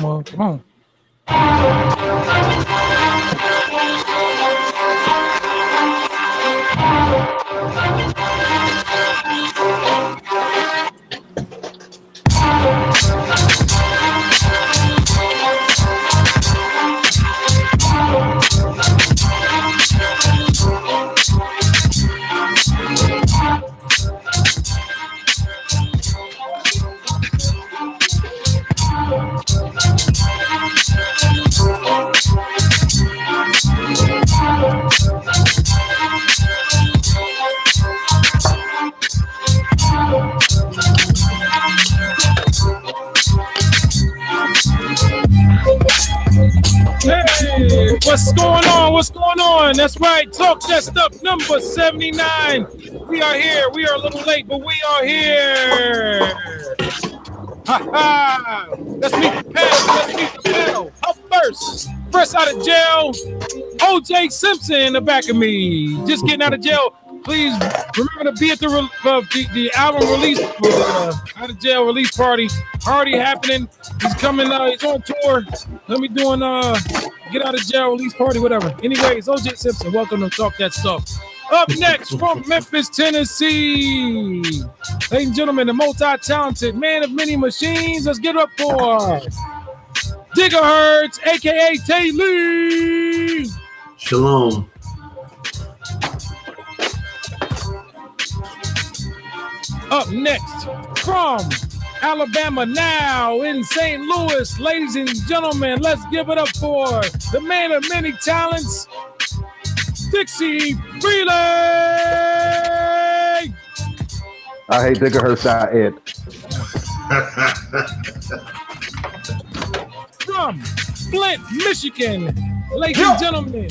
Well, come on. Hey, what's going on? What's going on? That's right. Talk That Stuff number 79. We are here. We are a little late, but we are here. Ha ha. Let's meet the panel. Let's meet the panel. Up first, fresh out of jail, OJ Simpson in the back of me. Just getting out of jail. Please remember to be at the album release, out of jail release party. Already happening. He's coming. He's on tour. Let me doing get out of jail release party, whatever. Anyways, OJ Simpson, welcome to Talk That Stuff. Up next from Memphis, Tennessee, ladies and gentlemen, the multi-talented man of many machines. Let's get up for Gigahertz, aka Tay Lee. Shalom. Up next from Alabama, now in St. Louis, ladies and gentlemen, let's give it up for the man of many talents, Dixie Freely. I hate Gigahertz Ed. From Flint, Michigan, ladies and gentlemen,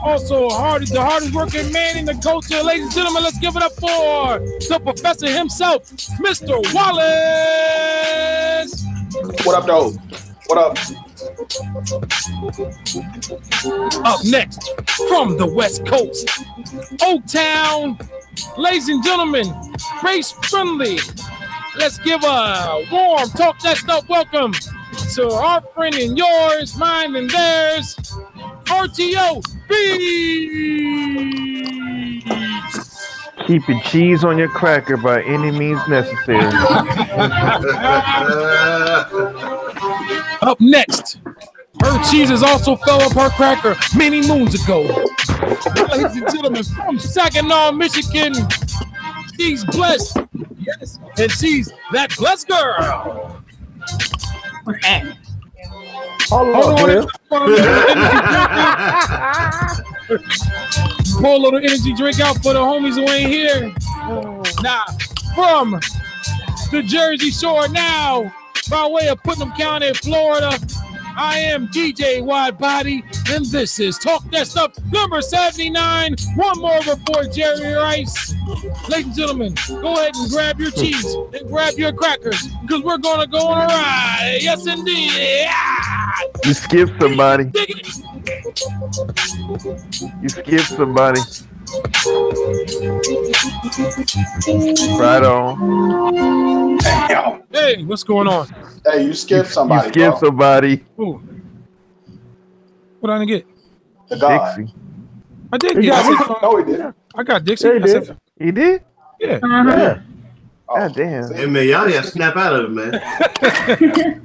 also the hardest working man in the culture, ladies and gentlemen, let's give it up for the professor himself, Mr. Wallace. What up, though? What up? Up next, from the West Coast, Oaktown, ladies and gentlemen, race friendly. Let's give a warm Talk That Stuff welcome to our friend and yours, mine and theirs, RTO Beats. Keeping cheese on your cracker by any means necessary. Up next, her cheeses also fell off her cracker many moons ago. Ladies and gentlemen, from Saginaw, Michigan, she's blessed. Yes, and she's that blessed girl. Hold on, pour a little energy drink out for the homies who ain't here. Now, from the Jersey Shore now, by way of Putnam County, Florida, I am DJ WIDEBODY, and this is Talk That Stuff number 79. One more before Jerry Rice. Ladies and gentlemen, go ahead and grab your cheese and grab your crackers, because we're going to go on a ride. Yes, indeed. Yeah. You skipped somebody. You skipped somebody. Right on. Hey, what's going on? Hey, you skipped somebody. You skipped somebody. Ooh. What did I get? The God. Dixie. I did get No, he didn't. I got Dixie. Yeah, he did. He did? Yeah. Yeah. Oh, God damn. Hey man, y'all gotta snap out of it, man.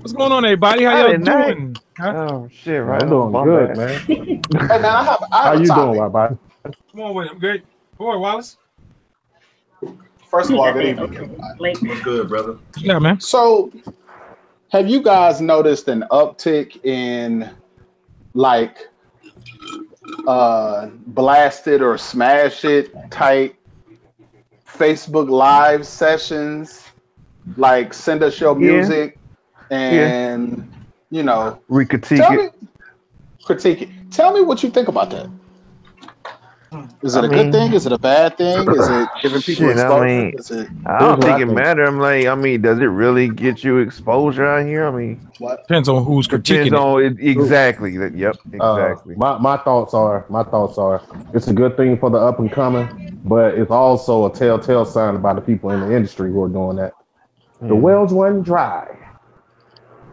What's going on, everybody? How y'all doing? Huh? Oh shit, right. I'm doing good, man. Hey, man, I have How a you topic. doing, Wabba? Come on with it. I'm good. Go on, Wallace. First of all, good evening. What's good, brother? Yeah, man. So, have you guys noticed an uptick in like blast it or smash it type Facebook live sessions? Like send us your music and you know, Critique critique it. Tell me what you think about that. Is it a good thing? Is it a bad thing? Is it giving people exposure? I don't think it matters. Does it really get you exposure out here? What? Depends on who's critiquing Depends on it. Exactly. Yep. Exactly. My thoughts are it's a good thing for the up and coming, but it's also a telltale sign about the people in the industry who are doing that. The wells run dry.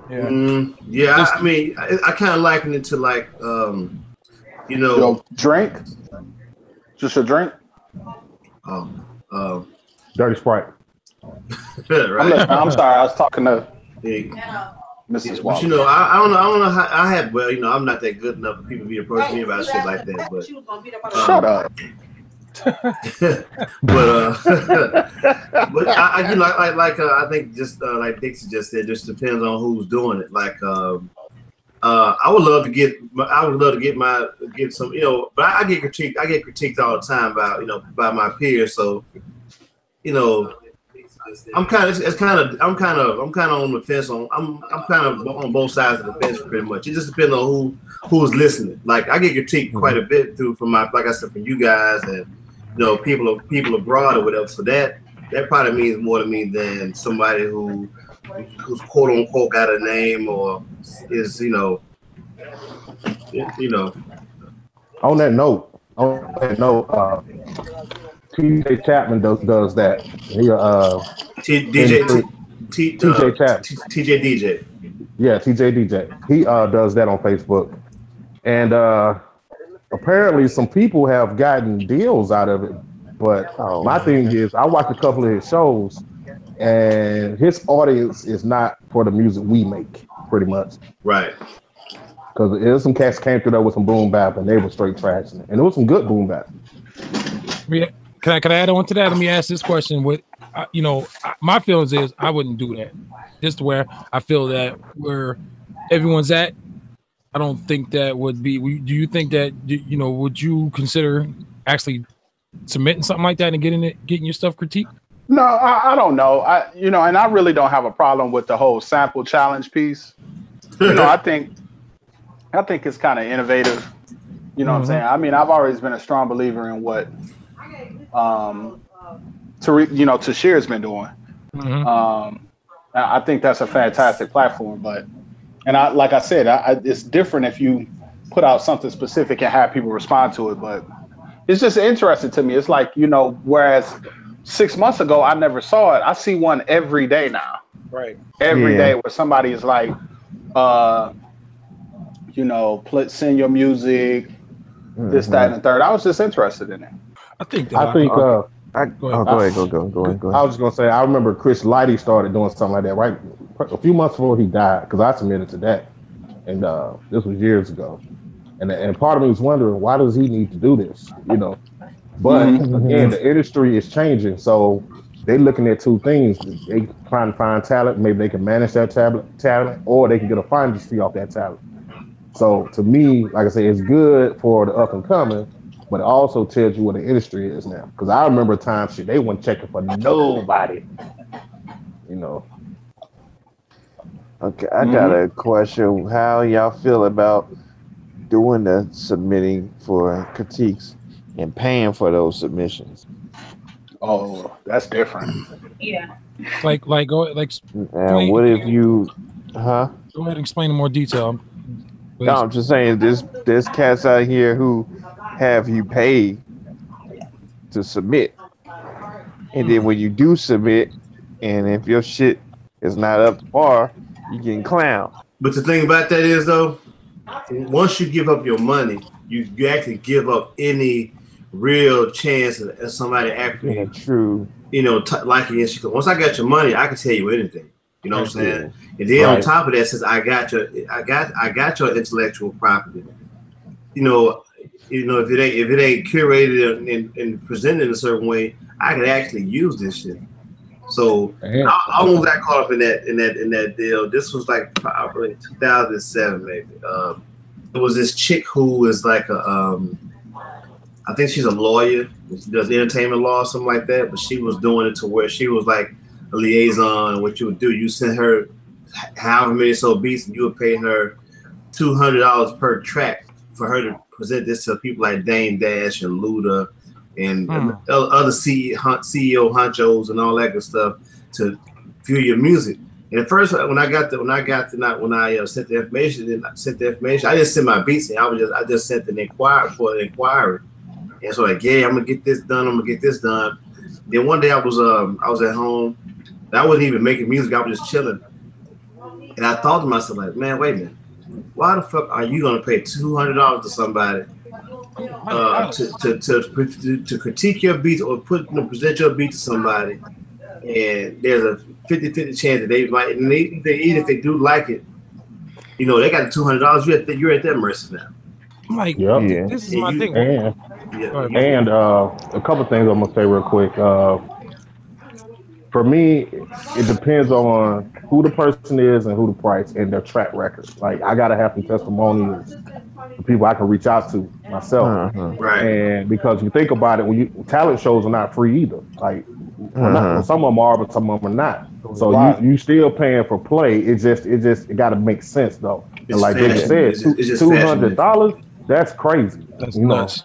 Yeah. I mean, I kind of liken it to like, you know, Yo, drink, just a drink. Dirty Sprite. right. I'm sorry, I was talking to Yeah. Mrs. But Wallace. you know, I don't know how I had. Well, you know, I'm not that good enough for people to be approaching me about shit like that. But Shut up. but I you know, I think just like Dixie just said, just depends on who's doing it. Like, I would love to get some, you know, but I get critiqued. I get critiqued all the time by my peers. So, you know, I'm kind of on the fence. I'm kind of on both sides of the fence pretty much. It just depends on who's listening. Like, I get critiqued quite a bit from like I said, from you guys and, you know, people abroad or whatever. So that probably means more to me than somebody who's quote unquote got a name or is, you know. On that note, TJ Chapman does that. He TJ Chapman. TJ DJ. Yeah, TJ DJ. He does that on Facebook, and apparently some people have gotten deals out of it. But my thing is, I watched a couple of his shows, and his audience is not for the music we make, pretty much. Right. Because there's some cats came through there with some boom bap, and they were straight trashing it, and it was some good boom bap. Yeah. Can I add on to that? Let me ask this question. My feelings is I wouldn't do that. Just where I feel that where everyone's at, I don't think that would be. Do you think that would you consider actually submitting something like that and getting your stuff critiqued? No, I don't know. And I really don't have a problem with the whole sample challenge piece. I think it's kind of innovative. You know what I'm saying? I mean, I've always been a strong believer in what Tashir's been doing. I think that's a fantastic platform, like I said, it's different if you put out something specific and have people respond to it, but it's just interesting to me. It's like, whereas 6 months ago, I never saw it. I see one every day now. Right. Every day where somebody is like, send your music, this, that, and the third. I was just interested in it. Go ahead. I was just gonna say, I remember Chris Lighty started doing something like that right a few months before he died, because I submitted to that, and this was years ago, and part of me was wondering, why does he need to do this, But again, the industry is changing, so they're looking at two things: they trying to find talent, maybe they can manage that talent, or they can get a finder's fee off that talent. So to me, like I say, it's good for the up and coming, but it also tells you what the industry is now. Because I remember times they weren't checking for nobody. Okay, I got a question. How y'all feel about doing the submitting for critiques and paying for those submissions? Oh, that's different. Yeah. What if you, Go ahead and explain in more detail. Please. No, I'm just saying there's cats out here who have you pay to submit, and then when you do submit, and if your shit is not up to par, you getting clowned. But the thing about that is, though, once you give up your money, you actually give up any real chance of somebody actually liking you. Once I got your money, I can tell you anything. You know what I'm saying? And then on top of that, since I got your intellectual property, if it ain't curated and presented in a certain way, I can actually use this shit. So I almost got caught up in that deal. This was like probably 2007, maybe. There was this chick who is like I think she's a lawyer. She does entertainment law or something like that. But she was doing it to where she was like a liaison. What you would do, you send her however many beats, and you would pay her $200 per track for her to present this to people like Dame Dash and Luda and other CEO honchos and all that good stuff to view your music. And at first, when I sent the information, I didn't send my beats in. I just sent an inquiry. And so like, yeah, I'm gonna get this done. Then one day I was at home. I wasn't even making music. I was just chilling. And I thought to myself, like, man, wait a minute. Why the fuck are you gonna pay $200 to somebody to critique your beats or present your beat to somebody, and there's a 50-50 chance that they might, and even if they do like it, you know, they got $200. You're at their mercy now. I'm like, this is my thing. And a couple things I'm gonna say real quick. For me, it depends on who the person is and who the price and their track record. Like, I gotta have some testimonials for people I can reach out to myself. Right. And because you think about it, talent shows are not free either. Like, some of them are, but some of them are not. So you still paying for play. It got to make sense though. And like they said, $200. That's crazy. That's nuts.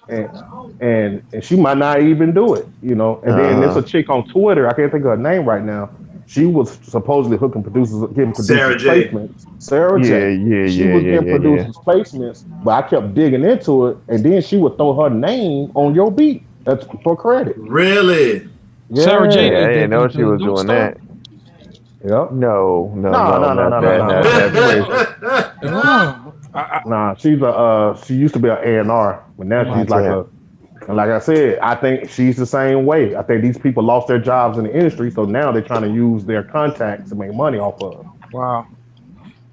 And she might not even do it, you know. And then there's a chick on Twitter, I can't think of her name right now. She was supposedly getting producers placements. Sarah J. She was getting producers placements, but I kept digging into it, and then she would throw her name on your beat. That's for credit. Really? Yeah. Sarah J. I didn't know she was doing that. Yep. No. Nah, she's she used to be an A&R, but now she's and like I said, I think she's the same way. I think these people lost their jobs in the industry, so now they're trying to use their contacts to make money off of. Wow.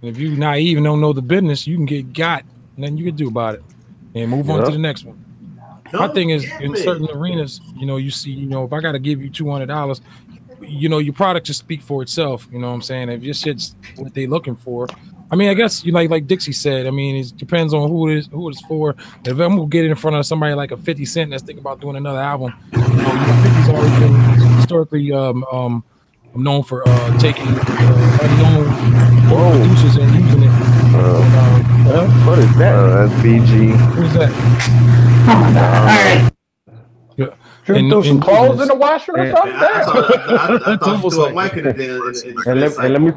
And if you naive and don't know the business, you can get got. Nothing you can do about it. And move on to the next one. My thing is, in certain arenas, you know, you see, you know, if I got to give you $200, you know, your product just speak for itself. You know what I'm saying? If your shit's what they looking for. I mean, I guess you like Dixie said. I mean, it depends on who it's for. If I'm gonna get it in front of somebody like a 50 Cent that's thinking about doing another album, you know, 50's always been historically known for taking producers and using it. What is that? That's BG. Who's that? Should we throw some clothes in the washer or something? I thought you threw a mic in and let me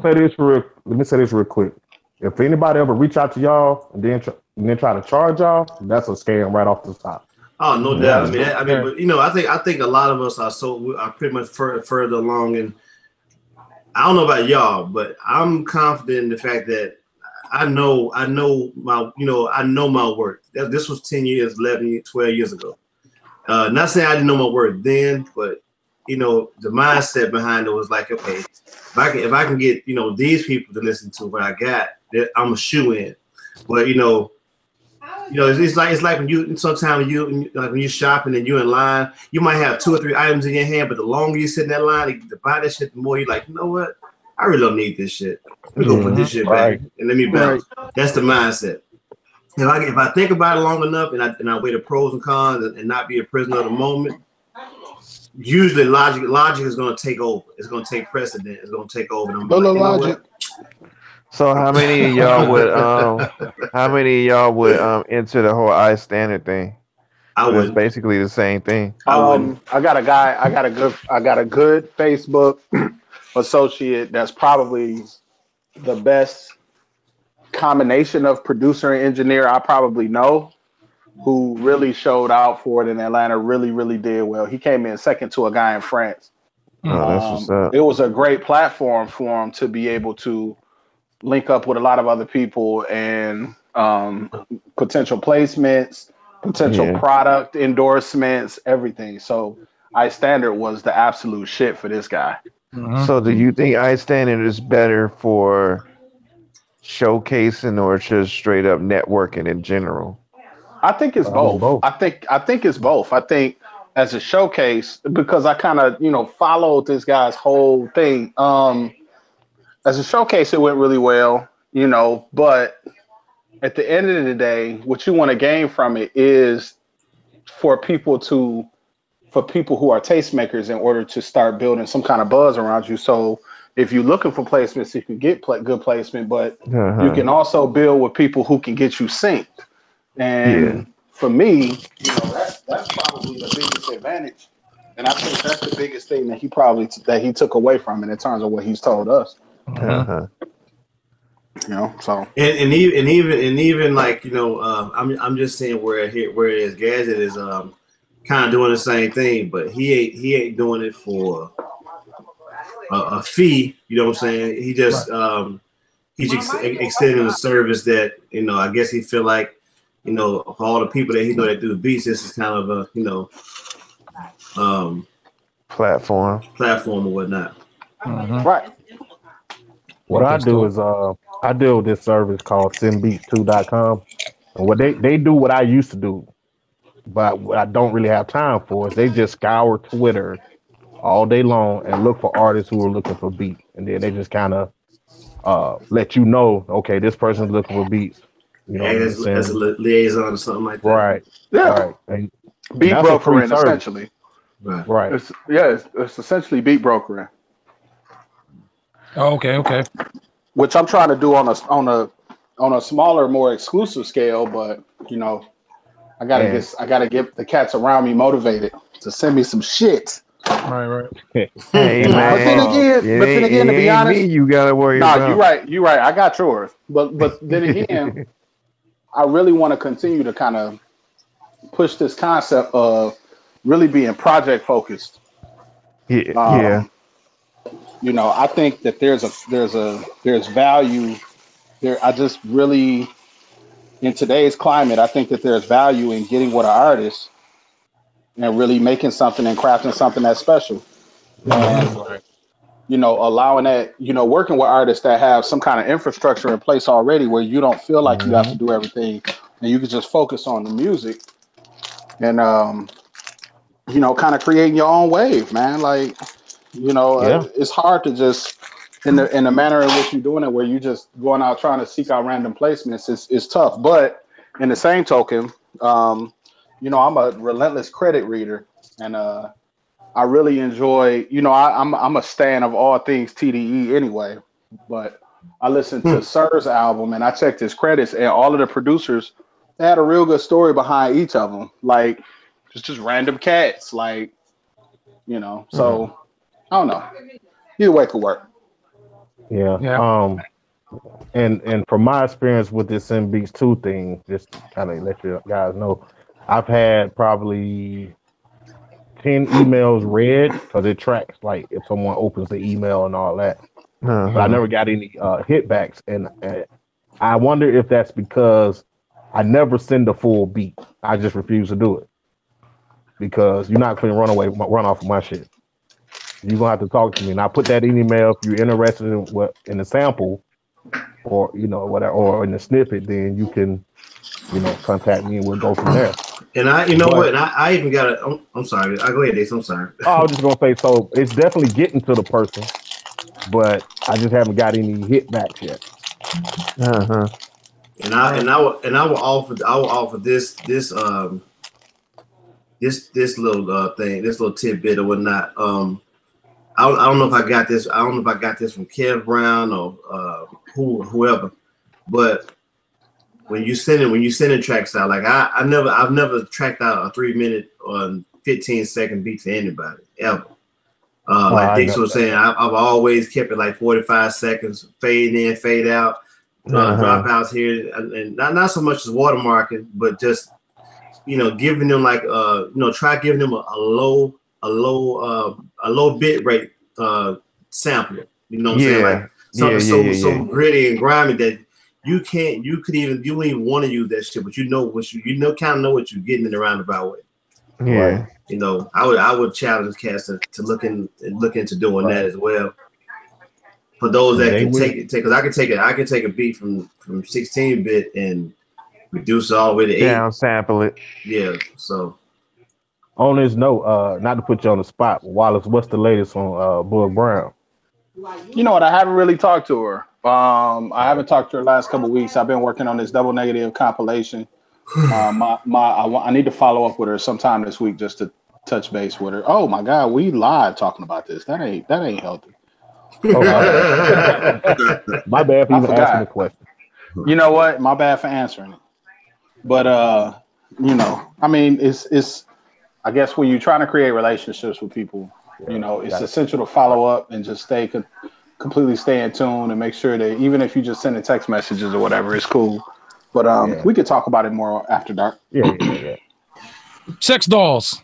say this real quick. If anybody ever reach out to y'all and then try to charge y'all, that's a scam right off the top. Oh, no doubt. I mean, but you know, I think a lot of us are pretty much further along, and I don't know about y'all, but I'm confident in the fact that I know my worth. This was 10 years, 11 years, 12 years ago. Not saying I didn't know my worth then, but you know, the mindset behind it was like, okay, if I can get, you know, these people to listen to what I got, I'm a shoe in. But you know, it's like when you sometimes when you're shopping and you're in line, you might have 2 or 3 items in your hand, but the longer you sit in that line to buy that shit, the more you're like, you know what, I really don't need this shit. Let me go put this shit back and let me bounce. That's the mindset. If I think about it long enough and I weigh the pros and cons and not be a prisoner of the moment, usually logic is going to take over. It's going to take precedent. It's going to take over. And I'm like, logic. So how many of y'all would enter the whole I standard thing? It's basically the same thing. I got a guy. I got a good Facebook associate that's probably the best combination of producer and engineer I probably know, who really showed out for it in Atlanta. Really, really did well. He came in second to a guy in France. That's what's up. It was a great platform for him to be able to link up with a lot of other people and potential placements, potential product endorsements, everything. So iStandard was the absolute shit for this guy. So do you think iStandard is better for showcasing or just straight up networking in general? I think it's both. I think it's both. I think as a showcase, because I kind of, you know, followed this guy's whole thing. As a showcase, it went really well, you know, but at the end of the day, what you want to gain from it is for people who are tastemakers in order to start building some kind of buzz around you. So if you're looking for placements, you can get good placement, but you can also build with people who can get you synced. And for me, you know, that's probably the biggest advantage. And I think that's the biggest thing that he took away from it in terms of what he's told us. You know, so and even like, you know, I'm just saying where it is. Gadget is kind of doing the same thing, but he ain't doing it for a fee. You know what I'm saying? He just he's extending a service that, you know, I guess he feel like, you know, for all the people that he know that do the beats, this is kind of a, you know, platform or whatnot. Right. What I do is I deal with this service called sendbeats2.com. And what they do what I used to do, but what I don't really have time for is they just scour Twitter all day long and look for artists who are looking for beats. And then they just kind of let you know, okay, this person's looking for beats. You know, as a liaison or something like that. Right. Yeah. Right. And beat brokering, essentially. Right. It's essentially beat brokering. Oh, okay. Which I'm trying to do on a smaller, more exclusive scale, but you know, I gotta get the cats around me motivated to send me some shit. Right. Hey, man. But then again, to be honest, you gotta worry about. You're right. I got yours. But then again, I really want to continue to kind of push this concept of really being project focused. Yeah. You know, I think that there's value there. I just really, in today's climate, I think that there's value in getting with an artist and really making something and crafting something that's special. And, you know, allowing that, you know, working with artists that have some kind of infrastructure in place already where you don't feel like you have to do everything and you can just focus on the music and, you know, kind of creating your own wave, man. Like, you know, it's hard to just, in the manner in which you're doing it, where you just going out trying to seek out random placements, is tough. But in the same token, you know, I'm a relentless credit reader, and I really enjoy, you know, I'm a stan of all things TDE anyway, but I listened to Sir's album and I checked his credits, and all of the producers, they had a real good story behind each of them. Like, just random cats, like, you know, so I don't know. Either way could work. Yeah. And from my experience with this Send Beats 2 thing, just to kind of let you guys know, I've had probably 10 emails read because it tracks like if someone opens the email and all that. But I never got any hitbacks, and I wonder if that's because I never send a full beat. I just refuse to do it because you're not going to run off of my shit. You're gonna have to talk to me, and I put that in email. If you're interested in the sample, or you know whatever, or in the snippet, then you can, you know, contact me, and we'll go from there. And I even got a. I'm sorry. I go ahead, Dave. I'm sorry. I was just gonna say, so it's definitely getting to the person, but I just haven't got any hitbacks yet. And I will offer this little thing, this little tidbit or whatnot. I don't know if I got this. I don't know if I got this from Kev Brown or whoever. But when you sending tracks out, like I've never tracked out a 3-minute or 15-second beat to anybody ever. Like Dix was saying, I've always kept it like 45 seconds, fade in, fade out, dropouts here, and not so much as watermarking, but just, you know, giving them like you know, try giving them a low bit rate sample. You know what I'm saying? Like so gritty and grimy that you wouldn't even want to use that shit, but you know kind of know what you're getting in the roundabout way. Yeah. Right? You know, I would challenge cats to look into doing that as well. For those that can take because I can take a beat from 16-bit and reduce it all the way to 8. Down sample it. Yeah. So on this note, not to put you on the spot, Wallace, what's the latest on Bug Brown? You know what? I haven't really talked to her. I haven't talked to her last couple of weeks. I've been working on this Double Negative compilation. I need to follow up with her sometime this week just to touch base with her. Oh my God, we live talking about this. That ain't healthy. My bad for even asking the question. You know what? My bad for answering it. But you know, I mean, it's I guess when you're trying to create relationships with people, you know, it's essential to follow up and just completely stay in tune and make sure that even if you just send text messages or whatever, it's cool. But we could talk about it more after dark. Yeah. Sex dolls.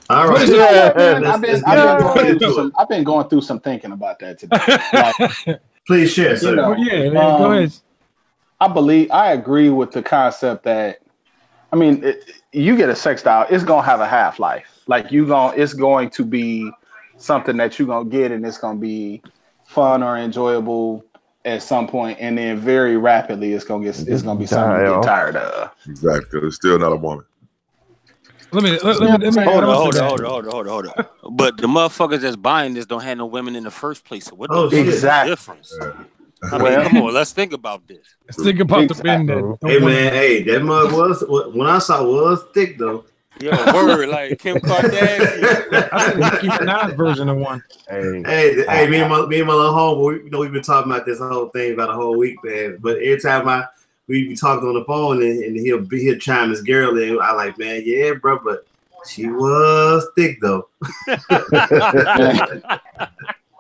All right. I've been going through some thinking about that today. Please share, sir. Yeah, go ahead. I agree with the concept that, I mean, you get a sex doll, it's gonna have a half-life. Like it's going to be something that you're gonna get, and it's gonna be fun or enjoyable at some point, and then very rapidly it's gonna be something you get tired of. Exactly. It's still not a woman. Let me hold on. But the motherfuckers that's buying this don't have no women in the first place. So what the difference? I mean, come on, let's think about this. Let's think about the bin then. Hey man, that mug when I saw it was thick though. Yo, word, like Kim Kardashian. I think Nicki Minaj version of one. Hey, me and my little homeboy, we've been talking about this whole thing about a whole week, man. But every time we be talking on the phone and he'll chime his girl in, I like, man, yeah, bro, but she was thick though.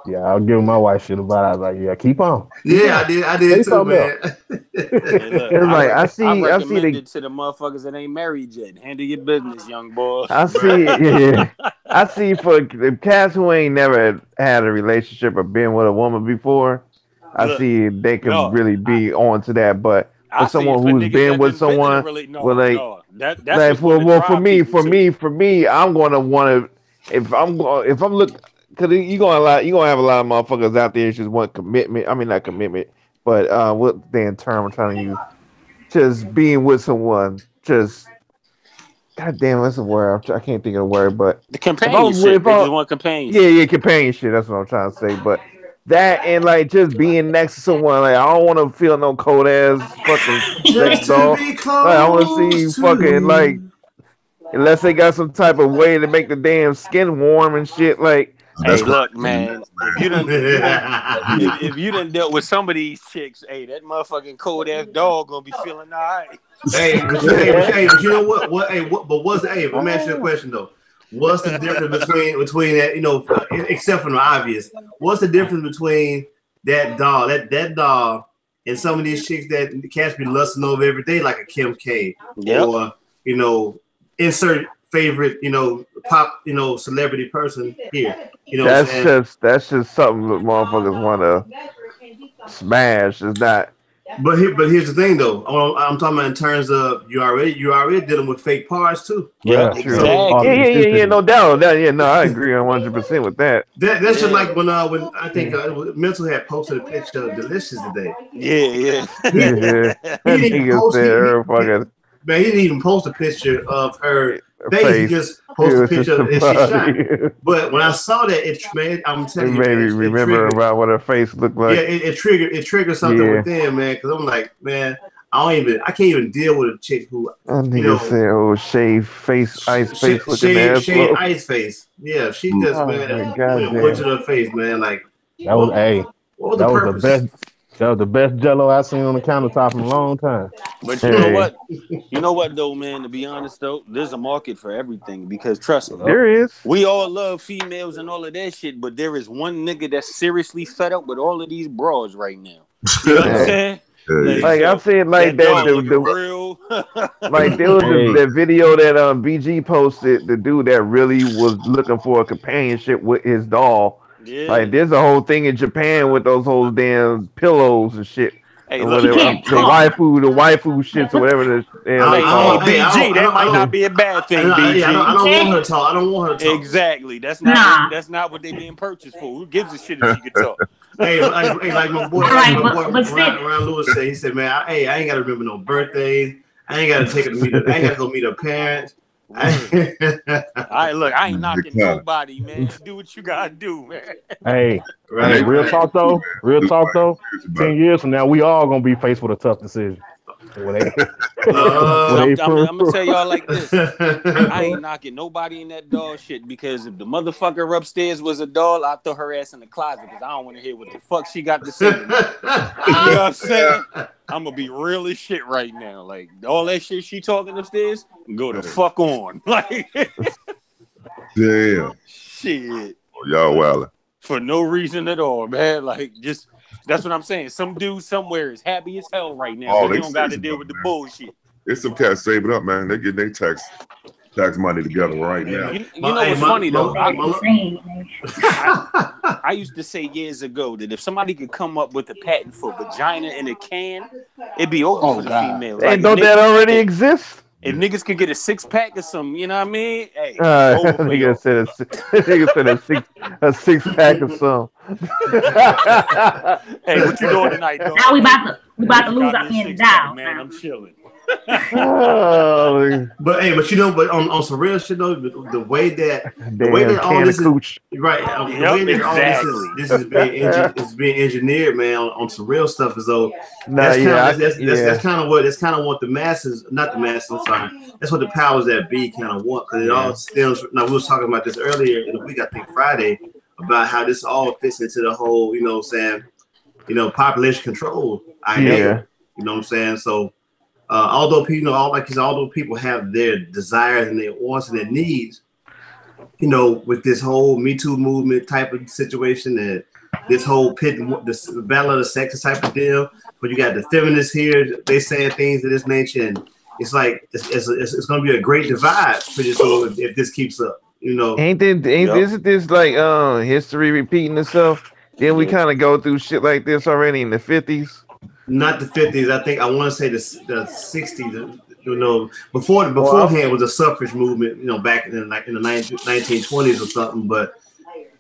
Yeah, I'll give my wife shit about it. I was like, yeah, keep on. Yeah, I did too, man. It's like I see it to the motherfuckers that ain't married yet. Handle your business, young boy. I see for the cats who ain't never had a relationship or been with a woman before. I see they can really be on to that, but for someone who's been with someone, for me, I'm gonna want to if I'm looking. Cause you're gonna have a lot of motherfuckers out there who just want commitment. I mean, not commitment, but what damn term I'm trying to use? Just being with someone. Just goddamn, that's a word. I can't think of the word, but the companionship. They just want companionship. Yeah, companionship. That's what I'm trying to say. But that and like just being next to someone, like I don't want to feel no cold ass fucking sex doll. Like, I want to see fucking like, unless they got some type of way to make the damn skin warm and shit, like. Hey, look, man. If you done dealt with some of these chicks, hey, that motherfucking cold ass dog gonna be feeling all right. Hey, but you know what? Let me ask you a question though. What's the difference between that? Except for the obvious, what's the difference between that doll, that doll, and some of these chicks that cats be lusting over every day, like a Kim K, or insert favorite, pop, celebrity person here. That's just something that motherfuckers want to smash. It's not. But here's the thing though. I'm talking about in terms of you already dealing with fake parts too. Yeah, true. Yeah, no doubt. I agree 100% with that. That's just like when I think Mental had posted a picture of Delicious today. Yeah. He didn't even post a picture of her face. He just posted a picture and she shot. But when I saw that, I'm telling you, it made me remember about what her face looked like. Yeah, it triggered something within, man. Because I'm like, man, I can't even deal with a chick who said, shaved face, ice face, looking ass. Shaved ice face. Yeah, she just butchered her face, man. Like that was the best Jello I've seen on the countertop in a long time. But you know what? You know what though, man? To be honest though, there's a market for everything because trust me, there is. We all love females and all of that shit, but there is one nigga that's seriously fed up with all of these bras right now. You know what I'm saying? Like I'm saying, like that real. Like there was that video that BG posted. The dude that really was looking for a companionship with his doll. Yeah. Like there's a whole thing in Japan with those whole damn pillows and shit. Hey, look, the waifu shits or whatever. BG, that might not be a bad thing. BG, I don't want her to talk. I don't want her to talk. Exactly. That's not what they being purchased for. Who gives a shit if she can talk? Hey, like my boy Ryan Lewis said. He said, "Man, I ain't got to remember no birthdays. I ain't got to take her to meet. I ain't got to go meet her parents." All right, look, I ain't knocking nobody, man. You do what you gotta do, man. Hey, real talk though. 10 years from now, we all gonna be faced with a tough decision. I'm gonna tell y'all like this. I ain't knocking nobody in that doll shit because if the motherfucker upstairs was a doll, I'd throw her ass in the closet because I don't want to hear what the fuck she got to say. You know what I'm saying? I'm gonna be real as shit right now. Like all that shit she talking upstairs, go the fuck on. Like, damn. Shit. Oh, y'all wildin'. For no reason at all, man. Like, just that's what I'm saying. Some dude somewhere is happy as hell right now. They don't got to deal with the bullshit. There's some cats saving up, man. They getting their tax tax money together right now. You know what's funny though? I used to say years ago that if somebody could come up with a patent for vagina in a can, it'd be over for the females. Like, don't that already exist? If niggas could get a 6-pack or some, you know what I mean? Hey, nigga said a 6-pack or some. Hey, what you doing tonight, though? Now we about to lose our hand down. Man, I'm chilling. But you know, but on some real shit though, the way that all this is right, the way that all this is being engineered, man, on some real stuff is though. That's kind of what the masses, not the masses. I'm sorry, that's what the powers that be kind of want, because it all stems. Now we was talking about this earlier in the week, I think Friday, about how this all fits into the whole, you know what I'm saying, population control idea. You know what I'm saying? So. Although people have their desires and their wants and their needs, with this whole Me Too movement type of situation and this whole this battle of the sexes type of deal, but you got the feminists here, they saying things of this nature, and it's like it's going to be a great divide pretty soon if this keeps up. Isn't this like history repeating itself? Then we kind of go through shit like this already in the 50s. Not the 50s. I think I want to say the 60s. Beforehand was a suffrage movement. Back in the 1920s or something. But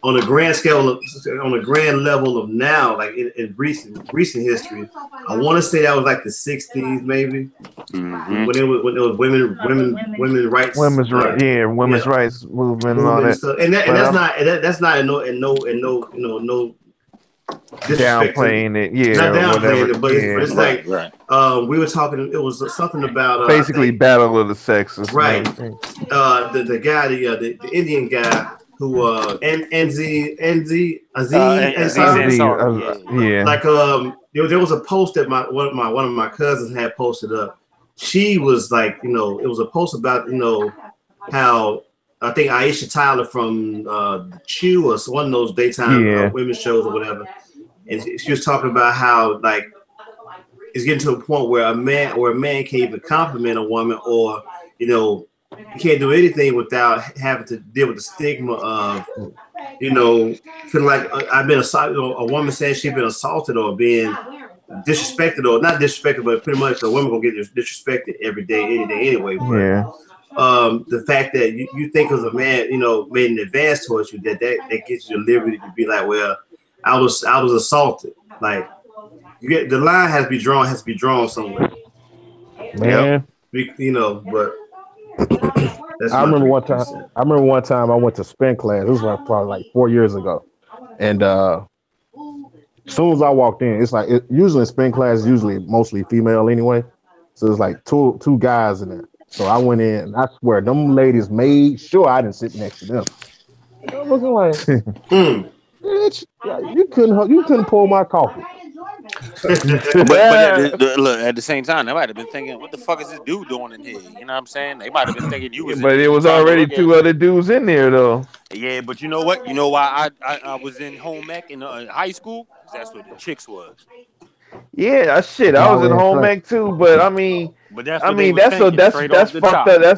on a grand scale, on a grand level of now, like in recent history, I want to say that was like the 60s, maybe. Mm-hmm. When it was women rights, women's rights movement and all that. Stuff. And that's not no. Downplaying it, not downplaying it, but it's like we were talking. It was something about basically battle of the sexes, right? The guy, the Indian guy who Aziz Ansari, like there was a post that one of my cousins had posted up. She was like, it was a post about how. I think Aisha Tyler from Chew or one of those daytime women's shows or whatever, and she was talking about how like it's getting to a point where a man can't even compliment a woman, or you can't do anything without having to deal with the stigma of feeling like I've been assaulted, a woman saying she's been assaulted or being disrespected, or not disrespected, but pretty much a woman gonna get disrespected every day, any day anyway. But, the fact that you think as a man, made an advance towards you, that gets you the liberty to be like, well, I was assaulted. Like the line has to be drawn somewhere. Man, but I remember one time I went to spin class. This was probably like 4 years ago, and as soon as I walked in, it's like usually in spin class, usually mostly female anyway. So there's like two guys in there. So I went in, and I swear, them ladies made sure I didn't sit next to them. I'm looking like, bitch, you couldn't pour my coffee. but look, at the same time, they might have been thinking, what the fuck is this dude doing in here? You know what I'm saying? They might have been thinking you was. But it was already 2 other dudes in there, though. Yeah, but you know what? You know why I was in home ec in high school? That's what the chicks was. Yeah, I was in home ec too, but I mean, that's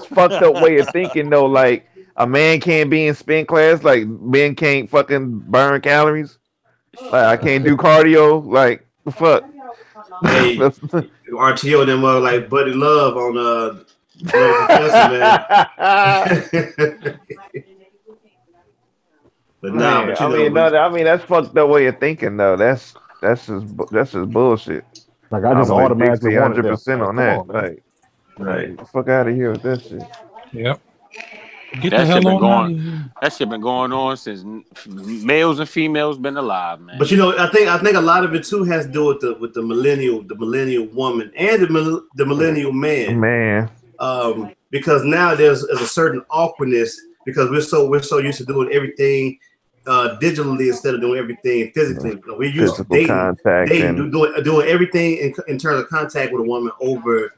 fucked up way of thinking though. Like a man can't be in spin class, like men can't fucking burn calories. Like I can't do cardio. Like the fuck. Hey, RTO them like Buddy Love on man. But no, I mean that's fucked up way of thinking though. That's just bullshit. Like I just automatically 100% on that. Like, get the fuck out of here with that shit. Yep. Get the hell on. That shit been going on since males and females been alive, man. But I think a lot of it too has to do with the millennial woman and the millennial man. Because now there's a certain awkwardness because we're so used to doing everything digitally instead of doing everything physically. We're used to dating, doing everything in terms of contact with a woman over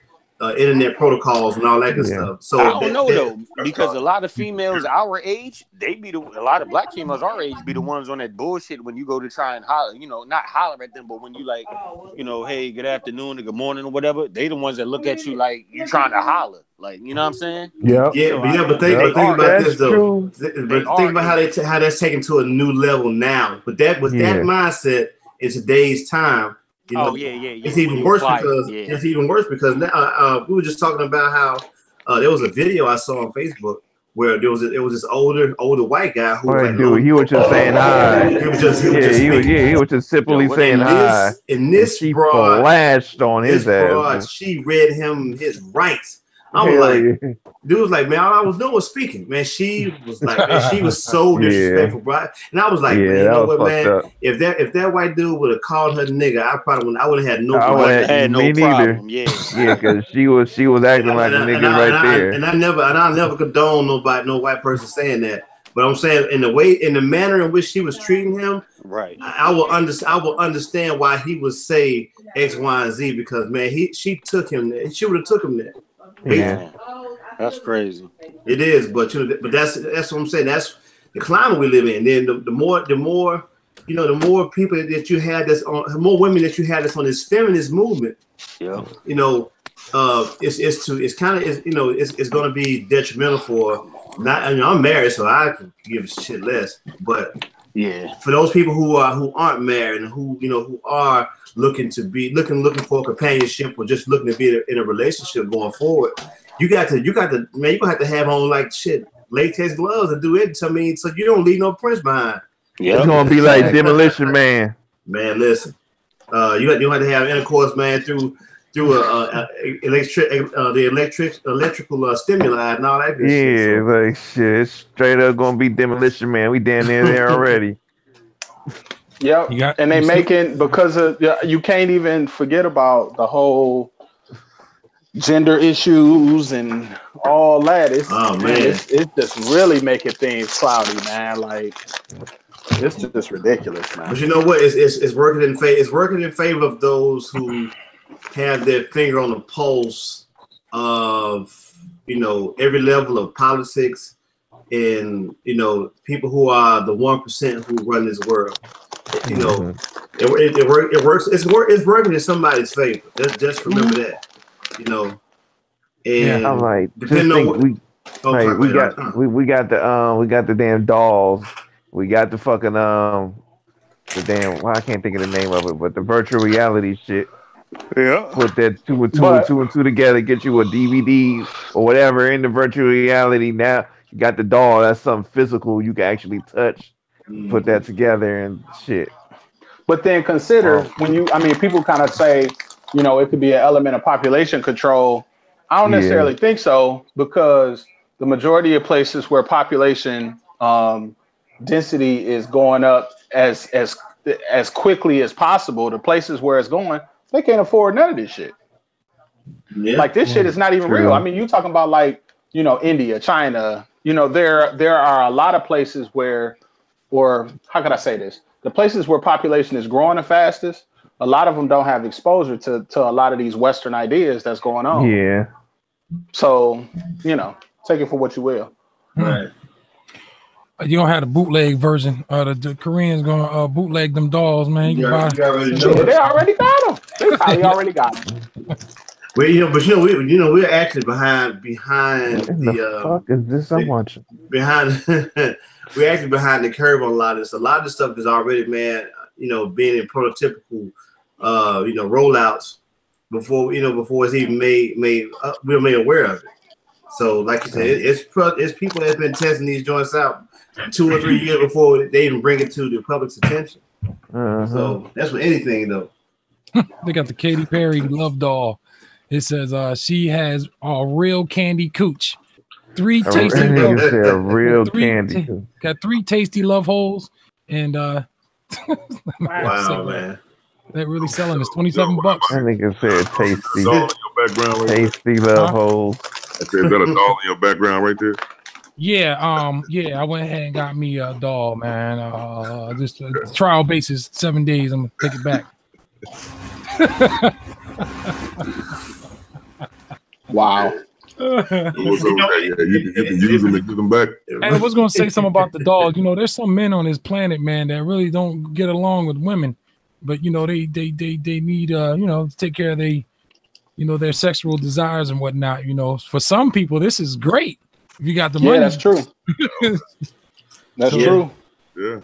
internet protocols and all that good stuff. So I don't know though, because a lot of females our age, a lot of black females our age be the ones on that bullshit when you go to try and holler, not holler at them, but when you like, hey, good afternoon or good morning or whatever, they the ones that look at you like you trying to holler, like, you know what I'm saying? Yeah, but think about this though. But think about how that's taken to a new level now. But that mindset in today's time. It's even worse because now we were just talking about how there was a video I saw on Facebook where it was this older white guy who was like, he was just saying hi. He was just simply saying hi. And this she broad flashed on his ass. She read him his rights. I was like, dude was like, man, all I was doing was speaking. Man, she was like, man, she was so disrespectful, bro. And I was like, man, you know what, man? Up. If that white dude would have called her nigga, I would have had no problem. I had no problem. Yeah, because she was acting like a nigga there. And I never condone no white person saying that. But I'm saying in the manner in which she was treating him, right? I will understand why he would say X, Y, and Z, because man, she took him there. She would have took him there. Yeah, that's crazy. It is, but that's what I'm saying. That's the climate we live in. Then the more people that you had the more women that you had that's on this feminist movement. Yeah. It's going to be detrimental for not. I'm married, so I can give a shit less. But yeah, for those people who aren't married and who are looking for companionship or just looking to be in a relationship going forward, you got to man, you gonna have to have on like shit latex gloves and do it. So you don't leave no prints behind. Yeah, it's gonna be like Demolition Man. Man, listen, you have to have intercourse, man, through electrical stimuli and all that good shit. Yeah, so. Like shit, it's straight up gonna be Demolition Man. We down there already. Yep, and they making because of you can't even forget about the whole gender issues and all that. It's just really making things cloudy, man. Like it's just ridiculous, man. But you know what? It's working in favor. It's working in favor of those who have their finger on the pulse of every level of politics and people who are the 1% who run this world. It works. It's working in somebody's favor. Just remember that. And I'm like, we got the damn dolls. We got the fucking I can't think of the name of it, but the virtual reality shit. Yeah. Put that two and two together, get you a DVD or whatever in the virtual reality. Now you got the doll. That's something physical you can actually touch. Put that together and shit. But then consider people kind of say, it could be an element of population control. I don't necessarily think so, because the majority of places where population density is going up as quickly as possible, the places where it's going, they can't afford none of this shit. Yeah. Like this shit is not even real. I mean, you talking about like, India, China, there are a lot of places where, or how can I say this? The places where population is growing the fastest, a lot of them don't have exposure to a lot of these Western ideas that's going on. Yeah. So, take it for what you will. Right. You don't have the bootleg version. The Koreans gonna bootleg them dolls, man. They already got them. They probably already got them. Well, we're actually behind the fuck is this I'm watching? We're actually behind the curve on a lot of this. A lot of this stuff is already, man, being in prototypical, rollouts before it's even we're made aware of it. So, like you said, it's people that's been testing these joints out 2 or 3 years before they even bring it to the public's attention. So that's with anything, though. They got the Katy Perry love doll. It says she has a real candy cooch. 3 tasty got 3 tasty love holes, and wow, man, they're really selling this $27. I think it said tasty. Doll in your background right tasty love holes. Is that a doll in your background right there? Yeah, I went ahead and got me a doll, man. Just a trial basis, 7 days. I'm gonna take it back. Wow. You can use them and give them back. And I was going to say something about the dog. You know, there's some men on this planet, man, that really don't get along with women, but you know, they need you know, to take care of their sexual desires and whatnot. You know, for some people, this is great if you got the money. Yeah, that's true. That's true. Yeah.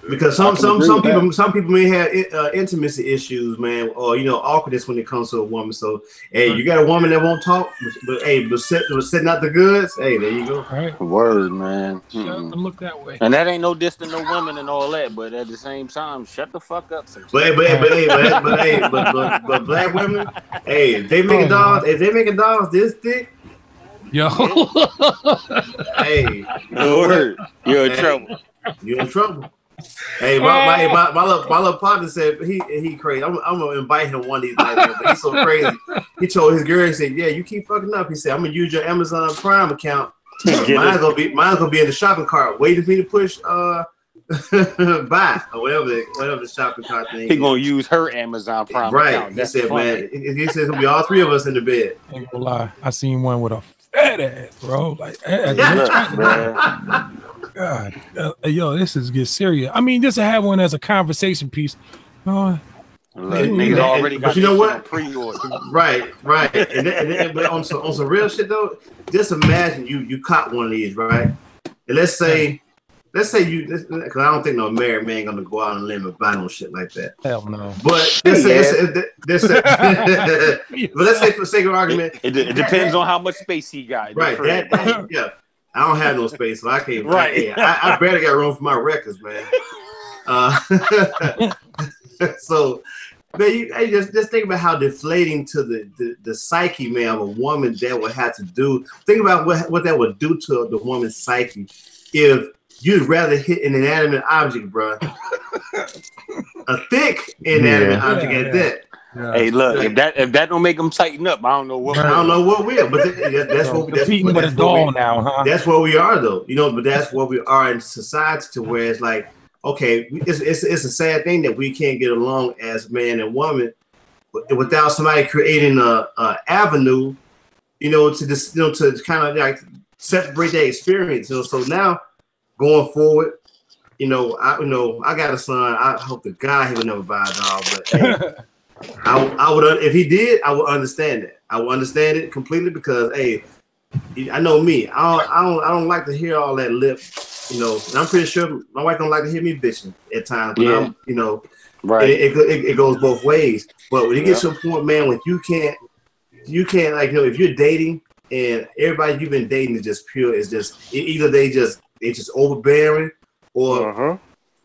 Because some people may have intimacy issues, man, or you know, awkwardness when it comes to a woman. So, hey, you got a woman that won't talk, but setting out the goods. Hey, there you go. All right. Word, man. Shut up and look that way. And that ain't no diss to no women and all that, but at the same time, shut the fuck up. But black women, hey, if they making dogs this thick, yo, hey, word, you're in trouble. You're in trouble. Hey, my little partner said he crazy. I'm gonna invite him one of these nights, man, but he's so crazy. He told his girl, he said, "Yeah, you keep fucking up." He said, "I'm gonna use your Amazon Prime account. Mine's gonna be in the shopping cart, waiting for me to push buy or whatever the shopping cart thing." He gonna use her Amazon Prime account. He said, funny. Man, he said it'll be all three of us in the bed. Ain't gonna lie, I seen one with a fat ass, bro. Like, God, yo, this gets serious. I mean, just to have one as a conversation piece. Niggas already got, but you know what? Pre-order. Right. And then, but on some real shit though, just imagine you caught one of these, right? And let's say you, because I don't think no married man gonna go out on a limb and buy no shit like that. Hell no. But let's say for the sake of argument, it depends on how much space he got. Right. Yeah. I don't have no space, so I can't. Right. I barely got room for my records, man. So, man, you just think about how deflating to the psyche, man, of a woman that would have to do. Think about what that would do to the woman's psyche if you'd rather hit an inanimate object, bro. A thick inanimate object at that. Yeah. Hey, look, if that don't make them tighten up, I don't know what. I don't know what will, but that's what That's where we are, though. You know, but that's where we are in society, to where it's like, okay, it's a sad thing that we can't get along as man and woman without somebody creating a avenue, you know, to this, you know, to kind of like separate that experience. You know, so now going forward, I got a son. I hope to God he would never buy a dog, but. Hey, I would, if he did, I would understand that. I would understand it completely because, hey, I know me. I don't like to hear all that lip, you know. And I'm pretty sure my wife don't like to hear me bitching at times. But I'm, you know, right. It goes both ways. But when you get to a point, man, when you can't like, you know, if you're dating and everybody you've been dating is just pure, it's just either they just overbearing or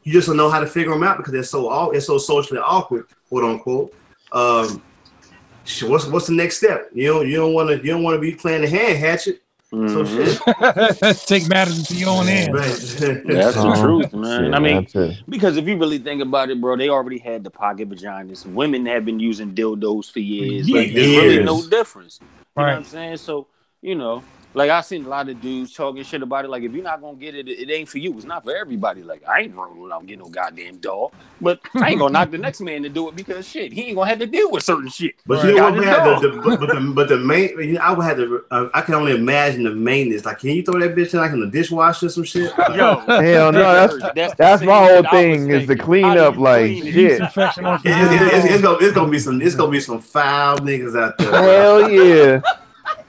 you just don't know how to figure them out because it's so socially awkward, quote unquote. What's the next step? You don't want to be playing the hand hatchet. So shit. Take matters into your own hands. Right. That's the truth, man. I mean, because if you really think about it, bro, they already had the pocket vaginas. Women have been using dildos for years. Like, there's really no difference. You know what I'm saying? So, you know, like I seen a lot of dudes talking shit about it. Like, if you're not gonna get it, it ain't for you. It's not for everybody. Like, I ain't rolling out and get no goddamn dog. But I ain't gonna knock the next man to do it because shit, he ain't gonna have to deal with certain shit. But you know what? But the main, you know, I would have to. I can only imagine the maintenance. Like, can you throw that bitch in like in the dishwasher or some shit? Yo, hell no. That's my whole thing is to clean up like shit. It's gonna be some foul niggas out there. Hell yeah.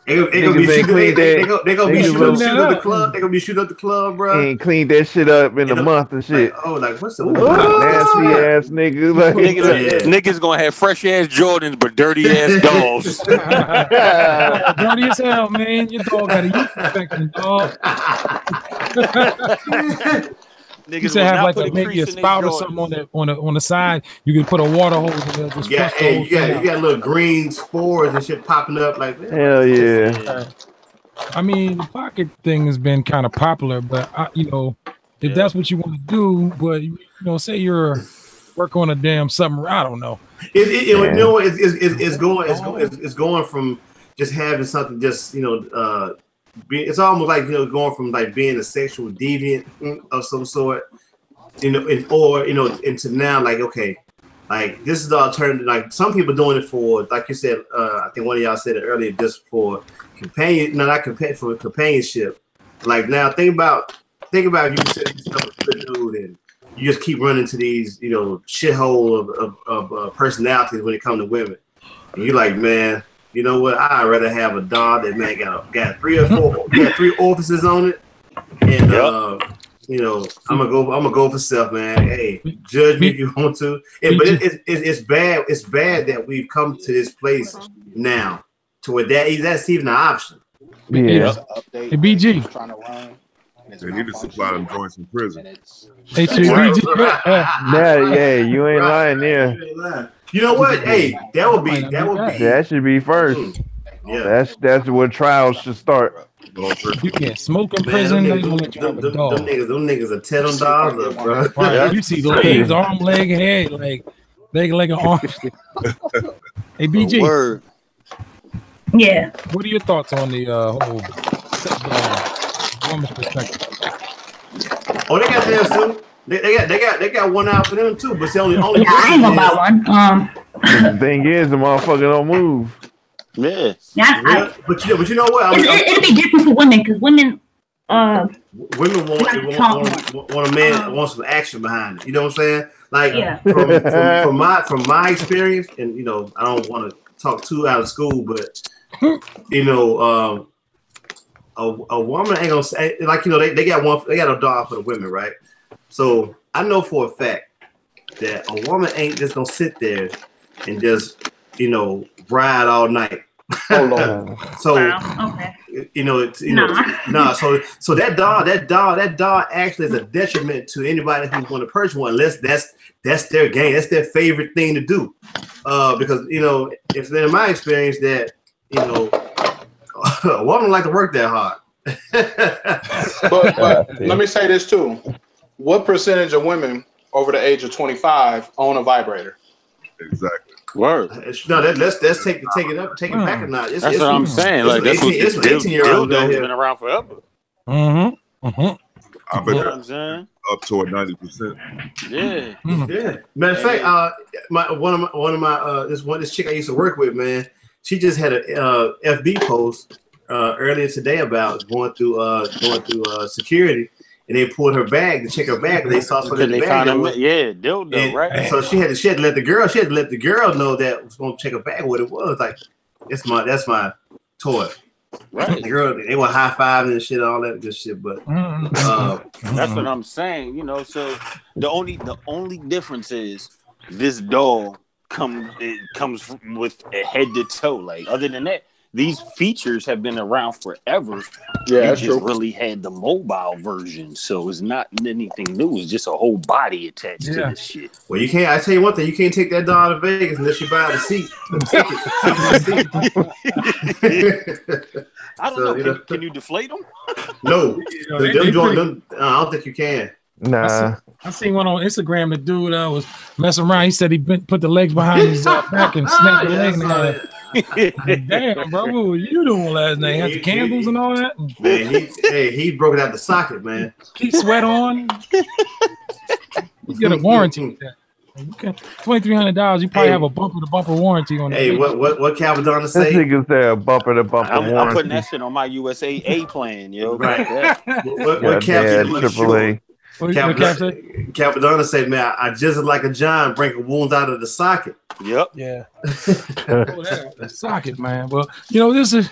They gonna be shooting up the club. They gonna be shooting up the club, bro. And clean that shit up in a month and shit. Like what's the nasty ass niggas? Like, niggas gonna have fresh ass Jordans but dirty ass dogs. Dirty as hell, man. Your dog got a youth infection, dog. You should have like maybe a spout or something on the side. You can put a water hose in there. Just you got little green spores and shit popping up like that. Hell yeah. I mean, the pocket thing has been kind of popular, but if that's what you want to do, but say you're working on a damn something, I don't know. It's going from just having something, just it's almost like going from like being a sexual deviant of some sort, into now like, okay, Like this is the alternative. Like some people doing it for, like you said, I think one of y'all said it earlier, just for for companionship. Like now, think about if you said yourself a good dude and you just keep running to these, shithole of personalities when it comes to women. And you're like, man, you know what? I'd rather have a dog that man got 3 or 4, got 3 offices on it, and I'm gonna go for self, man. Hey, judge me if you want to. But it's bad. It's bad that we've come to this place now to where that's even an option. Yeah. Hey, BG. Trying to run. They need to supply them joints in prison. Hey, BG. Yeah, you ain't lying there. You know what? Hey, that should be first. Yeah, that's where trials should start. You can't smoke in prison. Them niggas are $10 dollars, bro. Right. You see legs, arm, leg, head, like leg, and arm. Hey, BG. Word. Yeah. What are your thoughts on the whole woman's perspective? Oh, they got theirs too. They got one out for them too, but it's only. Yeah, I ain't gonna buy one. The thing is, the motherfucker don't move. Yeah. But you know what? It'll be different for women because women. Women want a man want some action behind it. You know what I'm saying? Like from my experience, and I don't want to talk too out of school, but a woman ain't gonna say like they got a dog for the women, right? So I know for a fact that a woman ain't just gonna sit there and just ride all night. So okay. It's So that dog actually is a detriment to anybody who's going to purchase one. Unless that's their game, that's their favorite thing to do. Because it's been in my experience that a woman like to work that hard. but let me say this too: what percentage of women over the age of 25 own a vibrator? Exactly. Word. No, let's take it back a notch. That's what I'm saying. Like that's 18-year-olds been around forever. I bet that's up toward 90%. Yeah. Yeah. Matter of fact, one of my this chick I used to work with, man, she just had a FB post earlier today about going through security. And they pulled her bag to check her bag, and they saw something in the bag. Dildo, right? So she had to let the girl know that was going to check her bag what it was. Like, that's my toy. Right. The girl, they were high fiving and shit, all that good shit. But that's what I'm saying. So the only difference is this doll comes with a head to toe. Like other than that, these features have been around forever. Yeah, you just really had the mobile version, so it's not anything new. It's just a whole body attached to this shit. Well, you can't. I tell you one thing: you can't take that doll to Vegas unless you buy the seat. I don't know. Can you deflate them? No, I don't think you can. Nah. I seen one on Instagram. The dude was messing around. He said he put the legs behind his back and snapped the leg in half. Damn, bro, what were you doing last night? Had the candles and all that? Man, he broke it out the socket, man. Keep sweat on. You get a warranty with that. Okay. $2,300. You probably have a bumper-to-bumper warranty on that. Hey, what Calvin say? This nigga said a bumper-to-bumper warranty. I'm putting that shit on my USAA plan, yo. Right. What Calvin? Capadonna said, "Man, I just like a John breaking wounds out of the socket." Yep. Yeah. The socket, man. Well, this is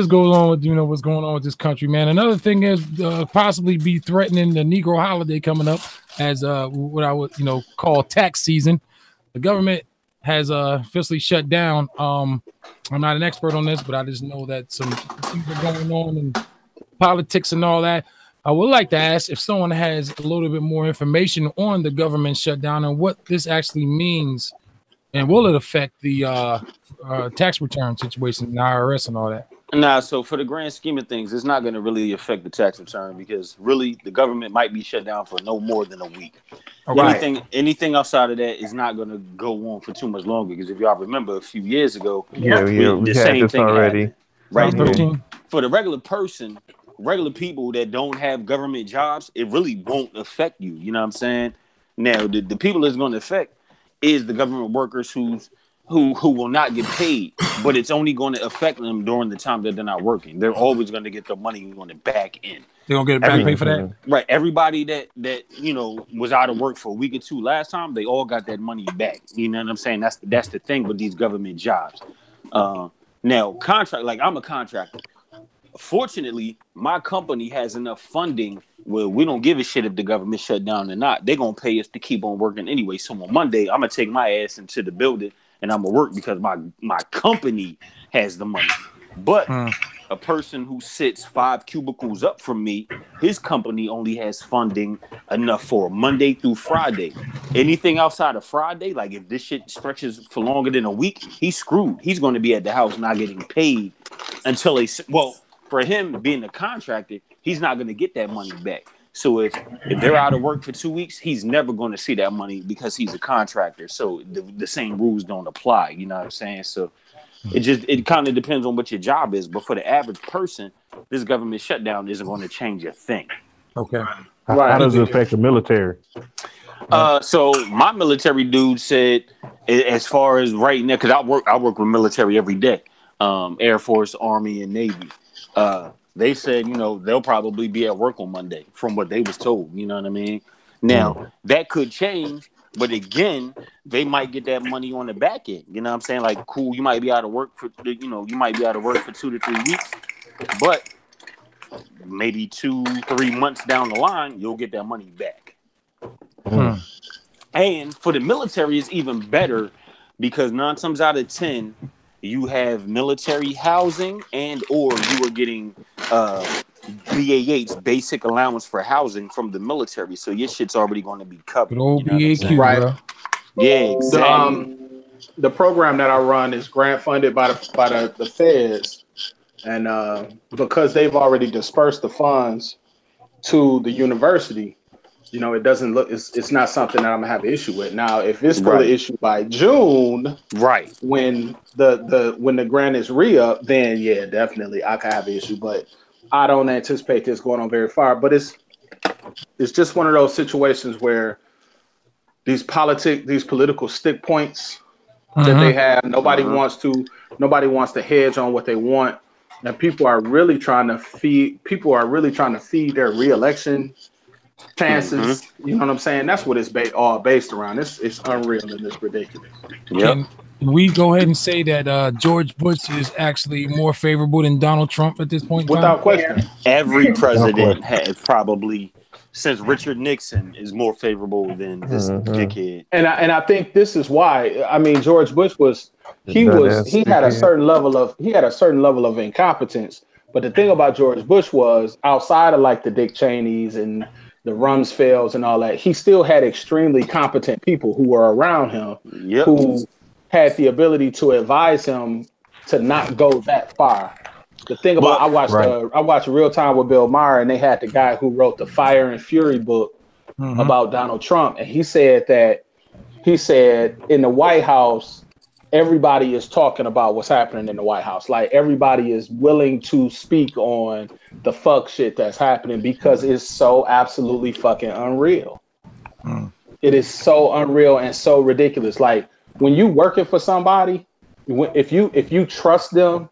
goes on with what's going on with this country, man. Another thing is possibly be threatening the Negro holiday coming up as what I would call tax season. The government has officially shut down. I'm not an expert on this, but I just know that some things are going on in politics and all that. I would like to ask if someone has a little bit more information on the government shutdown and what this actually means, and will it affect the tax return situation in the IRS and all that? Nah, so for the grand scheme of things, it's not going to really affect the tax return because really the government might be shut down for no more than a week. Okay. Anything outside of that is not going to go on for too much longer because if y'all remember a few years ago, we the same thing already. Right. For the regular person, regular people that don't have government jobs, it really won't affect you. You know what I'm saying? Now, the people it's going to affect is the government workers who will not get paid, but it's only going to affect them during the time that they're not working. They're always going to get the money on the back end. They don't get back pay for that, right? Everybody that was out of work for a week or two last time, they all got that money back. You know what I'm saying? That's the thing with these government jobs. Now, contract, like I'm a contractor. Fortunately, my company has enough funding where we don't give a shit if the government shut down or not. They're gonna pay us to keep on working anyway. So on Monday, I'm gonna take my ass into the building and I'm gonna work because my company has the money. But a person who sits 5 cubicles up from me, his company only has funding enough for Monday through Friday. Anything outside of Friday, like if this shit stretches for longer than a week, he's screwed. He's going to be at the house not getting paid until for him being a contractor, he's not going to get that money back. So if they're out of work for 2 weeks, he's never going to see that money because he's a contractor. So the same rules don't apply. You know what I'm saying? So it kind of depends on what your job is. But for the average person, this government shutdown isn't going to change a thing. Okay. How does it affect the military? So my military dude said, as far as right now, because I work with military every day, Air Force, Army, and Navy. They said, they'll probably be at work on Monday from what they was told. You know what I mean? Now, that could change. But again, they might get that money on the back end. You know what I'm saying? Like, cool, you might be out of work for 2 to 3 weeks. But maybe 2-3 months down the line, you'll get that money back. And for the military, it's even better because 9 times out of 10, you have military housing and or you are getting BAH's basic allowance for housing from the military. So your shit's already going to be covered. Good old BAQ, right? Bro. Yeah, exactly. The program that I run is grant funded by the feds, and because they've already dispersed the funds to the university, it doesn't look. It's not something that I'm gonna have an issue with. Now, if it's still an issue by June, right, when the grant is re-up, then yeah, definitely I could have an issue. But I don't anticipate this going on very far. But it's just one of those situations where these political stick points that they have, nobody wants to hedge on what they want, and people are really trying to feed their re-election chances. You know what I'm saying? That's what it's all based around. It's unreal and it's ridiculous. Can we go ahead and say that George Bush is actually more favorable than Donald Trump at this point? Without question. Every president has probably, since Richard Nixon, is more favorable than this dickhead. And I think this is why. I mean, George Bush he had a certain level of incompetence. But the thing about George Bush was, outside of like the Dick Cheneys and the Rumsfelds and all that, he still had extremely competent people who were around him who had the ability to advise him to not go that far. The thing about I watched Real Time with Bill Maher, and they had the guy who wrote the Fire and Fury book about Donald Trump, and he said in the White House, everybody is talking about what's happening in the White House. Like, everybody is willing to speak on the fuck shit that's happening because it's so absolutely fucking unreal. It is so unreal and so ridiculous. Like, when you working for somebody, if you trust them,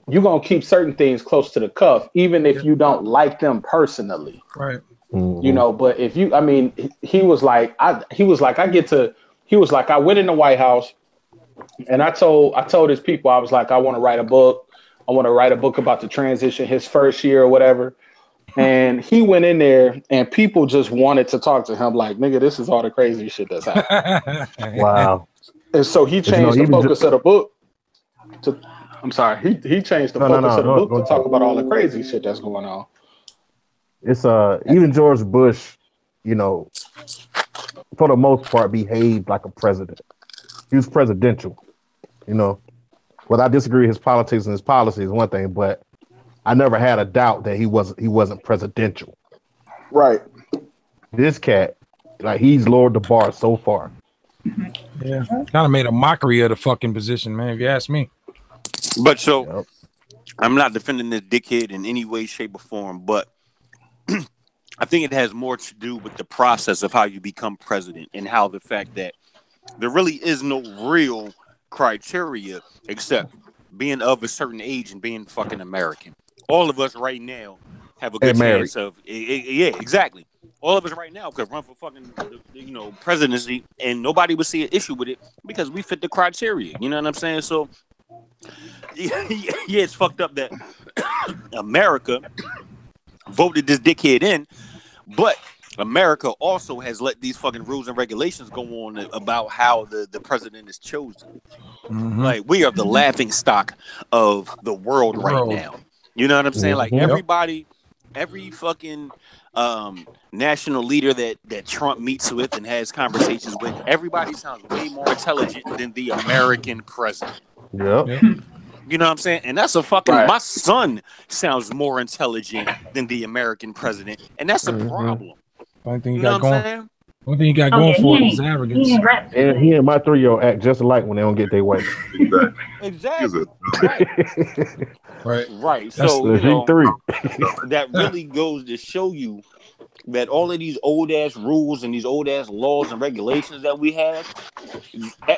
you're going to keep certain things close to the cuff, even if you don't like them personally. Right. But if he was like, I went in the White House and I told his people, I was like, I want to write a book. I want to write a book about the transition, his first year or whatever. And he went in there and people just wanted to talk to him like, nigga, this is all the crazy shit that's happening. Wow. And so he changed the focus of the book to, I'm sorry, he changed the focus of the book to talk about all the crazy shit that's going on. It's even George Bush, for the most part, behaved like a president. He was presidential, Whether I disagree with his politics and his policy is one thing, but I never had a doubt that he wasn't presidential. Right. This cat, like, he's lowered the bar so far. Yeah, kind of made a mockery of the fucking position, man, if you ask me. But so, I'm not defending this dickhead in any way, shape, or form, but I think it has more to do with the process of how you become president and how the fact that there really is no real criteria except being of a certain age and being fucking American. All of us right now have a good chance of, yeah, exactly. All of us right now could run for fucking, presidency, and nobody would see an issue with it because we fit the criteria. You know what I'm saying? So, yeah, it's fucked up that America voted this dickhead in, but America also has let these fucking rules and regulations go on about how the president is chosen. Mm-hmm. Like, we are the laughing stock of the world right now. You know what I'm saying? Like, everybody, every fucking national leader that Trump meets with and has conversations with, everybody sounds way more intelligent than the American president. Yep. You know what I'm saying? And that's a fucking, my son sounds more intelligent than the American president. And that's a problem. One thing you got going. One thing you got going for is arrogance. And he and my 3-year-old act just alike when they don't get their way. Exactly. Right. That's so the G3. That really goes to show you that all of these old ass rules and these old ass laws and regulations that we have,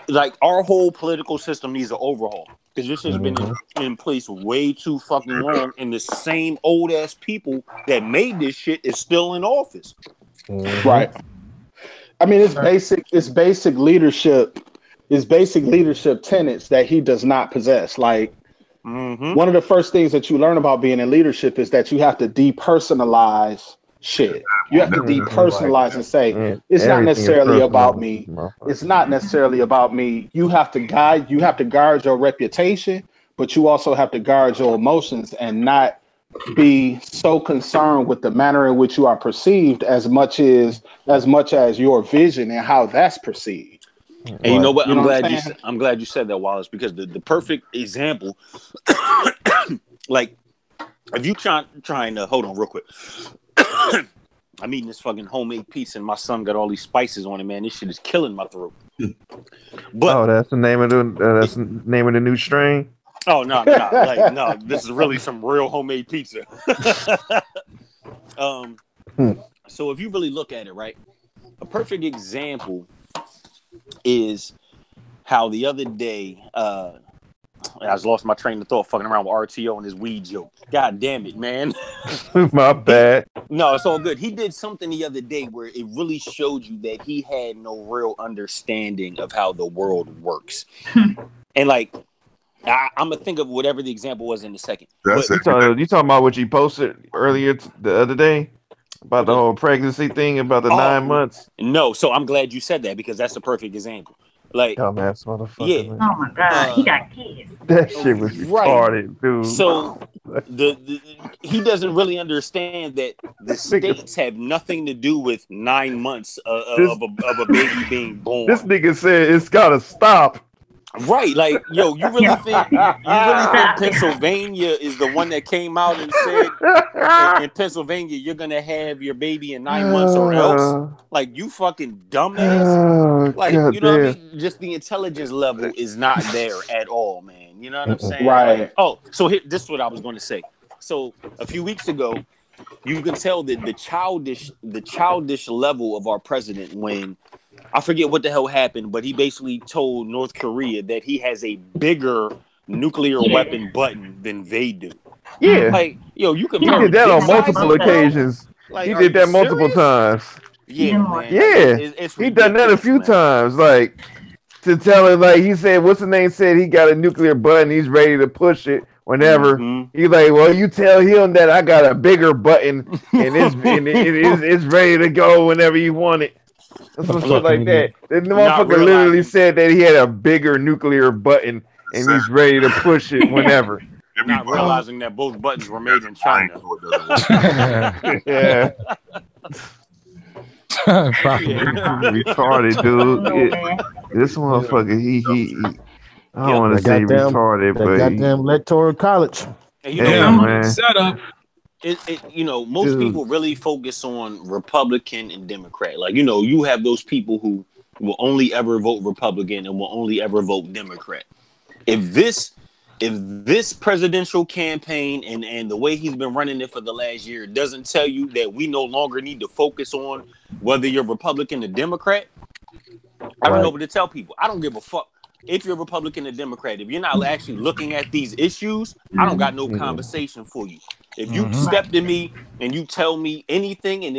like our whole political system needs an overhaul. Because this has been in place way too fucking long, and the same old ass people that made this shit is still in office. Right. I mean, it's basic leadership tenets that he does not possess. Like, one of the first things that you learn about being in leadership is that you have to depersonalize shit. You have to depersonalize and say, it's not necessarily about me. It's not necessarily about me. You have to guard your reputation, but you also have to guard your emotions and not be so concerned with the manner in which you are perceived as much as your vision and how that's perceived. And you know what? I'm glad you said that, Wallace, because the perfect example, like, if you trying to hold on real quick. I'm eating this fucking homemade pizza and my son got all these spices on it, man. This shit is killing my throat. But that's the name of the new strain. Oh no, like no, this is really some real homemade pizza. So if you really look at it, right, a perfect example is how the other day I just lost my train of thought fucking around with RTO and his weed joke. God damn it, man. My bad. No, it's all good. He did something the other day where it really showed you that he had no real understanding of how the world works. And like, I'm going to think of whatever the example was in a second. You talking about what you posted earlier the other day? About the whole pregnancy thing, about the 9 months? No, so I'm glad you said that because that's the perfect example. Like, dumbass motherfucker. Yeah. Oh my god, he got kids. That shit was retarded, dude. So he doesn't really understand that the states have nothing to do with 9 months of a baby being born. This nigga said it's gotta stop. Right, like, yo, you really think Pennsylvania is the one that came out and said in Pennsylvania you're gonna have your baby in 9 months or else? Like, you fucking dumbass. Like, you know what I mean? Just the intelligence level is not there at all, man. You know what I'm saying? Right. Like, so this is what I was going to say. So a few weeks ago, you can tell that the childish level of our president when I forget what the hell happened, but he basically told North Korea that he has a bigger nuclear weapon button than they do. Yeah. Like, yo, you can. He did that on multiple occasions. Like, he did that multiple times. Yeah, man. Yeah. It's he done that a few times. Like, to tell him, like, he said, what's the name said he got a nuclear button. He's ready to push it whenever. He's like, well, you tell him that I got a bigger button and it's ready to go whenever you want it. Some shit like that. The motherfucker literally said that he had a bigger nuclear button and he's ready to push it whenever. Not realizing that both buttons were made in China. Yeah. Retarded, dude. This motherfucker, he I don't want to say retarded, but goddamn electoral college. Man. Set up. Most people really focus on Republican and Democrat. Like, you have those people who will only ever vote Republican and will only ever vote Democrat. If this presidential campaign and the way he's been running it for the last year doesn't tell you that we no longer need to focus on whether you're Republican or Democrat, I don't know what to tell people. I don't give a fuck if you're a Republican or Democrat. If you're not actually looking at these issues, I don't got no conversation for you. If you step to me and you tell me anything and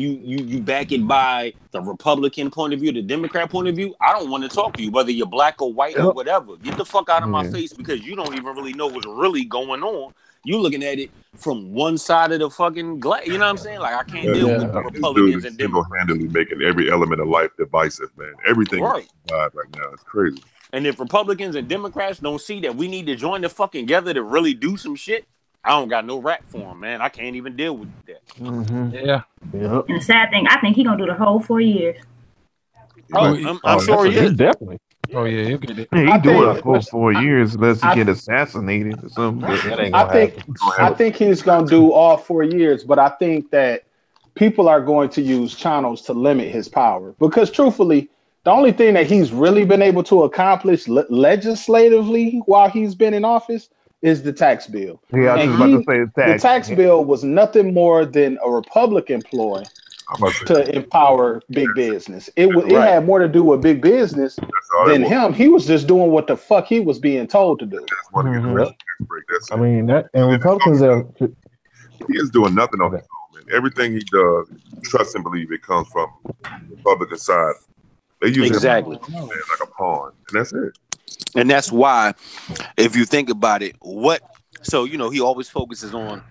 you back it by the Republican point of view, the Democrat point of view, I don't want to talk to you, whether you're black or white or whatever. Get the fuck out of my face, because you don't even really know what's really going on. You looking at it from one side of the fucking glass. You know what I'm saying? Like, I can't deal with Republicans and Democrats. Single-handedly making every element of life divisive, man. Everything is right now. It's crazy. And if Republicans and Democrats don't see that we need to join the fucking together to really do some shit, I don't got no rap for him, man. I can't even deal with that. Yeah. And the sad thing, I think he's gonna do the whole 4 years. I'm sure he is. Definitely. Oh yeah, he'll get it. Yeah, he doing it for 4 years unless he get assassinated or something. I think he's gonna do all 4 years, but I think that people are going to use channels to limit his power, because truthfully, the only thing that he's really been able to accomplish legislatively while he's been in office is the tax bill. Yeah, I was about to say the tax bill was nothing more than a Republican ploy to empower big business. It had more to do with big business than him. He was just doing what the fuck he was being told to do. I mean, that and Republicans are. He is doing nothing on his own, man. Everything he does, trust and believe it comes from the Republican side. They use him like a pawn, and that's it. And that's why, if you think about it, so he always focuses on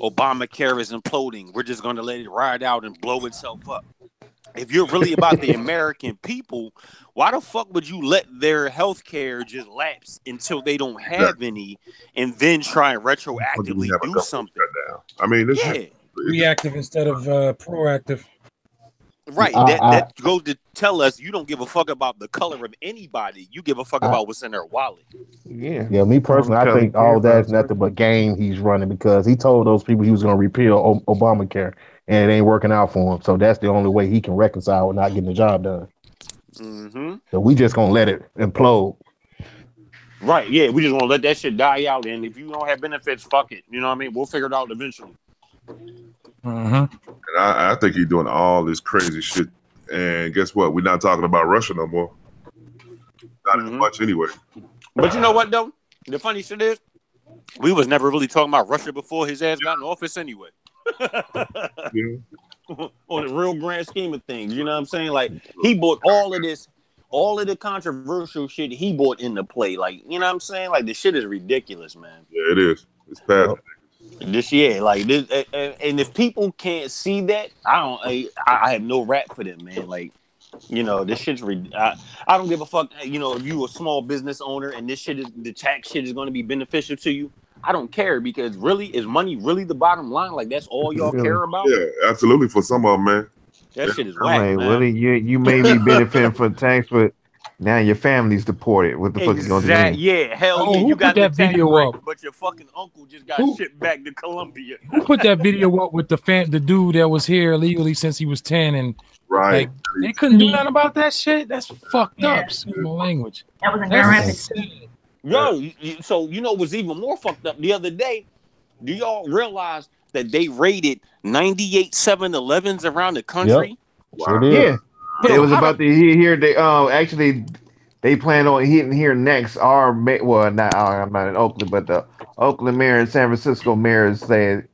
Obamacare is imploding. We're just going to let it ride out and blow itself up. If you're really about the American people, why the fuck would you let their health care just lapse until they don't have any, and then try and retroactively do something? I mean, reactive instead of proactive. Right. That goes to tell us you don't give a fuck about the color of anybody. You give a fuck about what's in their wallet. Yeah. Me personally, I think all that's nothing but game he's running, because he told those people he was going to repeal Obamacare, and it ain't working out for him. So that's the only way he can reconcile with not getting the job done. So we just going to let it implode. Right. Yeah. We just want to let that shit die out. And if you don't have benefits, fuck it. You know what I mean? We'll figure it out eventually. And I think he's doing all this crazy shit. And guess what? We're not talking about Russia no more. Not as much anyway. But you know what, though? The funny shit is, we was never really talking about Russia before his ass got in office anyway. On the real grand scheme of things, you know what I'm saying? Like, he brought all of this, all of the controversial shit he brought into play. Like, you know what I'm saying? Like, the shit is ridiculous, man. Yeah, it is. It's past. This year, like this, and if people can't see that, I have no rap for them, man. Like, this shit's I don't give a fuck. If you a small business owner and the tax shit is going to be beneficial to you, I don't care, because really, is money really the bottom line? Like, that's all y'all care about? Yeah, absolutely. For some of them, man. That shit is whack, man. Well, you may be benefiting from tax, but now your family's deported. What the fuck you gonna do? Yeah, hell yeah. You got that video up, but your fucking uncle just got shipped back to Colombia. Who put that video up with the dude that was here illegally since he was 10, and like, they couldn't do nothing about that shit? That's fucked up. Excuse my language. That was in Grand Rapids. Yo, so what's even more fucked up? The other day, do y'all realize that they raided 98 7-Elevens around the country? Sure did. Yeah. It was about to hear. They actually they plan on hitting here next. I'm not in Oakland, but the Oakland mayor and San Francisco mayor said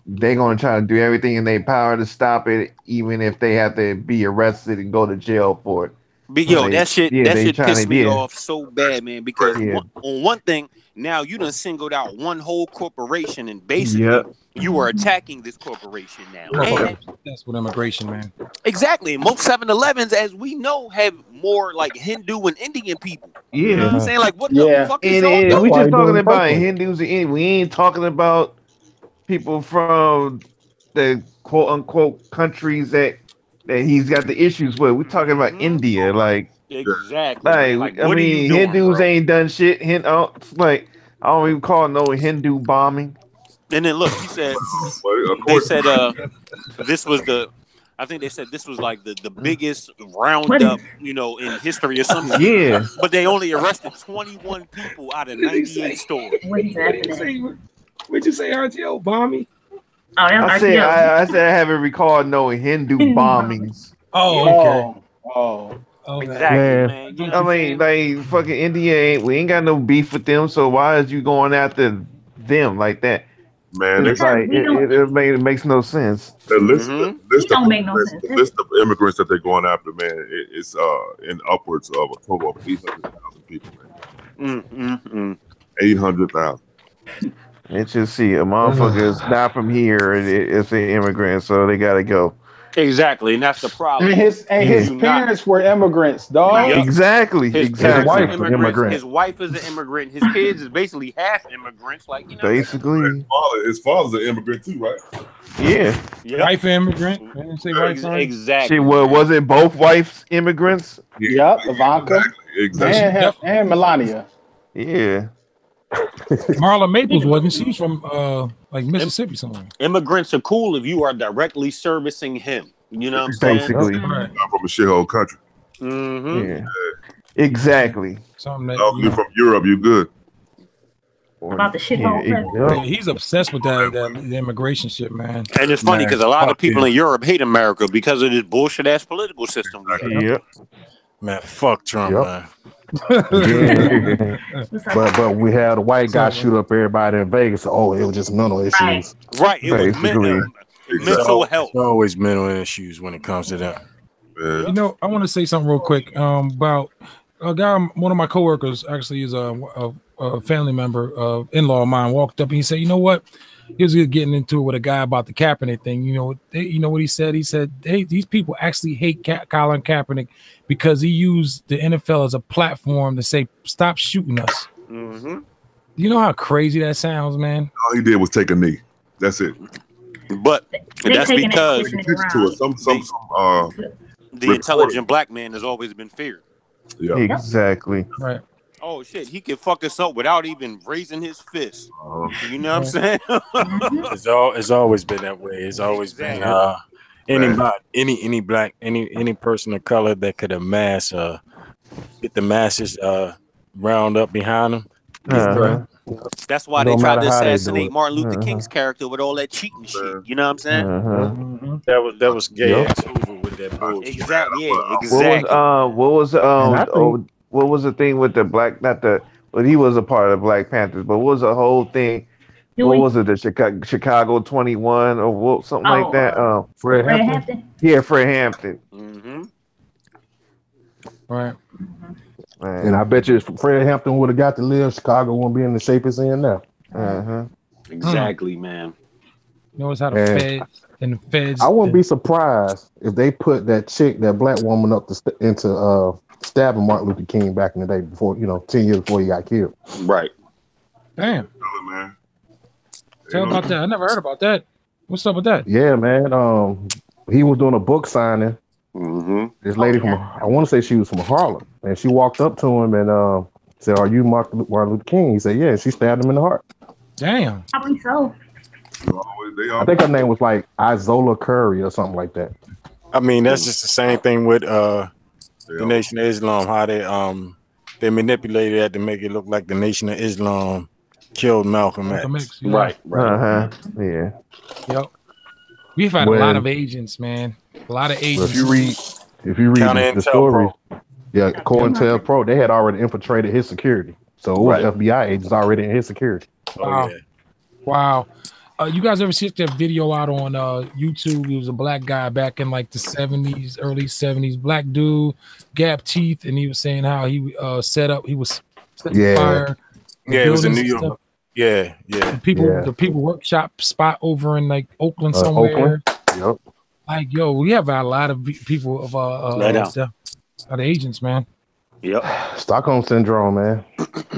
they're going to try to do everything in their power to stop it, even if they have to be arrested and go to jail for it. But that shit pissed me off so bad, man. Because on one thing, now you done singled out one whole corporation, and basically you are attacking this corporation now. That's what immigration, man. Exactly. Most 7-Elevens, as we know, have more like Hindu and Indian people. Yeah, you know what I'm saying? Like, what the fuck is and we just talking about Hindus and Indians. We ain't talking about people from the quote unquote countries that he's got the issues with. We're talking about India, like exactly. Like I mean, Hindus ain't done shit. Like, I don't even call it no Hindu bombing. And then look, he said they said this was I think they said this was like the biggest roundup, in history or something. Yeah. But they only arrested 21 people out of 98 stores. What'd you say, RTO? Bombing? Oh, I said I haven't recalled no Hindu bombings. Oh, okay. Exactly, man. You know I mean, like fucking India we ain't got no beef with them, so why is you going after them like that? Man, it's like it makes no sense. The list, don't make no sense. The list of immigrants that they're going after, man, it's in upwards of a total of 800,000 people, man. 800,000. Let's just see, a motherfucker is not from here, and it's an immigrant, so they gotta go. Exactly, and that's the problem. And his parents were immigrants, dog. Yep. Exactly. His wife is immigrant. His wife is an immigrant. His kids is basically half immigrants. Like, you know, basically. His father's an immigrant too, right? Yeah. Wife immigrant. I didn't say wife. Exactly. Shit, wasn't both wives immigrants? Yep, Ivanka. Exactly. And Melania. Yeah. Marla Maples wasn't. She was from like Mississippi somewhere. Immigrants are cool if you are directly servicing him. You know what I'm saying? Basically. I'm from a shithole country. Yeah. Exactly. Something that you're from Europe, you good. About the shithole. Yeah, he's obsessed with that the immigration shit, man. And it's funny because a lot of people in Europe hate America because of this bullshit ass political system. Yep. Man, fuck Trump, man. but we had a white guy shoot up everybody in Vegas. Oh, it was just mental issues. Right. It was mental health. It's always mental issues when it comes to that. You know, I want to say something real quick about a guy. One of my coworkers actually is a family member, in-law of mine. Walked up and he said, "You know what?" He was getting into it with a guy about the Kaepernick thing. You know what he said? He said, "Hey, these people actually hate Colin Kaepernick because he used the NFL as a platform to say stop shooting us." Mm-hmm. You know how crazy that sounds, man? All he did was take a knee. That's it. But that's because the intelligent black man has always been feared. Yeah, exactly. Right. Oh shit, he can fuck us up without even raising his fist. You know what I'm saying? It's always been that way. It's always been any black any person of color that could amass get the masses round up behind them. That's why they tried to assassinate Martin Luther King's character with all that cheating shit. You know what I'm saying? That was gay ass Hoover with that bullshit. Exactly. Yeah, exactly. What was the thing with the black? But he was a part of Black Panthers. But what was the whole thing? What was it? The Chicago 21 or something like that? Fred Hampton. Yeah, Fred Hampton. Right. And I bet you if Fred Hampton would have got to live, Chicago wouldn't be in the shape it's in now. Exactly, man. Knows how to feds. I wouldn't be surprised if they put that black woman up into stabbing Martin Luther King back in the day before, 10 years before he got killed. Right. Damn. Tell about that. I never heard about that. What's up with that? Yeah, man. He was doing a book signing. This lady I want to say she was from Harlem, and she walked up to him and said, "Are you Martin Luther King?" He said, "Yeah." And she stabbed him in the heart. Damn. Probably so. I think her name was like Izola Curry or something like that. I mean, that's just the same thing with the Nation of Islam. How they manipulated that to make it look like the Nation of Islam killed Malcolm X. Right. Yeah. Yep. We've had a lot of agents, man. A lot of agents. If you read the story, COINTELPRO, they had already infiltrated his security. So it was FBI agents already in his security. Wow. Wow. You guys ever see that video out on YouTube? He was a black guy back in like the 70s, early 70s. Black dude, gap teeth, and he was saying how he he was setting fire. Yeah, it was in New York. Stuff. Yeah. The people workshop spot over in like Oakland somewhere. Oakland. Yep. Like, yo, we have a lot of people of the agents, man. Yep. Stockholm syndrome, man.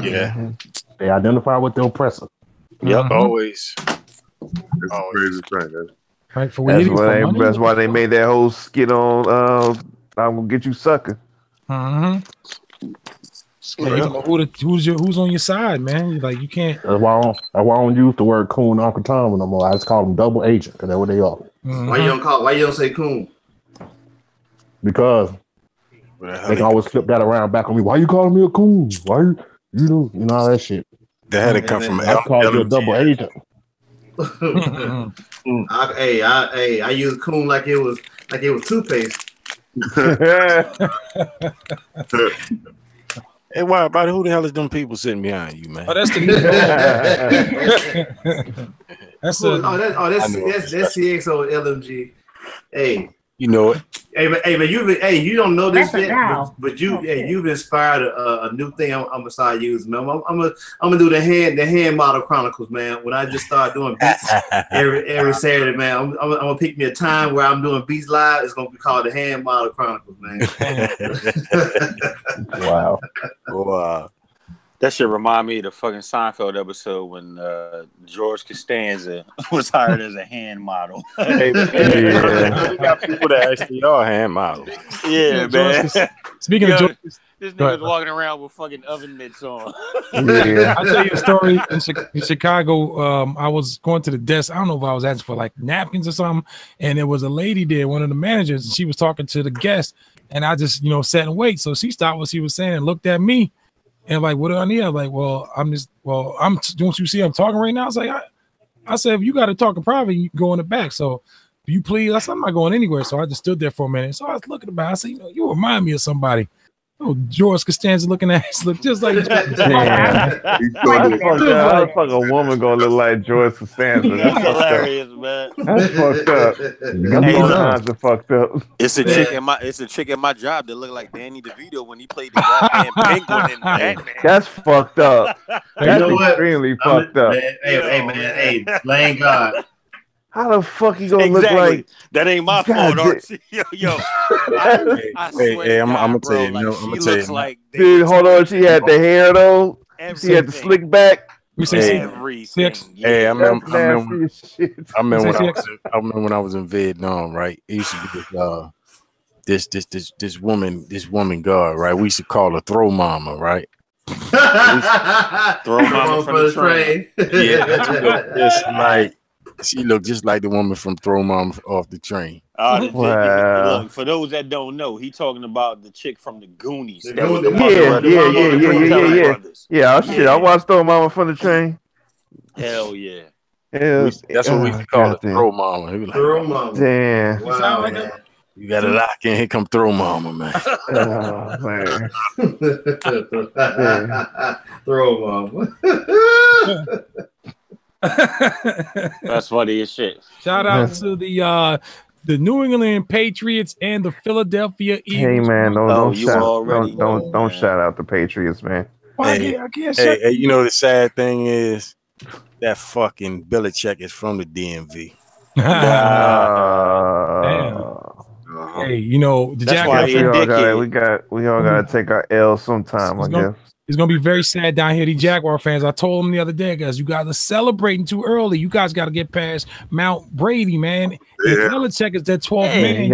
Yeah. They identify with the oppressor. Yep. Always. It's a crazy thing. Right. That's why they made that whole skit on "I'm gonna get you, sucker." Who's on your side, man? Like, you can't. That's why I don't use the word coon Uncle Tom no more. I just call them double agent because that's what they are. Why you don't say coon? Because they can always flip that around back on me. Why you calling me a coon? Why you know all that shit? That had to come from I called you a double agent. I use coon like it was toothpaste. Hey, why, buddy? Who the hell is them people sitting behind you, man? Oh, that's the that's CXO LMG. Hey, you know it. Hey, man, you don't know this That's yet, but you've inspired a new thing. I'm gonna start using, man. I'm gonna do the hand model chronicles, man. When I just start doing beats every Saturday, man, I'm gonna pick me a time where I'm doing beats live. It's gonna be called the hand model chronicles, man. Wow. Wow. That should remind me of the fucking Seinfeld episode when George Costanza was hired as a hand model. Hey, yeah. You got people that actually are hand models. Yeah, man. Speaking of George, this nigga's walking around with fucking oven mitts on. Yeah. I'll tell you a story. In Chicago, I was going to the desk. I don't know if I was asking for like napkins or something, and there was a lady there, one of the managers, and she was talking to the guest, and I just, sat and wait. So she stopped what she was saying and looked at me. And like, what do I need? I'm like, don't you see I'm talking right now? I was like, I said, if you got to talk in private, you go in the back. So, you please? I said, I'm not going anywhere. So I just stood there for a minute. So I was looking about. I said, you remind me of somebody. Oh, George Costanza looking at us look just like George. How the fuck a woman gonna look like George Costanza? That's hilarious, man. That's fucked up. Hey, fucked up. It's a chick in my job that look like Danny DeVito when he played the goddamn penguin in Batman. That's fucked up. That's extremely fucked up. Hey, blame God. How the fuck you gonna look like? That ain't my fault, Archie. Yo. I swear I'm gonna tell you. Like, I'm gonna tell you. like dude, hold on. She had the hair though. She had the slick back. We say everything. Hey, I remember when I was in Vietnam, right? It used to be this woman guard, right? We used to call her Throw Mama, right? Throw Mama from the train. Yeah, she looked just like the woman from Throw Mama off the train. Wow. Look, for those that don't know, he talking about the chick from the Goonies. Yeah. Oh shit, I watched Throw Mama from the train. Hell yeah. That's what we call it, Throw Mama. He was like, Throw Mama. Damn. Wow, man. You got to lock in. Here come Throw Mama, man. Oh, man. Throw Mama. That's funny as shit. Shout out to the New England Patriots and the Philadelphia Eagles. Hey man, don't shout out the Patriots, man. I can't shut. Hey, the sad thing is that fucking Belichick is from the DMV. Damn. Hey, the Jaguars. We all gotta take our L sometime, I guess. It's gonna be very sad down here. The Jaguar fans. I told them the other day, guys, you guys are celebrating too early. You guys got to get past Mount Brady, man. Yeah. Belichick is that 12th man. You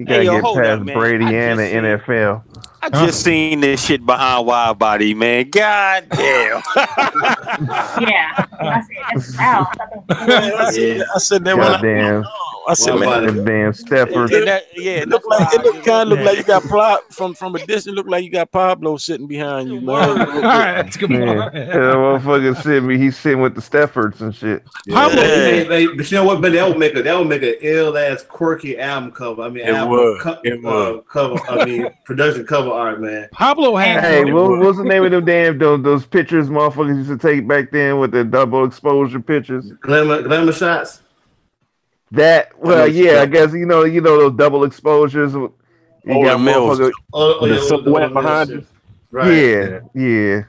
gotta get past Brady and the NFL. I just seen this shit behind WIDEBODY, man. God damn. Yeah. I said that when I said, man, damn Stafford. It kind of look like you got from a distance. Look like you got Pablo sitting behind you, man. All right, that's good. Motherfucker sitting me. He's sitting with the Staffords and shit. Yeah. But you know what? But that would make an ill ass quirky album cover. I mean, cover. I mean, production cover art, man. Pablo had. Hey, what's the name of them damn those pictures motherfuckers used to take back then with the double exposure pictures? Glamour shots. I guess you know those double exposures. You got motherfuckers the silhouette behind you. Right. Yeah.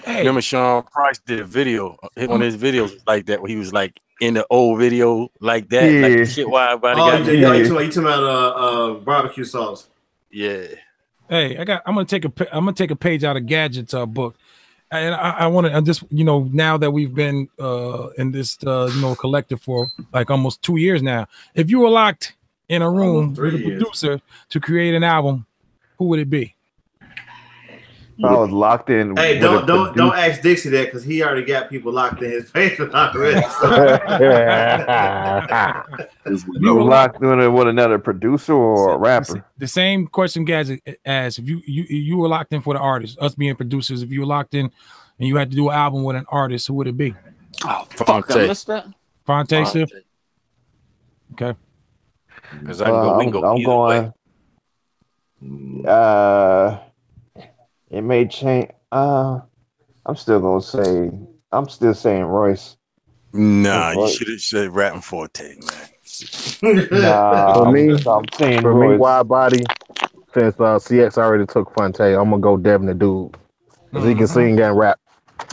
Hey. Remember Sean Price did a video, one of his videos like that, where he was like in the old video like that, like the shit WIDEBODY got. You talking about barbecue sauce? Yeah. Hey, I'm gonna take a page out of Gadget's book. And I want to just, now that we've been in this, collective for like almost 2 years now, if you were locked in a room with a producer to create an album, who would it be? I was locked in. Hey, don't ask Dixie that because he already got people locked in his basement already. You were locked in with another producer or a rapper. The same question, guys, as if you were locked in for the artist, us being producers. If you were locked in and you had to do an album with an artist, who would it be? Oh, fuck! I missed that. Fonte. Okay. Because I'm going. It may change. I'm still saying Royce. Nah, you should have said Rapping Forte, man. Nah, For me, I'm saying for Royce. me, wide body. Since CX already took Fonte, I'm gonna go Devin the Dude, because he can sing and rap.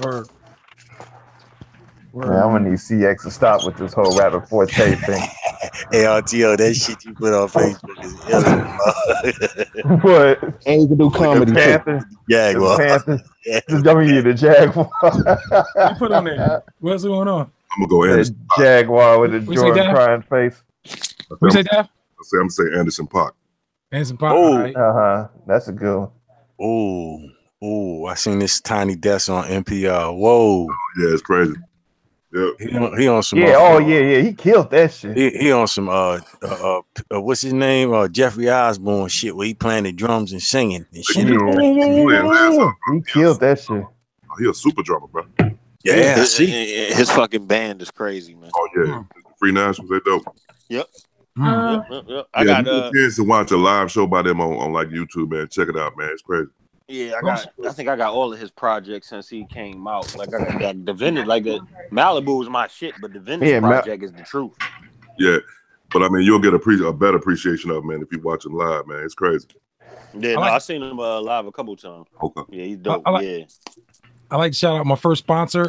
Word. Man, I'm gonna need CX to stop with this whole Rapping Forte thing. Hey, RTO, that shit you put on Facebook is ill. What? And he can do comedy the too. Panther? Jaguar. The Panther? The Jaguar. You put on there. What's going on? I'm gonna go Anderson. Jaguar with the We say Jordan that? crying face. We say that? I'm gonna say Anderson .Paak. Anderson .Paak. Oh, Right. That's a good one. Oh, I seen this Tiny Desk on NPR. Whoa. Yeah, it's crazy. Yeah. He on some. Yeah, he killed that shit. He on some. What's his name? Jeffrey Osborne shit where he playing the drums and singing and shit. Yeah. He killed that shit. He a super drummer, bro. Yeah, his fucking band is crazy, man. Oh yeah, Free Nationals, they dope. Yep. I got a chance to watch a live show by them on like YouTube, man. Check it out, man. It's crazy. Yeah, I think I got all of his projects since he came out. Like I got that Divinity, like the Malibu is my shit, but the Divinity project is the truth. Yeah, but I mean, you'll get a better appreciation of him, man, if you watch him live, man. It's crazy. Yeah, I seen him live a couple times. Okay. Yeah, he's dope. I like to shout out my first sponsor,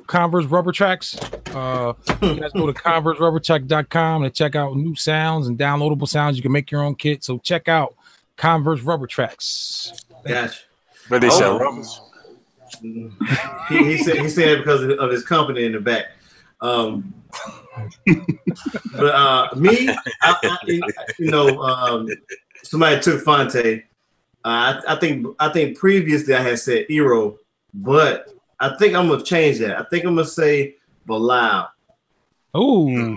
Converse Rubber Tracks. You guys go to converserubbertrack.com to check out new sounds and downloadable sounds. You can make your own kit. So check out Converse Rubber Tracks. Gotcha. But they sell rubbers. He said because of his company in the back. But me, somebody took Fonte. I think previously I had said Eero, but I think I'm gonna change that. I think I'm gonna say Bilal. Ooh.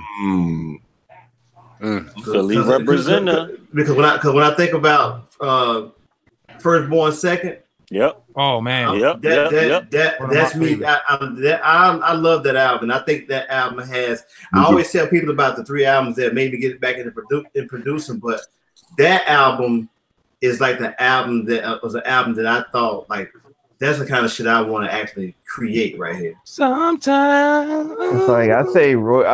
Philly representative. Because when I think about Firstborn Second. Yep. Oh man. That's me. I love that album. And I think that album has. I always tell people about the 3 albums that made me get back into producing, but that album is like the album that was an album that I thought like that's the kind of shit I want to actually create right here. Sometimes it's like I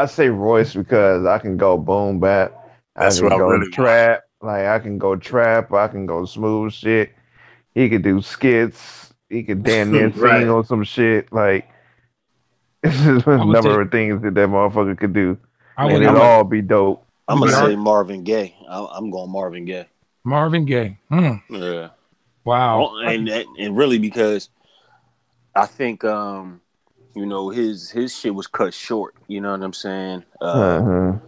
say Royce because I can go boom bap. That's what I really trap. Like I can go trap. I can go smooth shit. He could do skits. He could damn near sing on some shit. Like it's just a number of things that motherfucker could do, and it'll all be dope. I'm gonna say Marvin Gaye. I'm going Marvin Gaye. Marvin Gaye. Yeah. Wow. And really because I think his shit was cut short. You know what I'm saying? I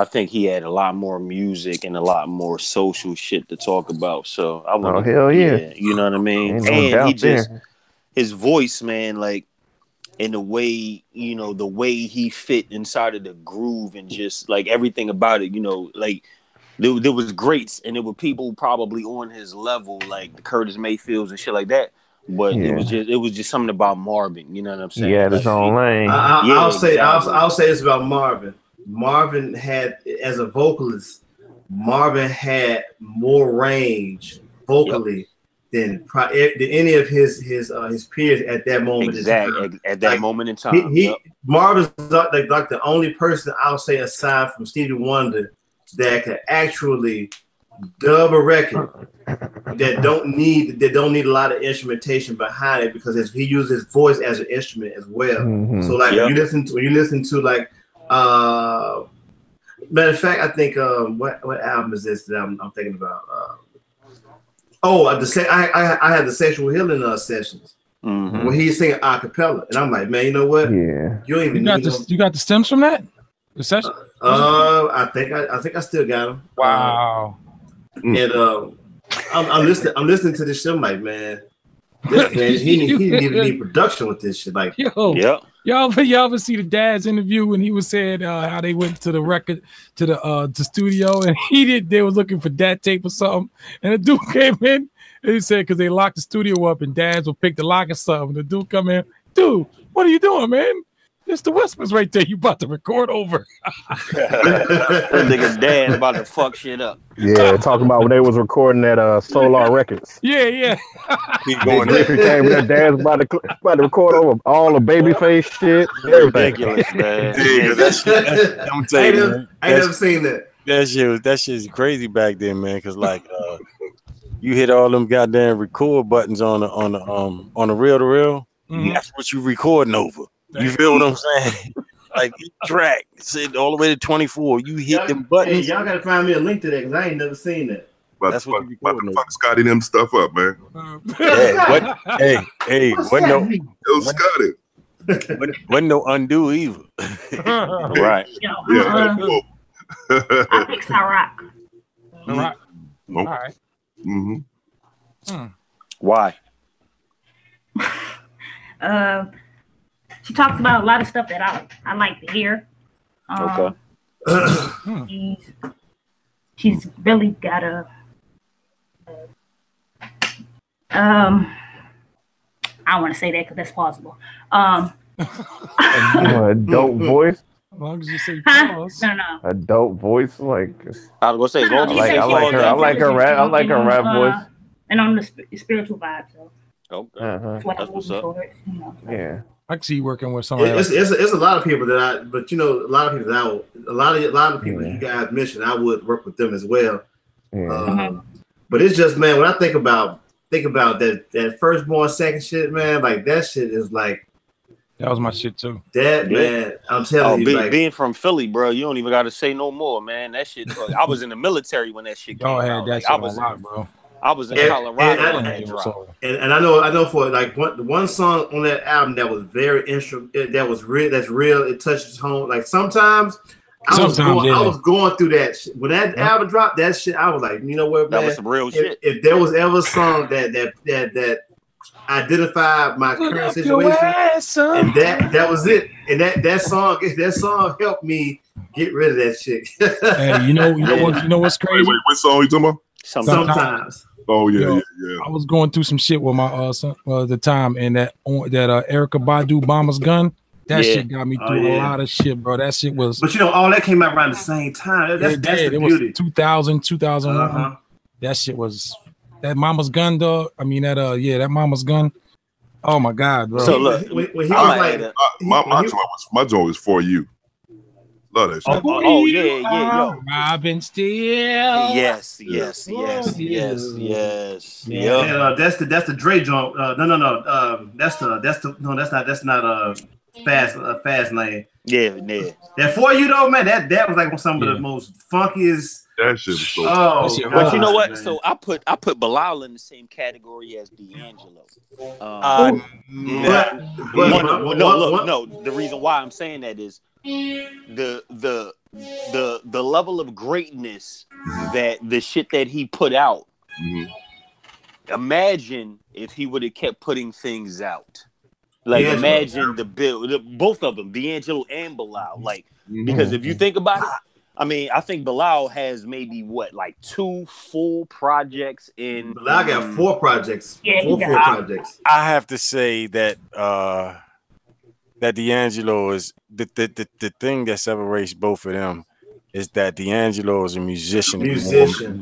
think he had a lot more music and a lot more social shit to talk about. So I want hell yeah. You know what I mean? Ain't no And doubt his voice, man, like in the way, the way he fit inside of the groove and just like everything about it, like there was greats and there were people probably on his level, like the Curtis Mayfields and shit like that. But it was just something about Marvin. You know what I'm saying? Yeah, his own lane. I'll say this about Marvin. Marvin had, as a vocalist, Marvin had more range vocally than any of his peers at that moment. Exactly, at that moment in time. Marvin's like the only person I'll say aside from Stevie Wonder that could actually dub a record that don't need a lot of instrumentation behind it because he uses his voice as an instrument as well. So like when you listen to like. Matter of fact, I think what album is this that I'm thinking about? I had the Sexual Healing sessions where he's singing a cappella, and I'm like, man, you know what? Yeah, you got the stems from that? The session? I think I still got them. Wow. And I'm listening to this shit. I'm like, man, this man, he didn't even need production with this shit. Like, Y'all ever see the Dad's interview when he was saying how they went to the record to the studio and they were looking for that tape or something, and the dude came in and he said because they locked the studio up and Dad's will pick the lock or something. The dude come in, dude, what are you doing, man? It's the whispers right there. You about to record over. That nigga dad about to fuck shit up. Yeah, talking about when they was recording at Solar Records. Yeah. Big Griffey came with their dad's about to record over all the babyface shit. Everything. Ridiculous, man. I'm telling you, man, I ain't never seen that. That shit's crazy back then, man. Cause like you hit all them goddamn record buttons on the reel to reel. That's what you recording over. You feel what I'm saying? Like each track, said all the way to 24. You hit them buttons. Hey, y'all gotta find me a link to that because I ain't never seen that. But That's what you recording. What the fuck Scotty them stuff up, man? Wasn't no undo either. Right. I picked Rock. All right. All right. Why? She talks about a lot of stuff that I like to hear. Okay. She's really got a I don't want to say that because that's possible. Adult voice. As long as you say pause. No. Adult voice, like I was gonna say, I like her rap voice. And on the spiritual vibe, so. Okay. That's what I'm looking for. Yeah. I can see you working with somebody. It's a lot of people that but a lot of people that a lot of people that you guys mentioned, I would work with them as well. But it's just, man, when I think about that firstborn second shit, man, like that shit is like. That was my shit too. Man, I'm telling you, being from Philly, bro, you don't even got to say no more, man. That shit. I was in the military when that shit came out. That shit bro. I was in Colorado when that dropped. And I know for like one song on that album that was very that's real. It touches home. Like sometimes I was going through that shit. When that album dropped, that shit, I was like, you know what, man? That was some real shit. If there was ever a song that identified my current situation, and that was it. And that song helped me get rid of that shit. Hey, you know what's crazy? Wait, what song you talking about? Sometimes. Oh yeah. I was going through some shit with my son at the time, and that Erykah Badu Mama's Gun. That shit got me through a lot of shit, bro. That shit was. But all that came out around the same time. That's the beauty. Was 2000, 2001. That shit was that Mama's Gun, dog. I mean that Mama's Gun. Oh my God, bro. So look, when he was like, my joint was For You. Love that shit. Oh yeah. Robin Steele. Yes. Yeah. That's the Dre joint. That's not Fast Lane. Yeah. That For You though, man, that was like some of the most funkiest. That shit was so. But you know what? Man. So I put Bilal in the same category as D'Angelo. No. The reason why I'm saying that is the level of greatness that the shit that he put out. Imagine if he would have kept putting things out. Like imagine both of them, D'Angelo and Bilal. Like because if you think about it, I mean, I think Bilal has maybe like 2 full projects in. Bilal got 4 projects. Yeah, full projects. I have to say that that D'Angelo is the thing that separates both of them is that D'Angelo is a musician,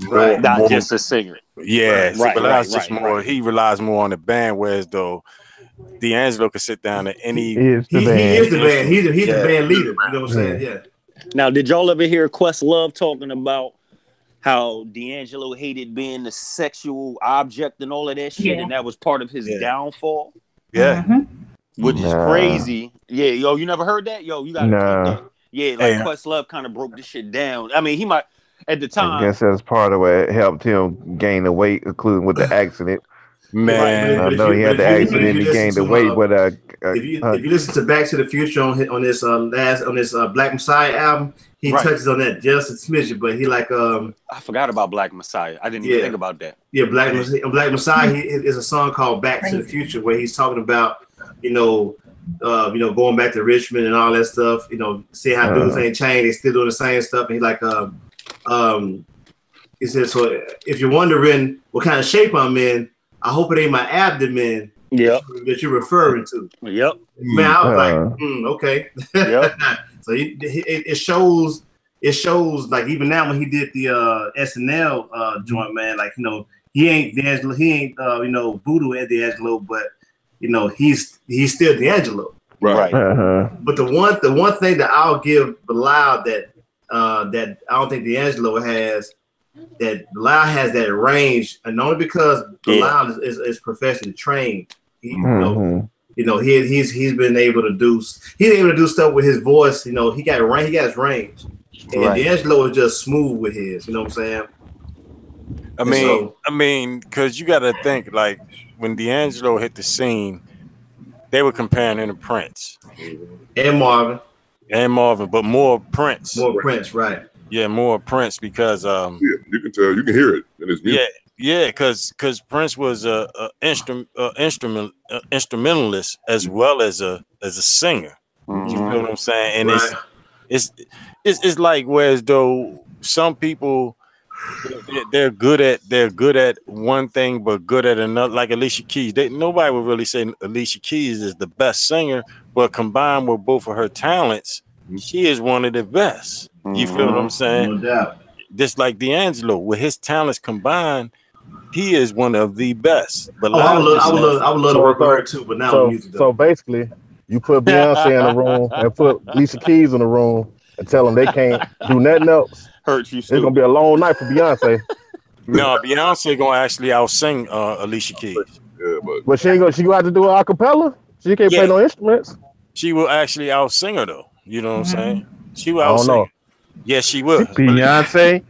right? Not just a singer. Yeah, right. More. He relies more on the band, whereas though D'Angelo can sit down at any. He is the band. He's the band leader. You know what I'm saying? Yeah. Now, did y'all ever hear Questlove talking about how D'Angelo hated being the sexual object and all of that shit, and that was part of his downfall? Yeah. Which is crazy. Yeah, yo, you never heard that? Yo, you got to that. Yeah, like Questlove kind of broke this shit down. I mean, he might, at the time. I guess that's part of what helped him gain the weight, including with the accident. Man, I know he had the accident to gain the weight, but if you listen to Back to the Future on this Black Messiah album, he touches on that just a smidgen, but he like I forgot about Black Messiah. I didn't even think about that. Yeah, Black Messiah is a song called Back to the Future where he's talking about going back to Richmond and all that stuff. Seeing how dudes ain't changed, they still doing the same stuff. And he like he said, so if you're wondering what kind of shape I'm in, I hope it ain't my abdomen. that you're referring to. Yep. Man, I was like, okay. Yep. So it shows. It shows like even now when he did the SNL joint, man, like he ain't D'Angelo, he ain't Voodoo and D'Angelo, but he's still D'Angelo. Right. But the one thing that I'll give Bilal that I don't think D'Angelo has, that Bilal has that range, and only because Bilal is professionally trained. He's been able to do stuff with his voice. He got range. He got his range. And D'Angelo is just smooth with his. You know what I'm saying? I mean, because you got to think, like, when D'Angelo hit the scene, they were comparing him to Prince. And Marvin, but more Prince. More Prince, right. Yeah, more Prince because... you can tell, you can hear it in his music. Yeah, because Prince was a instrumentalist as well as a singer. You feel what I'm saying? And it's like whereas though some people they're good at one thing but good at another, like Alicia Keys. Nobody would really say Alicia Keys is the best singer, but combined with both of her talents, she is one of the best. You feel what I'm saying? No doubt. Just like D'Angelo, with his talents combined, he is one of the best. But I would love to work with her too, but now so basically, you put Beyonce in the room and put Alicia Keys in the room and tell them they can't do nothing else. Hurt you. It's gonna be a long night for Beyonce. No, Beyonce gonna actually out-sing Alicia Keys. Yeah, but she gonna have to do an acapella. She can't play no instruments. She will actually out-sing her though. You know what I'm saying? She will out-sing her. Yes, she will. Beyonce.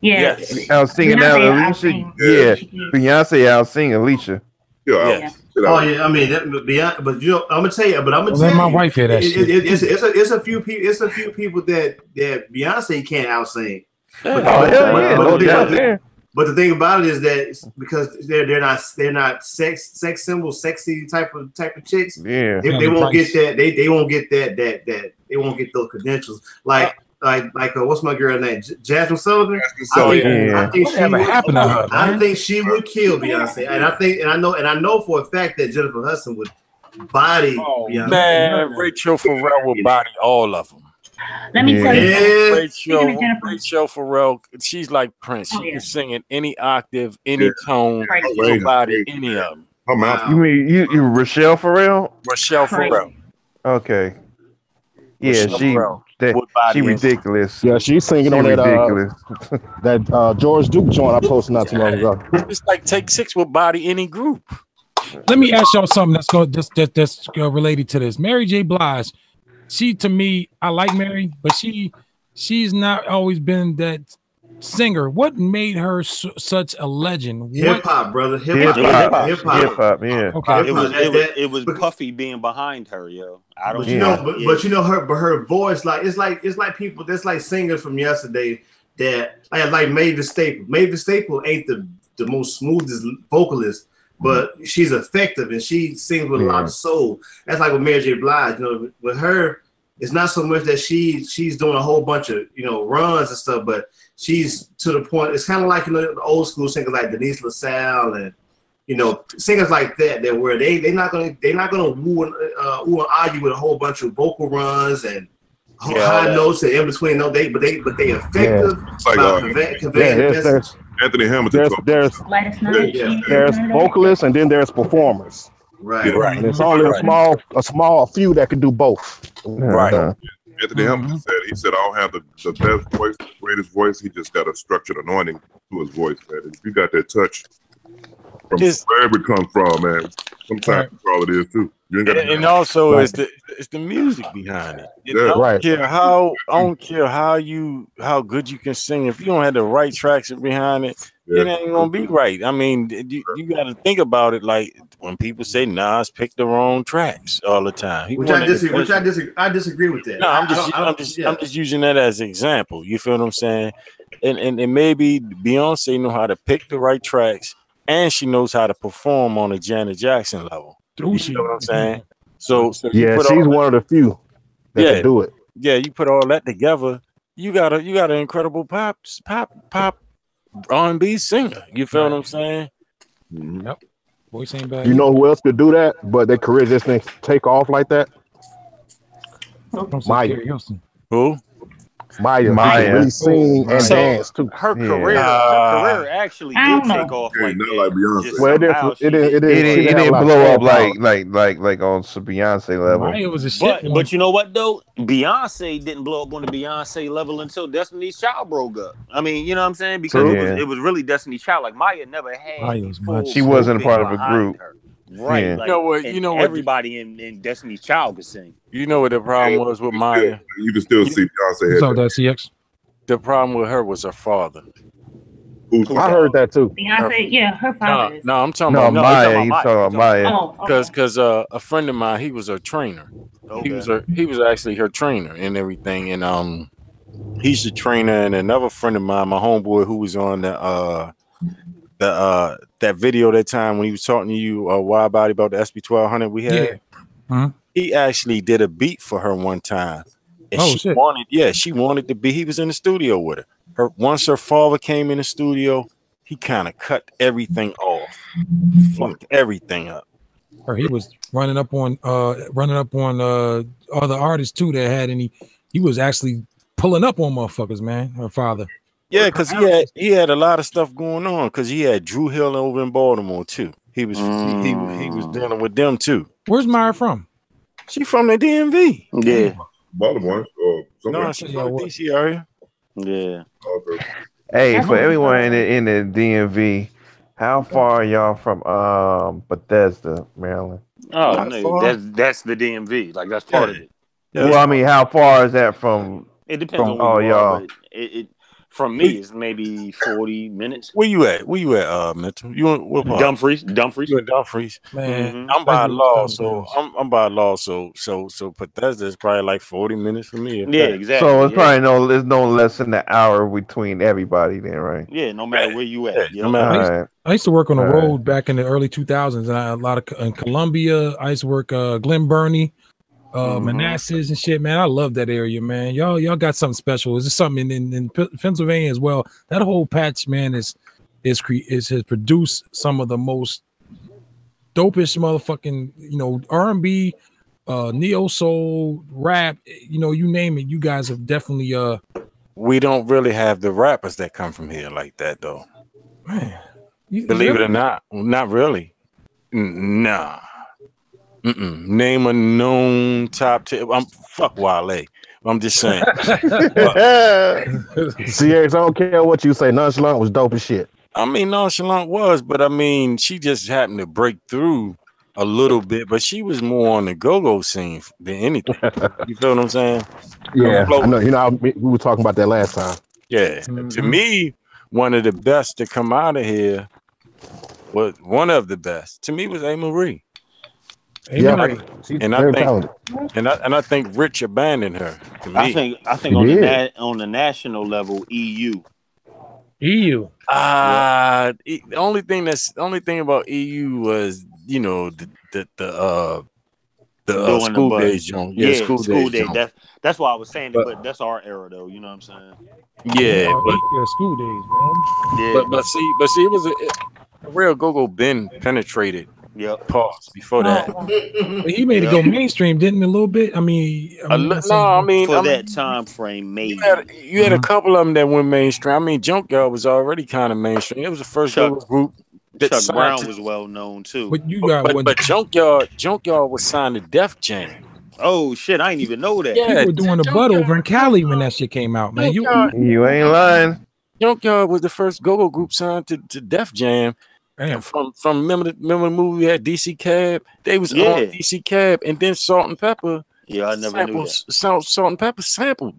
Yes. Out-singing Alicia. Yeah. Beyonce out-sing Alicia. Yeah. Oh yeah, I mean, I'm gonna tell you. Let my wife hear that shit. It's a few people. It's a few people that Beyonce can't out-sing. But the thing about it is that because they're not sex symbols, sexy type of chicks. Yeah, they won't get that. They won't get that. They won't get those credentials. Like what's my girl name? Jasmine Sullivan. I think she would kill Beyonce, and I know for a fact that Jennifer Hudson would body Beyonce. Man, Rachel Farrell will body all of them. Let me tell you, Rachel Farrell, she's like Prince. She can sing in any octave, any tone, body any of them. You mean you Rochelle Farrell? Rochelle Farrell. Okay. Yeah, she ridiculous. Yeah, she's singing on that George Duke joint I posted not too long ago. It's like Take Six will body any group. Let me ask y'all something that's related to this. Mary J. Blige, she to me, I like Mary, but she's not always been that singer. What made her such a legend? Hip hop, brother. Hip hop. Yeah. Okay. It was Puffy being behind her, yo. I don't. But her voice, like it's like people that's like singers from yesterday that like Mavis Staple. Mavis Staple ain't the most smoothest vocalist, but she's effective and she sings with a lot of soul. That's like with Mary J. Blige. With her, it's not so much that she's doing a whole bunch of runs and stuff, but she's to the point. It's kind of like the old school singers like Denise LaSalle and singers like that where they're not gonna woo and argue with a whole bunch of vocal runs and high notes and in between. No, but they effective about conveying the message. Anthony Hamilton. There's vocalists and then there's performers. Right. And it's only a small few that can do both. Right. Anthony Hamilton said, I don't have the best voice, the greatest voice. He just got a structured anointing to his voice, man. If you got that touch from wherever it comes from, man, sometimes that's all it is too. You ain't got and also it's the music behind it. I don't care how good you can sing. If you don't have the right tracks behind it, it ain't gonna be right. I mean, you got to think about it. Like when people say Nas picked the wrong tracks all the time, I disagree with that. No, I'm just using that as an example. You feel what I'm saying? And maybe Beyonce know how to pick the right tracks, and she knows how to perform on a Janet Jackson level. You know what I'm saying? So yeah, she's one of the few that can do it. Yeah, you put all that together, you got an incredible pop R&B singer. You feel what I'm saying? Yep. Voice ain't bad. You know who else could do that, but their career just didn't take off like that? Maya. Who? Maya. She could really sing and dance too. Her career actually did take off like not that. like Beyonce. Just Well, somehow it It didn't blow up like on some Beyonce level. Maya was a shit. But you know what though? Beyonce didn't blow up on the Beyonce level until Destiny's Child broke up. I mean, you know what I'm saying? Because it was really Destiny's Child. Like Maya never had. She wasn't a part of a group. Her. Right. Yeah. Like, you know what? Everybody in Destiny's Child could sing. You know what the problem was with Maya? You can still see Beyonce. So that CX. The problem with her was her father. I heard that too. Beyonce, her father. No, I'm talking about Maya. He's talking about Maya. Because a friend of mine, he was her trainer. Okay. He was actually her trainer and everything. And he's the trainer. And another friend of mine, my homeboy, who was on that video that time when he was talking to you, Wide Body, about the SB 1200 we had. Yeah. He actually did a beat for her one time. And she wanted to be. He was in the studio with her. Once her father came in the studio, he kind of cut everything off, fucked everything up. Or he was running up on other artists too that had any. He was actually pulling up on motherfuckers, man. Her father. Yeah, because he had a lot of stuff going on. Because he had Drew Hill over in Baltimore too. He was dealing with them too. Where's Maya from? She from the DMV. Yeah. Baltimore or somewhere. No, she's from the DC area. Yeah. Okay. Hey, for everyone in the DMV, how far are y'all from Bethesda, Maryland? Oh, no, that's the DMV. Like that's part of it. Well, I mean, how far is that from? It depends on all y'all. From me, it's maybe 40 minutes. Where you at, Mental? You in what part? Dumfries. You in Dumfries? Man, I'm by law, so I'm by law, so Bethesda is probably like 40 minutes for me. Yeah, exactly. So it's probably there's no less than an hour between everybody, then, right? Yeah, no matter where you at. No matter. I used to work on the road back in the early 2000s, and in Columbia. I used to work Glen Burnie. Manassas and shit, man. I love that area, man. Y'all got something special. Is there something in Pennsylvania as well? That whole patch, man, has produced some of the most dopest motherfucking, R&B, neo soul, rap, you name it. You guys have definitely we don't really have the rappers that come from here like that though. Man, believe it or not, not really. Nah. Name a known top 10. Fuck Wale. I'm just saying. CX, I don't care what you say. Nonchalant was dope as shit. I mean, Nonchalant was, but I mean, she just happened to break through a little bit, but she was more on the go-go scene than anything. You feel what I'm saying? Yeah, I know. We were talking about that last time. Yeah. To me, one of the best to come out of here was one of the best. To me was A. Marie. Yeah, I think Rich abandoned her. To me. I think on the national level, EU. The only thing about EU was the school days joint. Yeah, school day. That's why I was saying it, but that's our era though. You know what I'm saying? Yeah, but school days, man. Yeah, but see, it was a real go-go been penetrated. Yep. Pause before that. But he made it go mainstream, didn't he, a little bit? I mean, that time frame, maybe you had a couple of them that went mainstream. I mean, Junkyard was already kind of mainstream. It was the first group. Chuck Brown was well known too. But you got but Junkyard was signed to Def Jam. Oh shit, I didn't even know that. Yeah, you were doing the butt over in Cali when that shit came out, man. You ain't lying. Junkyard was the first go-go group signed to Def Jam. Damn. From remember the movie we had DC Cab? They was on DC Cab, and then Salt and Pepper. Yeah, I never knew that. Salt and Pepper sampled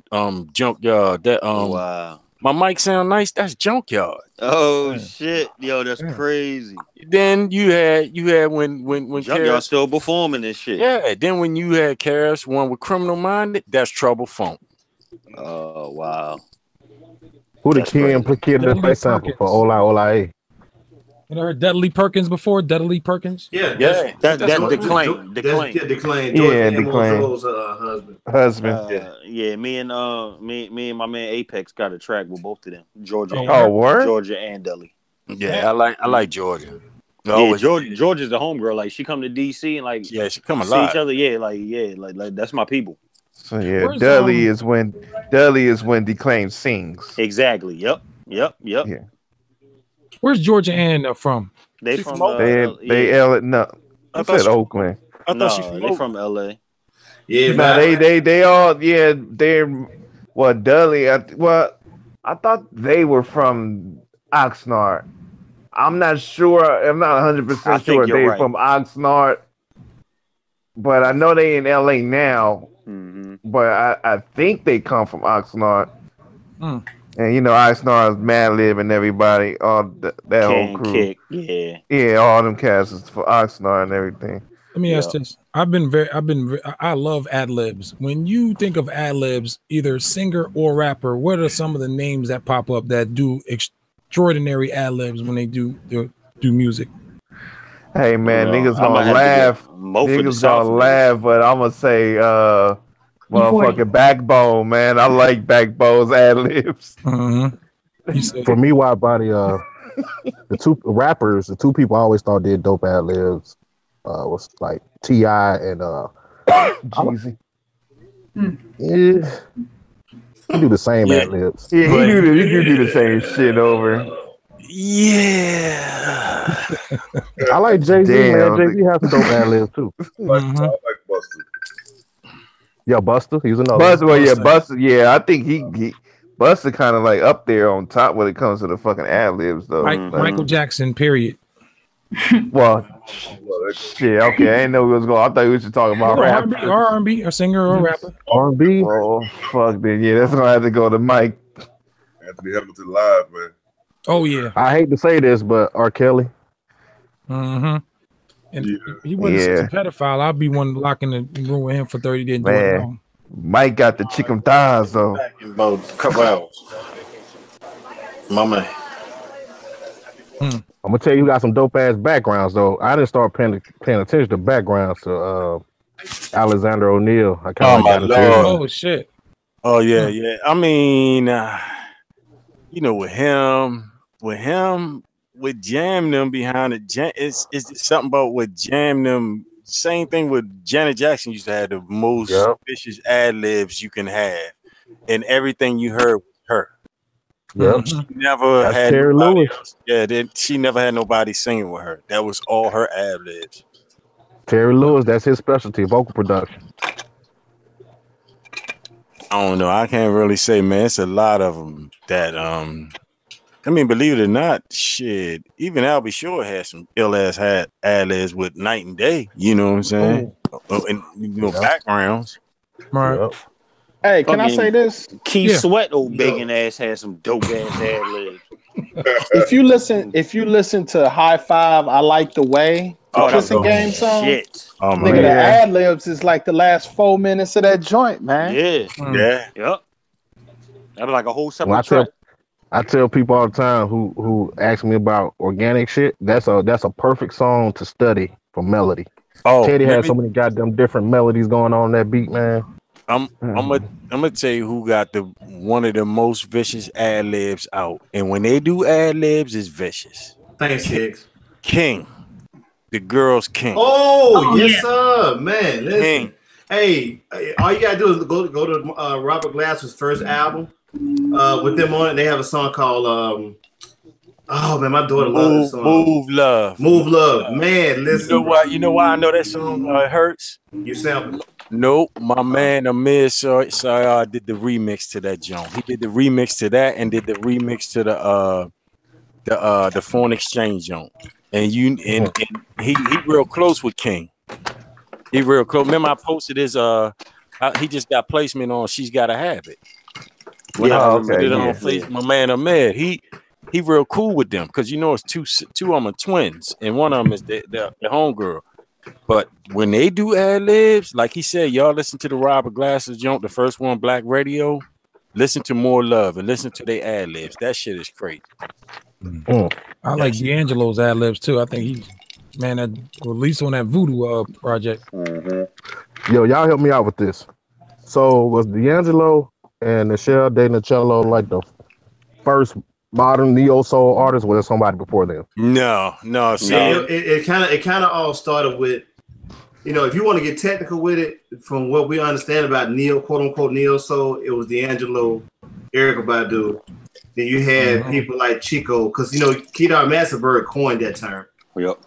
Junkyard. That wow. My mic sound nice. That's Junkyard. Oh shit, yo, that's crazy. Then you had when Junkyard still performing this shit. Yeah. Then when you had Karis, one with Criminal Minded, that's Trouble Funk. Oh wow. Who the kid that play sample for Ola? You know, heard Deadly Perkins before? Deadly Perkins? Yeah. That's Declain. Yeah, Declain. Husband. Yeah, me and my man Apex got a track with both of them. Georgia. Word? Georgia and Deli. Yeah, I like Georgia. No, but George is the homegirl. Like she come to DC and like she come a see lot. each other. Like that's my people. So yeah, Dudley is when Declaim sings. Exactly. Yep. Yeah. Where's Georgia Ann from? They from no. I said Oakland. I thought she from LA. Yeah, no, they all they're Dudley. I thought they were from Oxnard. I'm not sure. I'm not 100% sure they're from Oxnard, but I know they in LA now. Mm-hmm. But I think they come from Oxnard. And you know, Oxnard's Madlib and everybody, all that whole crew. All them cats is for Oxnard and everything. Let me ask this. I love ad libs. When you think of ad libs, either singer or rapper, what are some of the names that pop up that do extraordinary ad libs when they do music? Hey man, niggas gonna laugh. Niggas gonna laugh, but I'm gonna say motherfucking Backbone, man. I like Backbone's ad libs. For me, Wide Body, the two rappers, the two people I always thought did dope ad libs was like T.I. and Jeezy. Yeah. He do the same ad libs. Yeah, he do the same shit over. Yeah. I like Jay-Z, man. Jay-Z has some dope ad libs too. I like Buster. Yeah, Buster. He's another. Buster. Yeah, I think he Buster kind of like up there on top when it comes to the fucking ad libs though. Michael Jackson, period. Well, shit. Okay, I didn't know we was going. I thought we was just talking about rap. R&B, a singer or a rapper. R&B. Oh fuck, then yeah, that's gonna have to go to Mike. Anthony Hamilton live, man. Oh yeah. I hate to say this, but R. Kelly. And if he wasn't such a pedophile, I'd be one to lock in the room with him for 30 days. Man, Mike got the chicken thighs though. In about a couple hours. My man. I'm gonna tell you, got some dope ass backgrounds though. I didn't start paying attention to backgrounds to Alexander O'Neal. I kind of oh shit. Oh yeah. I mean, you know, with him, with Jam them behind it, it's something about with Jam them. Same thing with Janet Jackson used to have the most vicious ad libs you can have, and everything you heard was her. She never had nobody else. She never had nobody singing with her. That was all her ad libs. Terry Lewis, that's his specialty, vocal production. I don't know. I can't really say, man. It's a lot of them that I mean, believe it or not, shit. Even Albie Shore had some ill ass ad libs with Night and Day. You know what I'm saying? And backgrounds. Right. Hey, can I say this? Keith Sweat, old begging ass, had some dope ass ad libs. If you listen to High Five, I Like the Way, the Kissing Game song. Shit. Nigga, the ad libs is like the last 4 minutes of that joint, man. Yep. That was like a whole separate track. I tell people all the time who ask me about organic shit, that's a perfect song to study for melody. Teddy has so many goddamn different melodies going on that beat, man. I'm gonna tell you who got one of the most vicious ad libs out, and when they do ad libs, it's vicious. Thanks, Hicks. King, the girl's king. Oh yes, sir, man. Listen. King. Hey, all you gotta do is go to Robert Glasser's first album. With them on it, they have a song called oh man, my daughter loves this song. Move Love. Man, listen. You know why I know that song hurts? You sample. Nope, my man Amir did the remix to that joint. He did the remix to that and did the remix to the Foreign Exchange joint. And he real close with King. He real close. Remember I posted his he just got placement on She's Gotta Have It. When I put it on Facebook, my man Ahmed, he real cool with them because you know it's two of them are twins and one of them is the homegirl. But when they do ad libs, like he said, y'all listen to the Robert Glasser joint, the first one, Black Radio. Listen to More Love and listen to their ad libs. That shit is crazy. I like D'Angelo's ad libs too. I think at least on that Voodoo project. Yo, y'all help me out with this. So was D'Angelo and Michelle De Nicello like the first modern neo soul artists, or was there somebody before them? No. See, it kind of all started with, you know, if you want to get technical with it, from what we understand about neo, quote unquote neo soul, it was D'Angelo, Erykah Badu. Then you had people like Chico, because you know Kedar Massenberg coined that term. Yep.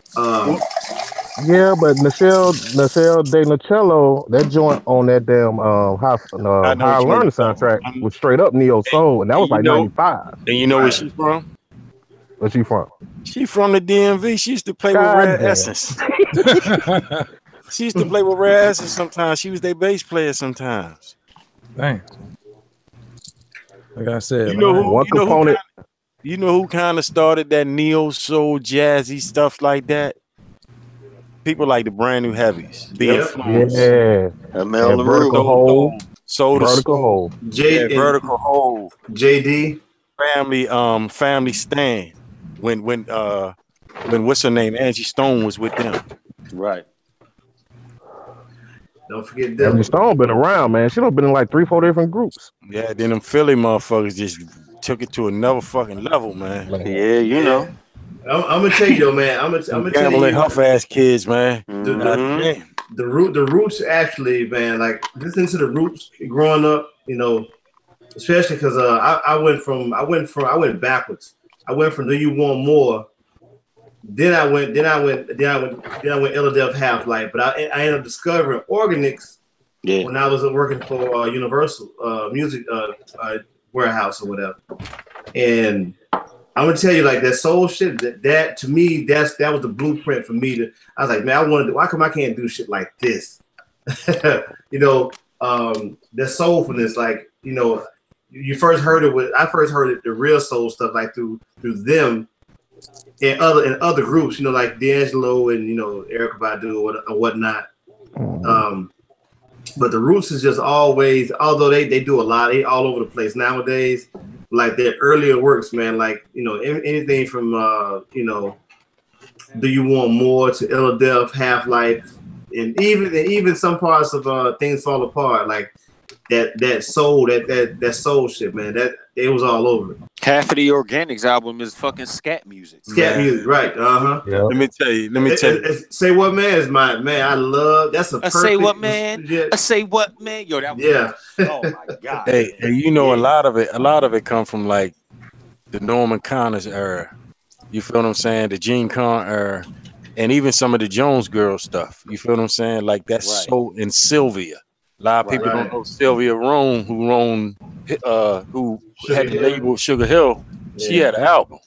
Yeah, but Michelle De Nacello, that joint on that damn Higher Learning soundtrack was straight up neo soul, and that was like 95. And you know where she's from? Where's she from? She from the DMV. She used to play with Rare Essence. She used to play with Rare Essence sometimes. She was their bass player sometimes. Dang. Like I said, you know who kind of started that neo soul jazzy stuff like that? People like the Brand New Heavies. The Influence. Mel Vertical Hold. Vertical Hold. Vertical Hold. JD. Family Stand. When what's her name? Angie Stone was with them. Right. Don't forget that. Angie Stone been around, man. She done been in like 3-4 different groups. Yeah, then them Philly motherfuckers just took it to another fucking level, man. Yeah, you know. I'm gonna tell you though, man. I'm gonna tell you, huff ass kids, man. The roots actually, man. Like listening to the roots growing up, you know, especially because I went backwards. I went from Do You Want More, then I went Illadelph Half-Life, but I ended up discovering Organics when I was working for Universal Music Warehouse or whatever, and I'm gonna tell you, like that soul shit, that to me, that was the blueprint for me to. I was like, man, I wanted to. Why come I can't do shit like this? You know, the soulfulness, like, you know, I first heard it the real soul stuff like through them and other groups, you know, like D'Angelo and, you know, Erykah Badu or whatnot. But the roots is just always, although they do a lot, they all over the place nowadays. Like their earlier works, man, like, you know, anything from, you know, Do You Want More to Illadelph, Half-Life, and even some parts of Things Fall Apart, like that soul, that soul shit, man, that it was all over. Half of the Organics album is fucking scat music. Music, right? Yeah. Let me tell you. Say What Man is my man. I love that's a perfect. Say What Man. I say what man. Yo, that was oh my god. Hey, you know, a lot of it come from like the Norman Connors era. You feel what I'm saying? The Gene Con era, and even some of the Jones Girl stuff. You feel what I'm saying? Like that's so in Sylvia. A lot of people don't know Sylvia Rhone, who had the label Sugar Hill. She had an album.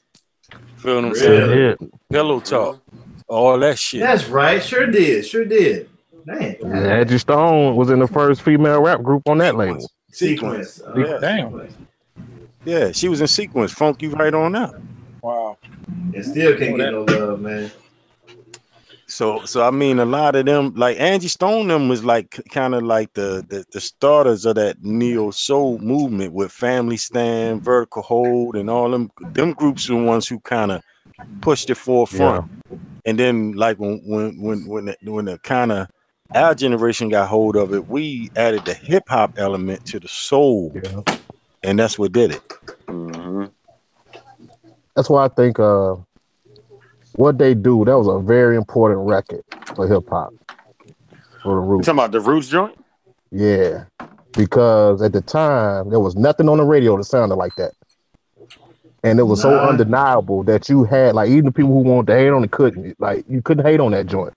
Feel what I'm saying? Pillow Talk, all that shit. That's right. Sure did. Man. Angie Stone was in the first female rap group on that label. Sequence. Damn. Yeah, she was in Sequence. Funk You Right On Up. Wow. And still can't get no love, man. So I mean, a lot of them, like Angie Stone, them was like kind of like the starters of that neo soul movement with Family Stand, Vertical Hold, and all them groups are the ones who kind of pushed it forefront. Yeah. And then like when the kind of our generation got hold of it, we added the hip hop element to the soul, and that's what did it. Mm-hmm. That's why I think What They Do, that was a very important record for hip hop. For the Roots. You talking about the Roots joint? Yeah. Because at the time there was nothing on the radio that sounded like that. And it was so undeniable that you had, like, even the people who wanted to hate on it couldn't. Like, you couldn't hate on that joint.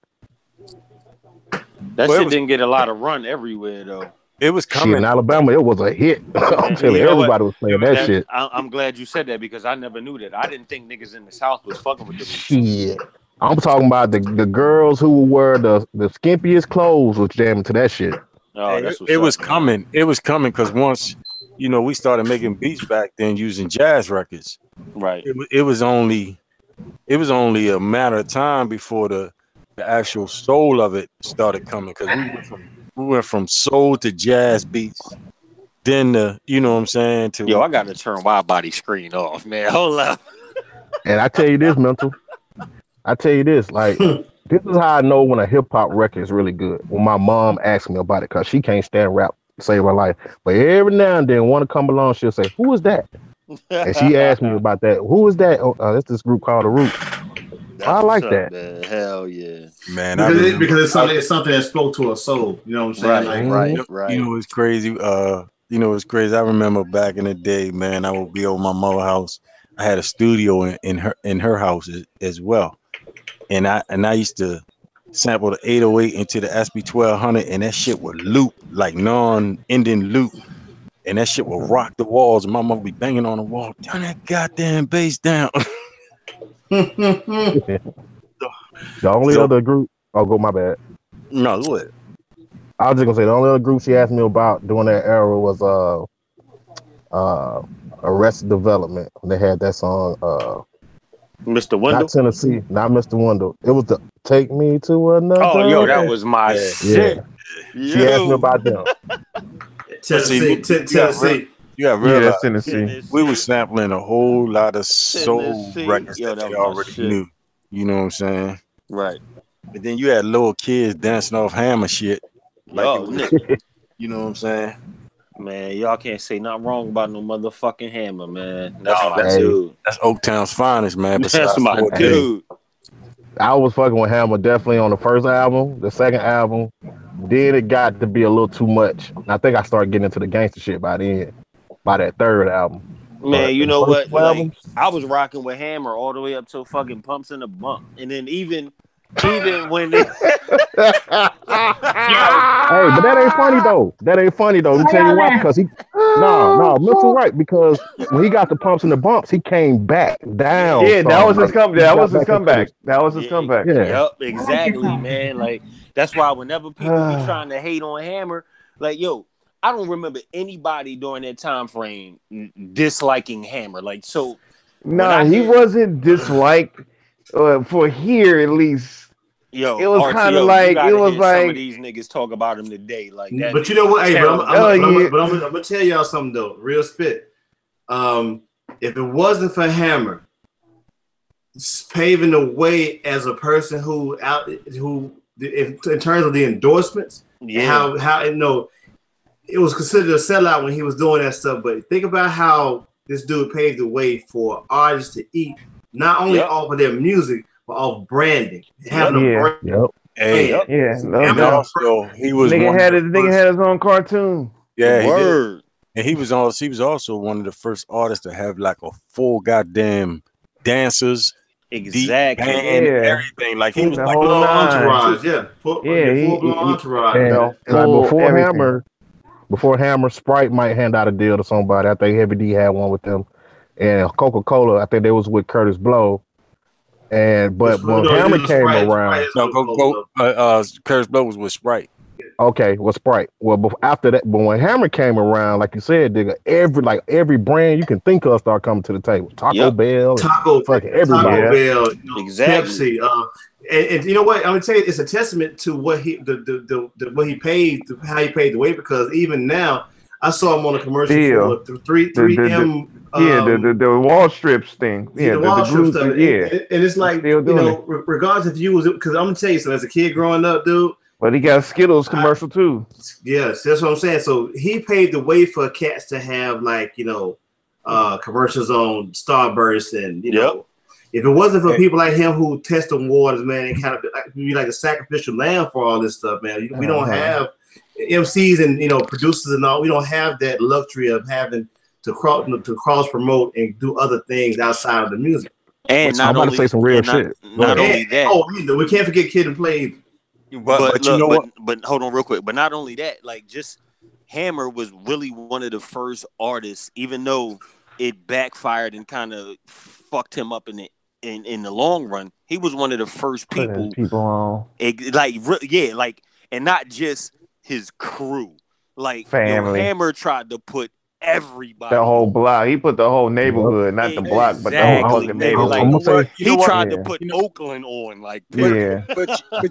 That shit didn't get a lot of run everywhere though. It was coming. Shit, in Alabama, it was a hit. I'm telling you, everybody was playing that shit. I'm glad you said that because I never knew that. I didn't think niggas in the South was fucking with the Roots. Shit. I'm talking about the girls who wear the skimpiest clothes was jamming to that shit. Oh, it was coming. It was coming because once, you know, we started making beats back then using jazz records. Right. It was only a matter of time before the actual soul of it started coming because we went from soul to jazz beats. Then you know what I'm saying? Yo, I gotta turn WIDEBODY screen off, man. Hold up. And I tell you this, Mental. I tell you this, like, this is how I know when a hip hop record is really good. When my mom asks me about it, because she can't stand rap to save her life. But every now and then, want to come along, she'll say, "Who is that?" And she asked me about that. Who is that? That's this group called The Root. I like that. Man. Hell yeah, man. Because it's something that spoke to her soul. You know what I'm saying? Right. You know it's crazy. You know it's crazy. I remember back in the day, man. I would be over my mother's house. I had a studio in her house as well, and I used to sample the 808 into the SB 1200, and that shit would loop like non-ending loop. And that shit will rock the walls. And my mom be banging on the wall. Turn that goddamn bass down. The only other group. Oh, go my bad. No, what? I was just gonna say the only other group she asked me about during that era was Arrested Development. They had that song. Mr. Wendell. Not Tennessee. Not Mr. Wendell. It was the Take Me to Another. Oh, yo, that was my shit. Yeah. She asked me about them. Tennessee. You got real Tennessee. We were sampling a whole lot of soul records that they already knew. You know what I'm saying? Right. But then you had little kids dancing off Hammer shit. Like you know what I'm saying? Man, y'all can't say nothing wrong about no motherfucking Hammer, man. That's my dude. That's Oaktown's finest, man. That's my dude. I was fucking with Hammer definitely on the first album, the second album. Then it got to be a little too much. And I think I started getting into the gangster shit by that third album. Man, you know what? Like, I was rocking with Hammer all the way up till fucking Pumps in the Bump. And then even when they... Hey, but that ain't funny though. Let me tell you why. Because mental right. Because when he got the Pumps and the Bumps, he came back down. Yeah, that was his comeback. That was his comeback. Yeah. Yep, exactly, man. Like, that's why whenever people be trying to hate on Hammer, like, yo, I don't remember anybody during that time frame disliking Hammer. Like, so he wasn't disliked for here at least. Yo, it was kind of like some of these niggas talk about him today, like that. But you know what? Hey, I'm gonna tell y'all something though, real spit. If it wasn't for Hammer paving the way as a person who in terms of the endorsements, how it was considered a sellout when he was doing that stuff. But think about how this dude paved the way for artists to eat not only off of their music, but off branding. Having a brand. He was nigga had his own cartoon. Yeah, he did. And he was also one of the first artists to have like a full goddamn dancers. Exactly. And everything. Like he was like full entourage. Full entourage. Like before Hammer, Sprite might hand out a deal to somebody. I think Heavy D had one with them. And Coca-Cola, I think they was with Curtis Blow. But when Hammer came around, Curtis Blow was with Sprite. Okay, with Sprite. Well, after that, but when Hammer came around, like you said, nigga, every brand you can think of start coming to the table. Taco Bell, fucking everybody. Taco Bell, exactly. Pepsi. And you know what? I'm gonna tell you, it's a testament to what he what he paid, how he paid the way. Because even now, I saw him on a commercial for 3M. The wall strips thing. The wall strips stuff. And it's like, regardless if you was, because I'm gonna tell you, so as a kid growing up, dude. But he got a Skittles commercial too. Yes, that's what I'm saying. So he paved the way for cats to have commercials on Starburst, and if it wasn't for people like him who test the waters, man, and kind of be like a sacrificial lamb for all this stuff, man. We don't have MCs and producers and all. We don't have that luxury of having to cross promote and do other things outside of the music. And I'm about to say some real shit. Not only that, we can't forget Kid and Play. But you know what? But hold on real quick. But not only that, like, just Hammer was really one of the first artists, even though it backfired and kind of fucked him up in the long run. He was one of the first people on. And not just his crew. Like, family. Hammer tried to put everybody. The whole block. He put the whole neighborhood, not the block, but the whole fucking neighborhood. He tried to put Oakland on, like, but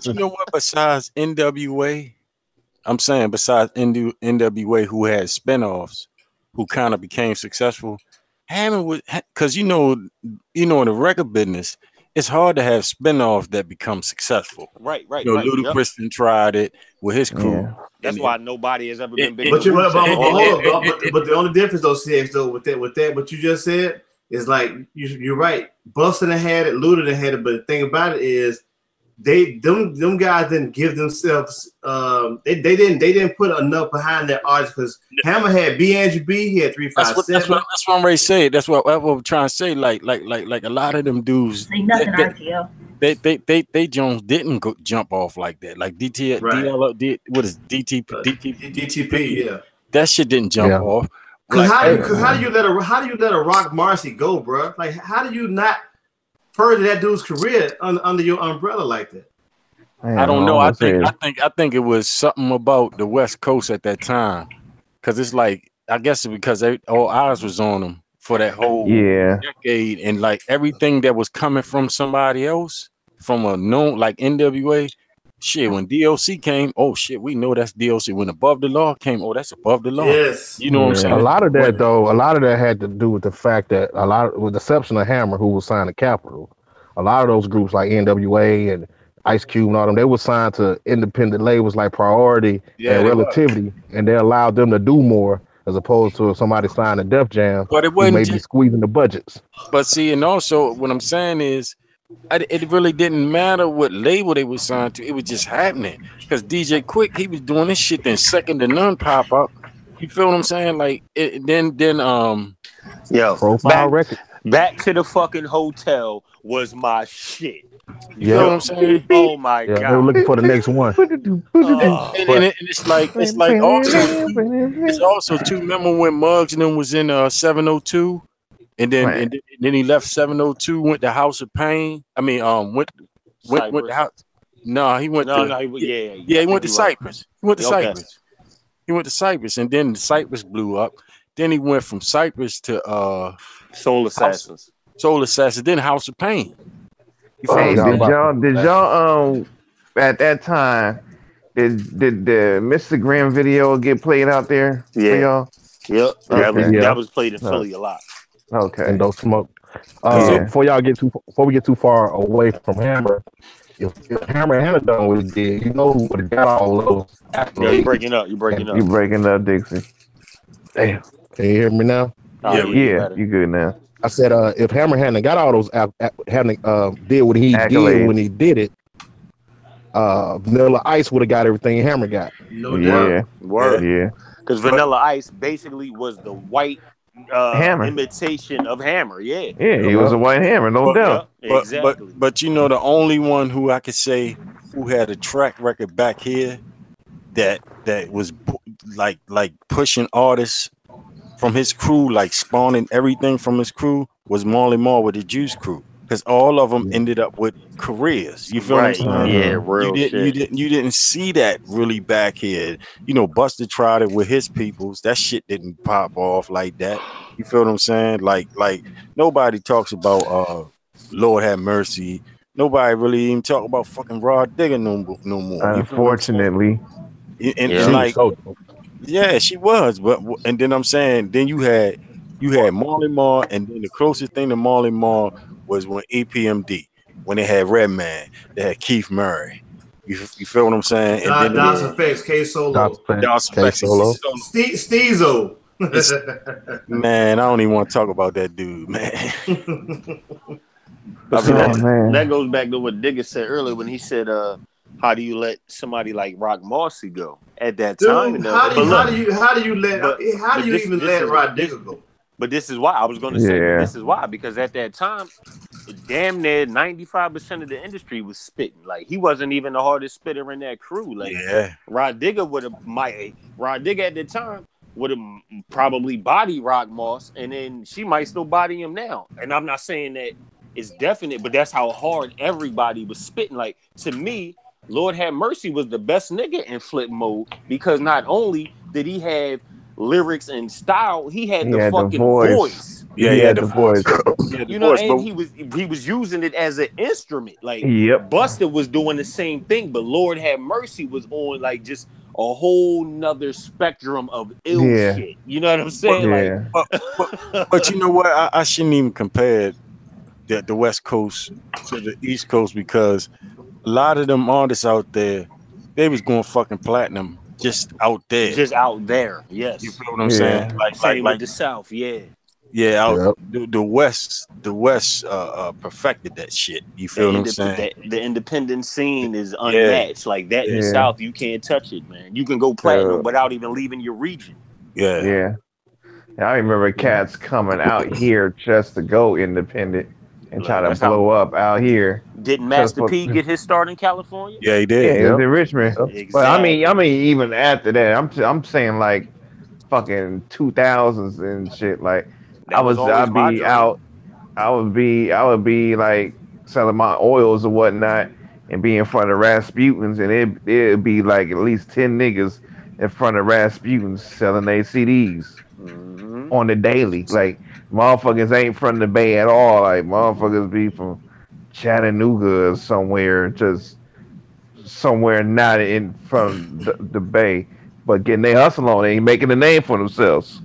you know what? Besides NWA, I'm saying besides NWA, who had spinoffs, who kind of became successful, Hammer was, because in the record business, it's hard to have spinoffs that become successful. Right. You know, Ludacris tried it with his crew. Yeah. That's why nobody has ever been big. But the only difference though, CX though, with that, what you just said is like you're right. Bustin' had it, Luda had it, but the thing about it is them guys didn't give themselves they didn't put enough behind their artists because Hammer had B&B, he had 357. That's what I'm ready to say. That's what I'm trying to say. Like a lot of them dudes. Say nothing, RTL. They Jones didn't jump off like that. Like DTP, yeah. That shit didn't jump off. Cause how do you let a Rock Marcy go, bro? Like how do you not further that dude's career under your umbrella like that? Man, I don't know. I think it was something about the West Coast at that time. Cause it's like I guess it's because all eyes was on them for that whole decade, and like everything that was coming from somebody else, from a known like NWA, shit. When DOC came, oh shit, we know that's DOC. When Above the Law came, oh that's Above the Law. Yes, you know what I'm saying. A lot of that had to do with the fact that with the exception of Hammer, who was signed to Capitol, a lot of those groups like NWA and Ice Cube and all them, they were signed to independent labels like Priority and Relativity, and they allowed them to do more. As opposed to somebody signed a Def Jam, but it wasn't maybe squeezing the budgets. But see, and also what I'm saying is, it really didn't matter what label they were signed to. It was just happening because DJ Quick, he was doing this shit. Then Second to None pop up. You feel what I'm saying? Like Profile Record. Back to the fucking Hotel was my shit. You know what I'm saying? Oh my god! They were looking for the next one. And it's like also too. Remember when Muggs and them was in 702, and then he left 702, went to House of Pain. I mean, went to House. No, he went. He went to Cypress. He went to Cypress. He went to Cypress, and then Cypress blew up. Then he went from Cypress to Soul Assassins. Then House of Pain. Hey, did y'all at that time did the Mr. Graham video get played out there for y'all? Yep. Okay. That was played in Philly a lot. Okay. And Don't Smoke. Before we get too far away from Hammer, if Hammer had done what he did, you know who would have got all those accolades. Yeah, you're breaking up. You're breaking up, Dixie. Damn. Can you hear me now? Yeah, you good now. I said, if Hammer hadn't got all those, did what he did when he did it, Vanilla Ice would have got everything Hammer got. No doubt. Word. Yeah. Because Vanilla Ice basically was the white Hammer imitation of Hammer. Yeah. Yeah, he was a white Hammer, no doubt. Exactly. But you know, the only one who I could say who had a track record back here that was like pushing artists from his crew, like spawning everything from his crew, was Marley Marl with the Juice Crew, because all of them ended up with careers. You feel what I'm saying? Yeah, real you didn't see that really back here. You know, Busta tried it with his peoples. That shit didn't pop off like that. You feel what I'm saying? Like nobody talks about Lord Have Mercy. Nobody really even talk about fucking Rod Digger no more. Unfortunately. And like, yeah, she was, but and then I'm saying, then you had Marley Marl, and then the closest thing to Marley Marl was when EPMD, when they had Redman, they had Keith Murray. You feel what I'm saying? And then DOS Effects, K-Solo, Steezo. Man, I don't even want to talk about that dude, man. That goes back to what Digger said earlier when he said, how do you let somebody like Rock Marcy go at that time? How do you even let Rod Digger go? But this is why I was going to say this is why, because at that time, damn near 95% of the industry was spitting. Like, he wasn't even the hardest spitter in that crew. Like, Rod Digger at the time would have probably bodied Rock Moss, and then she might still body him now. And I'm not saying that it's definite, but that's how hard everybody was spitting. Like, to me, Lord Have Mercy was the best nigga in Flip Mode, because not only did he have lyrics and style, he had the fucking voice. Yeah, he had the voice. You know, and he was using it as an instrument. Like, Busta was doing the same thing, but Lord Have Mercy was on like just a whole nother spectrum of ill shit. You know what I'm saying? But you know what? I shouldn't even compare the West Coast to the East Coast because a lot of them artists out there, they was going fucking platinum just out there. Just out there, yes. You feel what I'm saying? Same with the South, yeah. Yeah, out the West perfected that shit. You feel what I'm saying? The independent scene is unmatched. Like that in the South, you can't touch it, man. You can go platinum without even leaving your region. Yeah. I remember cats coming out here just to go independent and try to blow up out here. Didn't Master P get his start in California? Yeah, he did. Yeah, he was in Richmond. Exactly. But I mean, even after that, I'm saying like fucking 2000s and shit. Like I would be like selling my oils or whatnot and be in front of Rasputin's, and it'd be like at least 10 niggas in front of Rasputin's selling their CDs on the daily. Like motherfuckers ain't from the Bay at all. Like motherfuckers be from Chattanooga or somewhere, just somewhere not in from the Bay, but getting their hustle on, they making a name for themselves.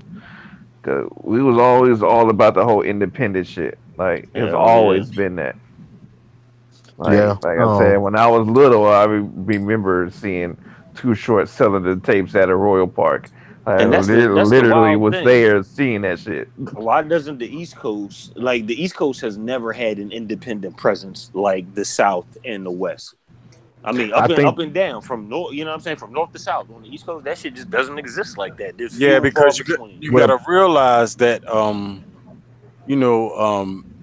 Cause we was always all about the whole independent shit. Like it's always been that. Like I said, when I was little, I remember seeing Too Short selling the tapes at a Royal Park. And that's literally the was thing. there seeing that shit. Why doesn't the East Coast, like the East Coast has never had an independent presence like the South and the West? I mean, up and down from north, you know what I'm saying? From north to south on the East Coast, that shit just doesn't exist like that. There's because you got to realize that,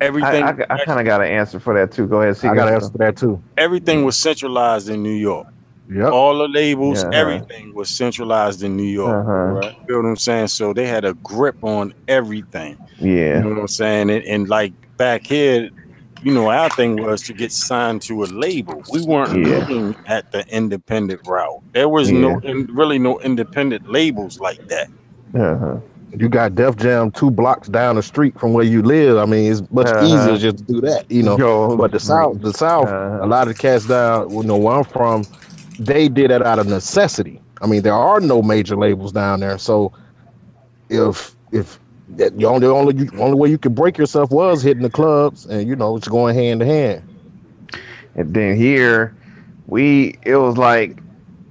everything. I kind of got an answer for that too. Go ahead, see. I got an answer for that too. Everything was centralized in New York. Yep. All the labels, everything was centralized in New York. Right? You know what I'm saying? So they had a grip on everything. Yeah. You know what I'm saying? And like back here, our thing was to get signed to a label. We weren't looking at the independent route. There was no independent labels like that. You got Def Jam 2 blocks down the street from where you live. I mean, it's much easier just to do that, But the South, a lot of the cats down, where I'm from, they did it out of necessity. I mean, there are no major labels down there, so if the only way you could break yourself was hitting the clubs, and it's going hand to hand. And then here, it was like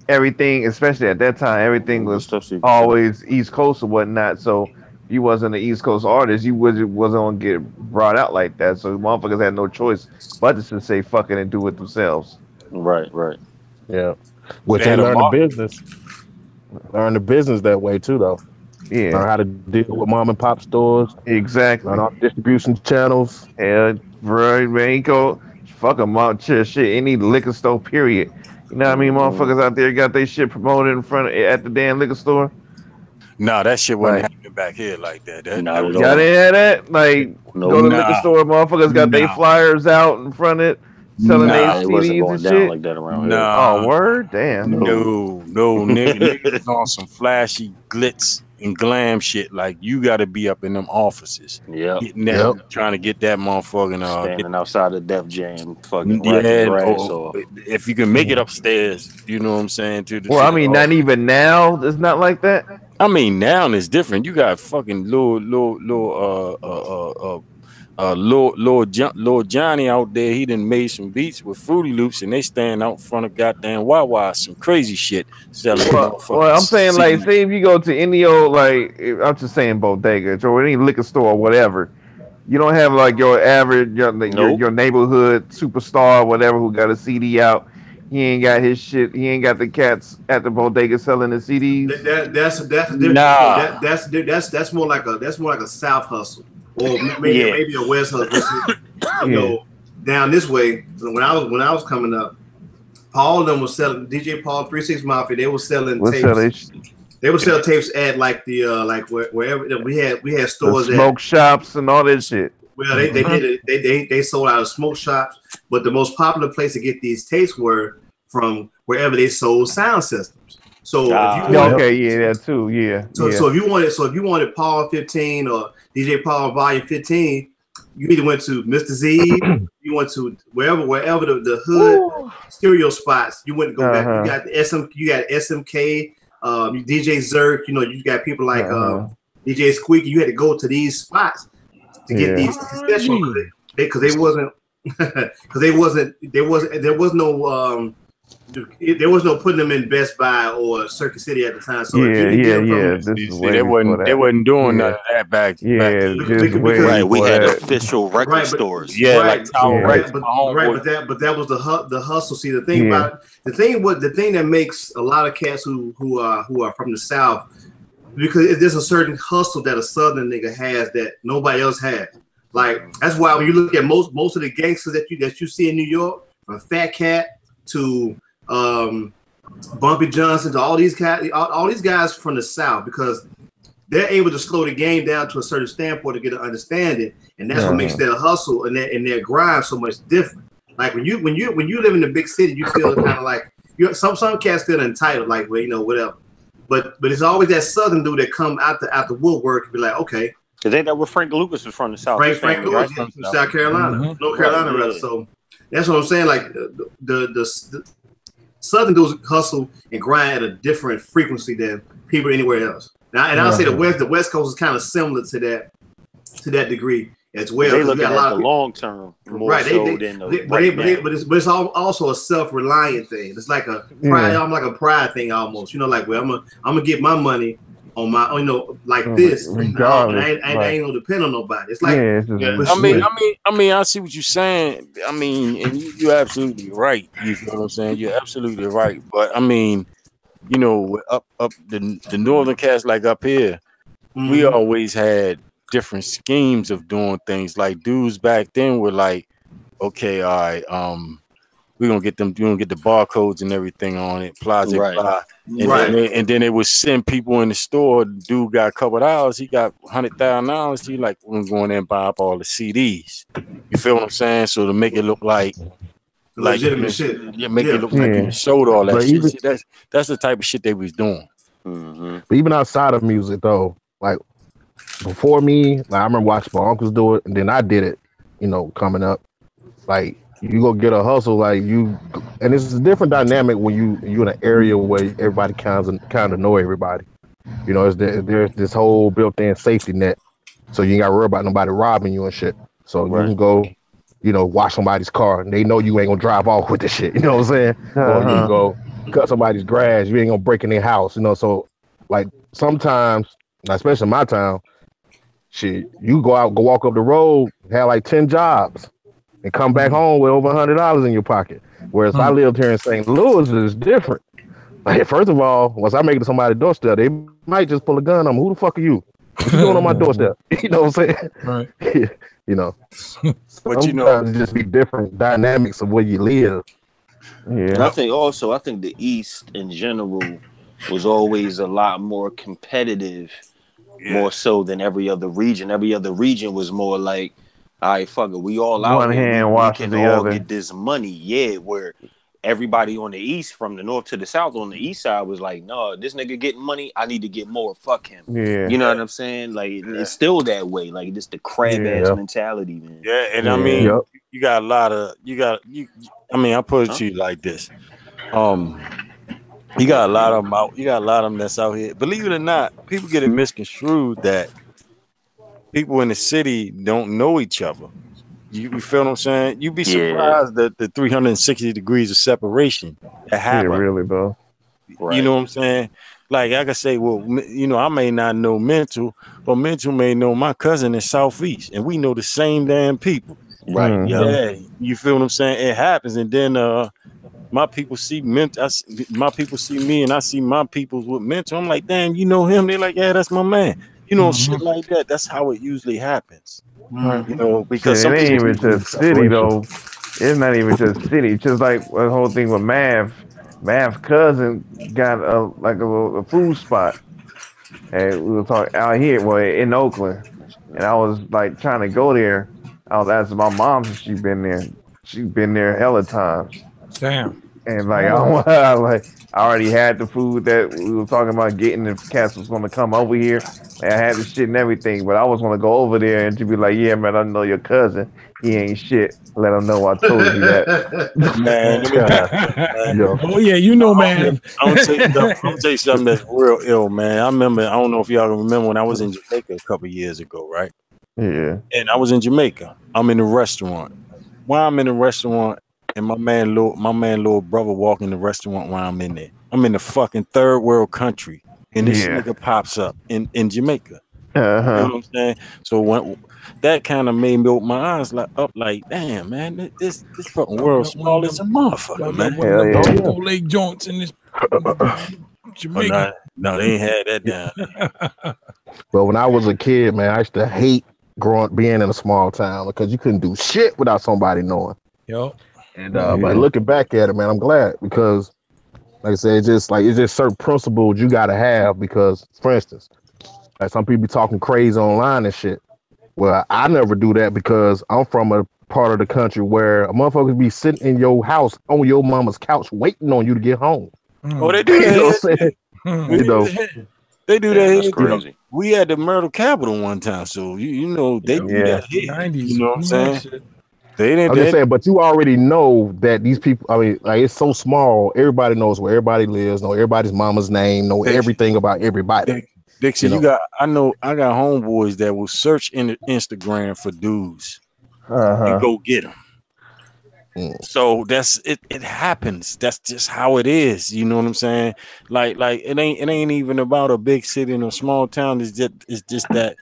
everything, especially at that time, everything was always East Coast or whatnot. So if you wasn't an East Coast artist, you wasn't gonna get brought out like that. So motherfuckers had no choice but to say fuck it and do it themselves. Right. Yeah, which they learn the business. Learn the business that way too, though. Yeah, learn how to deal with mom and pop stores. Exactly. Learn all distribution channels. Yeah, right, man. Go fuck them out, shit. Any liquor store, period. You know what I mean? Motherfuckers out there got their shit promoted in front at the damn liquor store. No, that shit wasn't happening back here like that. Y'all didn't have that? Like, go to the liquor store, motherfuckers got their flyers out in front of it, selling their CDs and shit. Like that around here. Oh, word? Damn. No, niggas on some flashy glitz and glam shit. Like, you got to be up in them offices. Yeah. Trying to get that motherfucking standing outside the Def Jam fucking if you can make it upstairs, you know what I'm saying? Not even now. It's not like that. I mean, now it's different. You got fucking Lil Johnny out there. He done made some beats with Fruity Loops, and they stand out in front of goddamn Wawa, some crazy shit selling. Well, I'm saying CDs. Like, say if you go to any old, like, I'm just saying bodega or any liquor store or whatever, you don't have like your average your neighborhood superstar or whatever who got a CD out. He ain't got his shit. He ain't got the cats at the bodega selling the CDs. That's more like a South hustle, or maybe a West hustle. Down this way. When I was coming up, Paul them was selling DJ Paul 36 Mafia. They were selling tapes. They would sell tapes at like the wherever we had stores, smoke shops and all that shit. Well, they did it. They sold out of smoke shops, but the most popular place to get these tapes were from wherever they sold sound systems. So if you wanted, that too, So if you wanted Paul 15 or DJ Paul Volume 15, you either went to Mr. Z, you went to wherever the hood stereo spots. You went to go back. You got SMK, DJ Zerk. You got people like DJ Squeaky. You had to go to these spots to get these special. because they wasn't there was no putting them in Best Buy or Circuit City at the time. So they wasn't doing none of that back. Right, we had official record stores. Yeah, like Tower Records. But that was the hustle. See, the thing about the thing that makes a lot of cats who are from the South, because there's a certain hustle that a Southern nigga has that nobody else has. Like that's why when you look at most of the gangsters that you see in New York, from Fat Cat to Bumpy Johnson to all these guys from the South, because they're able to slow the game down to a certain standpoint to get an understanding, and that's what makes their hustle and their grind so much different. Like when you live in the big city, you feel kind of like some cats feel entitled, like, well, you know, whatever. But it's always that Southern dude that come out the woodwork and be like, okay. Cause ain't that where Frank Lucas was from the South? Frank Lucas from South Carolina, North Carolina, rather. So that's what I'm saying. Like the Southern dudes hustle and grind at a different frequency than people anywhere else. Now, and I'll say the West Coast is kind of similar to that degree as well. They look at the long term more so than but it's also a self-reliant thing. It's like a pride. I'm like a pride thing almost. You know, like, well, I'm gonna get my money on my, you know, like this. I ain't gonna depend on nobody. It's like, I mean, I see what you're saying. I mean, and you're absolutely right. You feel what I'm saying? You're absolutely right. But I mean, you know, up the northern cast, like up here, we always had different schemes of doing things. Like dudes back then were like, okay, all right, we're gonna get the barcodes and everything on it, blah. And then they would send people in the store. The dude got a couple of hours, he got $100,000. He like, we're going in and buy up all the CDs. You feel what I'm saying? So to make it look like legitimate shit. Yeah, make it look like you sold all that shit. See, that's the type of shit they was doing. But even outside of music though, like before me, like I remember watching my uncles do it, and then I did it, you know, coming up. Like you go get a hustle, like and it's a different dynamic when you in an area where everybody kind of know everybody. You know, there's this whole built-in safety net, so you ain't got to worry about nobody robbing you and shit. So you can go, you know, wash somebody's car, and they know you ain't gonna drive off with the shit. You know what I'm saying? Or you can go cut somebody's grass, you ain't gonna break in their house. You know, so like sometimes, especially in my town, shit, you go walk up the road, have like 10 jobs. And come back home with over $100 in your pocket. Whereas I lived here in St. Louis, it's different. Like, first of all, once I make it to somebody's doorstep, they might just pull a gun on me. Who the fuck are you? What you doing on my doorstep? You know what I'm saying? Right. You know. But you know, it just be different dynamics of where you live. Yeah. And I think the East in general was always a lot more competitive, more so than every other region. Every other region was more like, all right, fuck it, we all out here. We can all get this money. Where everybody on the East, from the North to the South, on the East side was like, no, this nigga getting money, I need to get more. Fuck him. Yeah. You know what I'm saying? Like, it's still that way. Like, just the crab ass mentality, man. Yeah, and I mean, you got a lot of, I mean, I put it to you like this. You got a lot of them out. You got a lot of them that's out here. Believe it or not, people get it misconstrued that people in the city don't know each other. You feel what I'm saying? You'd be surprised that the 360 degrees of separation that happen. Yeah, really, bro. You know what I'm saying? Like I could say, well, you know, I may not know Mental, but Mental may know my cousin in Southeast, and we know the same damn people. Right. Mm-hmm. Yeah. You feel what I'm saying? It happens, and then my people see my people see me, and I see my peoples with Mental. I'm like, damn, you know him? They're like, yeah, that's my man. You know, shit like that. That's how it usually happens. You know, because it ain't even just city though. It's not even just city. Just like the whole thing with Mav. Mav's cousin got a food spot, and we were talking out here, in Oakland. And I was like trying to go there. I was asking my mom if she's been there. She's been there hella times. Damn. And like I already had the food that we were talking about getting. The cats was gonna come over here. And I had the shit and everything, but I was gonna go over there and to be like, yeah, man, I know your cousin. He ain't shit. Let him know I told you that. Man. Oh yeah, you know, man. I'm gonna tell you something that's real ill, man. I don't know if y'all remember when I was in Jamaica a couple years ago, right? Yeah. And I was in Jamaica. I'm in the restaurant. While I'm in the restaurant, and my man little brother walking the restaurant while I'm in there. I'm in the fucking third world country, and this nigga pops up in Jamaica. You know what I'm saying? So when that kind of made me open my eyes like, damn, man, this fucking world small as a motherfucker, man. One of them Lake joints in this Jamaica. No, they ain't had that down. But when I was a kid, man, I used to hate being in a small town because you couldn't do shit without somebody knowing. Yo. And but looking back at it, man, I'm glad because, like I said, it's just certain principles you gotta have because, for instance, like some people be talking crazy online and shit. Well, I never do that because I'm from a part of the country where a motherfucker be sitting in your house on your mama's couch waiting on you to get home. Oh, they do that. You know what I'm saying? You know. They do that. That's crazy. We had the murder capital one time, so you know they do that here. 90s, you know what I'm saying? Shit. I'm just saying, but you already know that these people. I mean, like it's so small. Everybody knows where everybody lives. Know everybody's mama's name. Know everything about everybody. Dixie, I got homeboys that will search in Instagram for dudes and go get them. So that's it. It happens. That's just how it is. You know what I'm saying? Like it ain't even about a big city and a small town. It's just that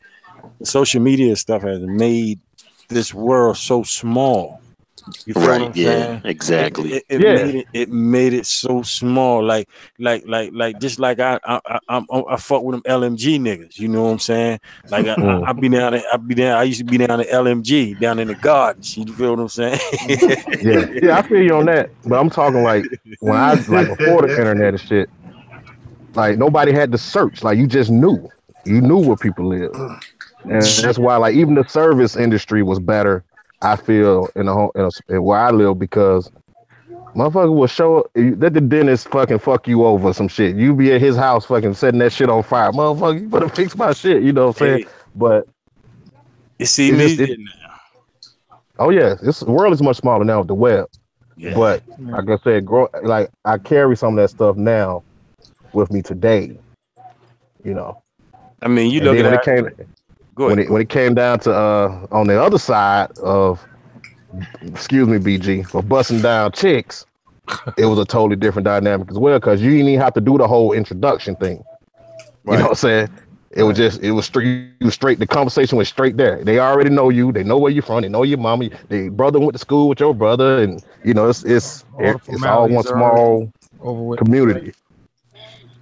social media stuff has made this world so small. You feel what I'm saying? Exactly. It made it so small. Like just like I fuck with them LMG niggas. You know what I'm saying? Like I be down. I used to be down at LMG down in the gardens. You feel what I'm saying? yeah, I feel you on that. But I'm talking like when I before the internet and shit. Like nobody had to search. Like you just knew. You knew where people lived, and that's why like even the service industry was better. I feel in where I live because motherfucker will show up. Let the dentist fucking fuck you over some shit. You be at his house fucking setting that shit on fire. Motherfucker, you better fix my shit. You know what I'm saying? But you see me now. Oh yeah, the world is much smaller now with the web. Yeah. But like I said, I carry some of that stuff now with me today. You know. I mean, you look at it. When it came down to on the other side of, excuse me, BG, for busting down chicks, it was a totally different dynamic as well because you didn't even have to do the whole introduction thing. You know what I'm saying? It was straight. The conversation was straight there. They already know you. They know where you're from. They know your mama. Their brother went to school with your brother, and you know it's all one small community.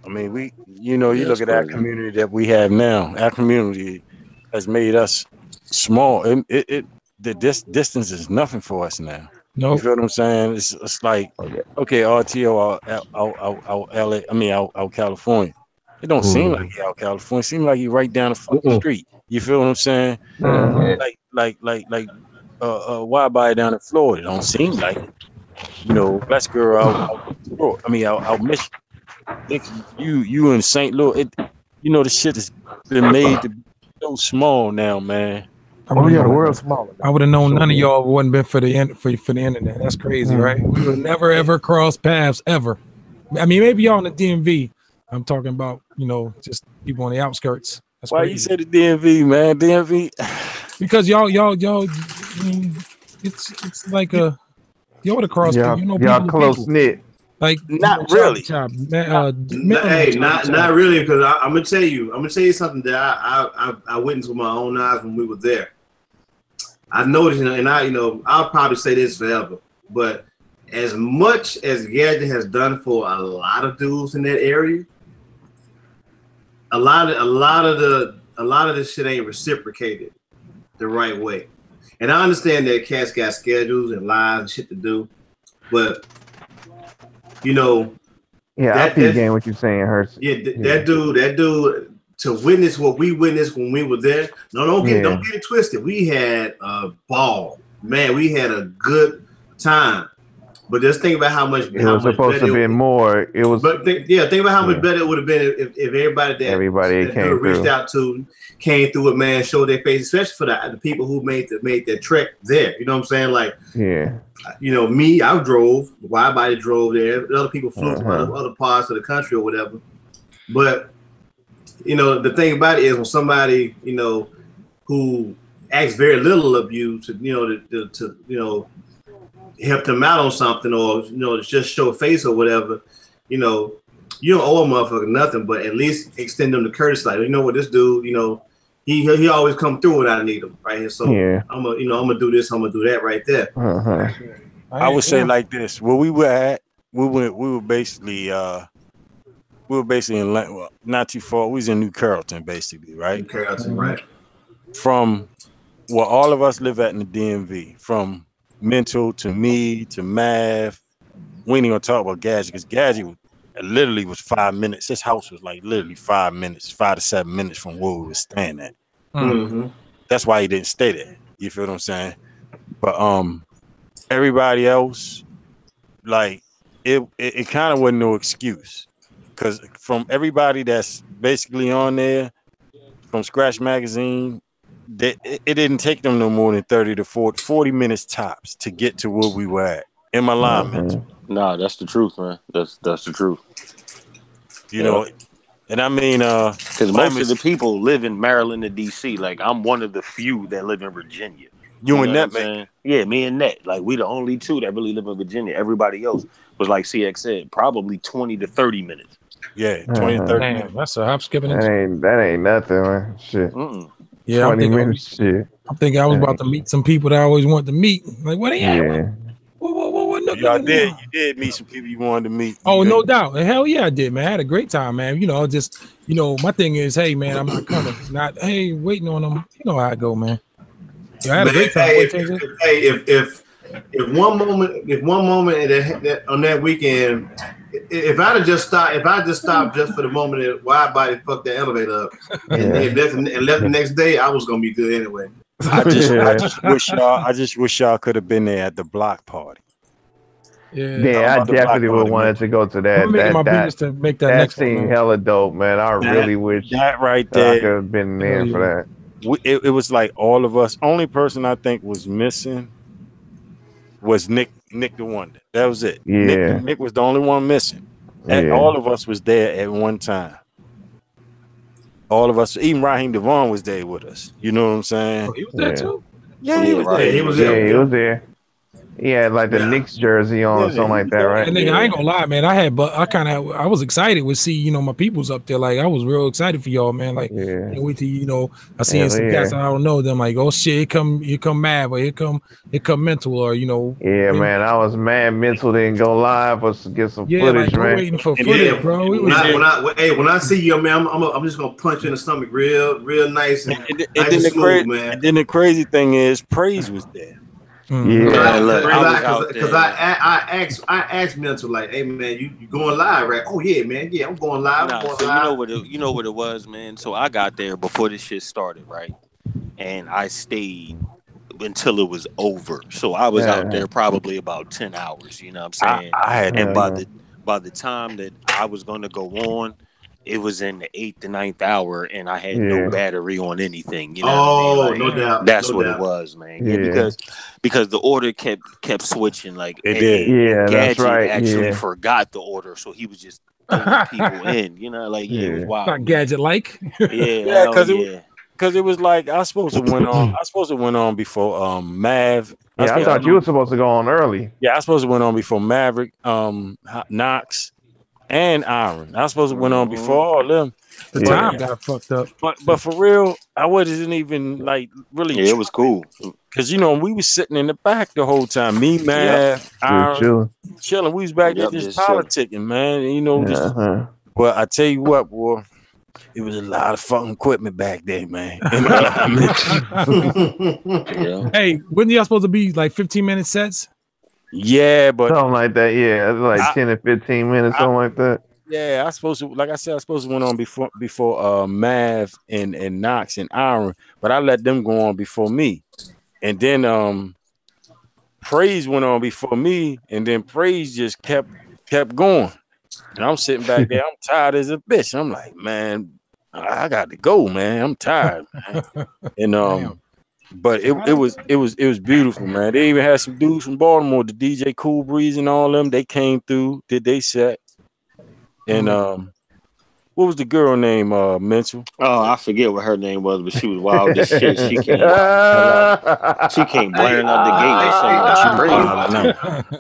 I mean, you look at that community that we have now. Our community has made us small. The distance is nothing for us now. No, you feel what I'm saying? It's like okay, RTO out California. It don't seem like he out California. It seems like he right down the fucking street. You feel what I'm saying? Like WIDEBODY down in Florida. It don't seem like it. You know, Bless Girl out Michigan. You in St. Louis. The shit has been made to be so small now, man. The world's smaller. I would have known none of y'all if it wouldn't been for the internet. That's crazy, right? We would never ever cross paths ever. I mean, maybe y'all in the DMV. I'm talking about, just people on the outskirts. That's why crazy. You say the DMV, man? DMV because y'all it's like a y'all would have crossed. Y'all close knit. Like not really. Hey, not really, because I'm gonna tell you something that I witnessed with my own eyes when we were there. I noticed, and I'll probably say this forever, but as much as Gadget has done for a lot of dudes in that area, a lot of this shit ain't reciprocated the right way. And I understand that cats got schedules and lives and shit to do, but I peep what you're saying, Hurst. That dude to witness what we witnessed when we were there. No, don't get it twisted. We had a ball, man. We had a good time. But just think about how much it was supposed to be more. It was, but think about how much better it would have been if everybody that came reached out to came through it, man, showed their face, especially for the people who made that trek there. You know what I'm saying? Like, me, I drove. WIDEBODY drove there. Other people flew from other parts of the country or whatever. But the thing about it is when somebody who ask very little of you to to help them out on something, or just show a face or whatever, you don't owe a motherfucker nothing, but at least extend them the courtesy. Like, what, this dude, he always come through when I need him, right here. So I'm gonna do this, I'm gonna do that right there. I would say like this: where we were at, we were basically in not too far. We was in New Carrollton, basically, right? New Carrollton, right? From where all of us live at in the DMV, from Mental to me to Mav. We ain't gonna talk about Gadget, because Gadget literally was 5 minutes. His house was like literally 5 minutes, 5 to 7 minutes from where we were staying at. That's why he didn't stay there. You feel what I'm saying? But everybody else, like it kind of wasn't no excuse, because from everybody that's basically on there from Scratch Magazine, it didn't take them no more than 30 to 40 minutes tops to get to where we were at. In my alignment. Nah, that's the truth, man. That's the truth. And I mean, because most of the people live in Maryland and DC. Like, I'm one of the few that live in Virginia. You and Net, man. Yeah, me and Net. Like, we the only two that really live in Virginia. Everybody else was, like CX said, probably 20 to 30 minutes. Yeah, 20 to 30 minutes. That's a hop, skipping. That ain't nothing, man. Shit. Yeah, 20 minutes. Shit. I'm thinking I was about to meet some people that I always wanted to meet. Like, what are you at? Y'all did. You did meet some people you wanted to meet. Oh, no doubt. Hell yeah, I did, man. I had a great time, man. My thing is, hey, man, I'm not coming. Not, hey, waiting on them. You know how I go, man. Yeah, I had a great time. If one moment on that weekend, if I just stopped just for the moment that WIDEBODY fucked the elevator up and left the next day, I was gonna be good anyway. I just wish y'all could have been there at the block party. Yeah, I definitely would wanted to go to that. I'm making my business to make that next seemed one, hella dope, man. I really wish that right there I could have been there for that. It was like all of us. Only person I think was missing was Nick the Wonder. That was it. Yeah. Nick was the only one missing. And all of us was there at one time. All of us, even Raheem Devon was there with us. You know what I'm saying? Oh, he was there too? Yeah, he was there. He was there. He had like the Knicks jersey on or something like that, right? And nigga, I ain't gonna lie, man. I was excited to see, my peoples up there. Like, I was real excited for y'all, man. Like, can't wait to, I seen some cats I don't know them. Like, oh shit, here come Mad, or here come Mental, or Yeah, man, I was mad Mental didn't go live or get some footage, man. Waiting for footage, bro. When I see you, man, I'm just gonna punch you in the stomach, real nice and nice and smooth, man. And then the crazy thing is, Praise was there. Because I asked Mental, like, hey man, you going live, right? Oh yeah, man, yeah, I'm going live. You know what it was, man. So I got there before this shit started, right? And I stayed until it was over. So I was out there probably about 10 hours. You know what I'm saying? By the time that I was going to go on, it was in the 8th to 9th hour, and I had no battery on anything. You know what I mean? No doubt. That's what it was, man. Yeah, because the order kept switching. Like, it did. Yeah, Gadget that's right. actually forgot the order, so he was just throwing people in. It was wild. Not Gadget like. Yeah, because it was like I supposed to went on before Mav. I thought you were supposed to go on early. Yeah, I supposed to went on before Maverick, Knox, and Iron. I was supposed to went on before all of them. The time got fucked up. But for real, I wasn't even like really. Yeah, it was cool. Because we was sitting in the back the whole time. Me, Mav, Iron, chilling. We was back there just politicking, man. And, Well, I tell you what, boy. It was a lot of fucking equipment back there, man. Hey, when y'all supposed to be like 15-minute sets? Yeah, but something like that. Yeah, like 10 to 15 minutes, something like that. Yeah, I supposed to, like I said, I supposed to went on before Mav and Knox and Iron, but I let them go on before me, and then Praise went on before me, and then Praise just kept going. And I'm sitting back there, I'm tired as a bitch. I'm like, man, I got to go, man. I'm tired, man. And but it was beautiful, man. They even had some dudes from Baltimore, the DJ Cool Breeze and all them. They came through, did they set, and what was the girl name? Mental. Oh, I forget what her name was, but she was wild as shit. She came blaring out the gate and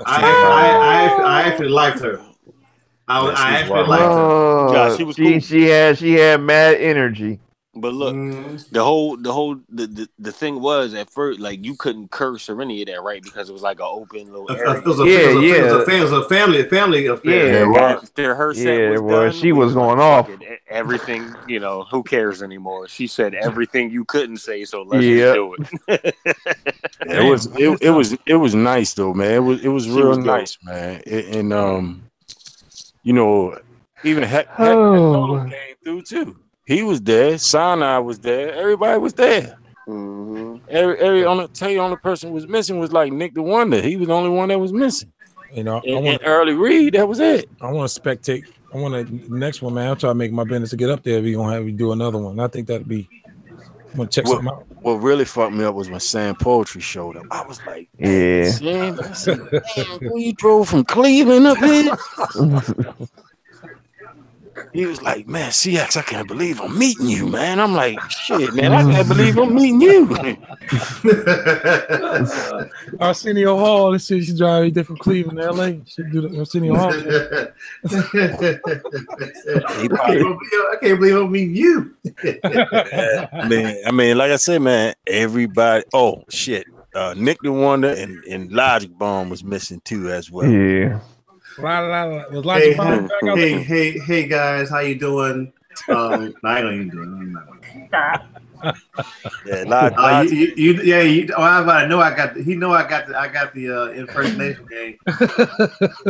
I actually liked her. I actually liked her. Yeah, she was cool. She had mad energy. But look, the thing was at first, like, you couldn't curse or any of that, right? Because it was like an open little area. It was a family affair. Yeah, after her set was done, she was going off. Everything, you know, who cares anymore? She said everything you couldn't say, so let's just do it. It was nice though, man. It was real nice, man. And you know, even Heck came through too. He was there. Sinai was there. Everybody was there. Mm-hmm. Only person who was missing was like Nick the Wonder. He was the only one that was missing. You know, and Early Reed, that was it. I want to spectate. I want to next one, man. I'm trying to make my business to get up there. We're gonna have you do another one. I think that'd be. I'm gonna check something out. What really fucked me up was when Sam Poetry showed up. I was like, Sam, I said, man, you drove from Cleveland up here? He was like, man, CX, I can't believe I'm meeting you, man. I'm like, shit, man, I can't believe I'm meeting you. Arsenio Hall, let's see, she drive different Cleveland to LA. She do the Arsenio Hall. I can't believe I'm meeting you. I mean, like I said, man, everybody, oh shit. Nick the Wonder and Logic Bomb was missing too as well. Yeah. Hey guys, how you doing? I know you doing. I know I got the impersonation game.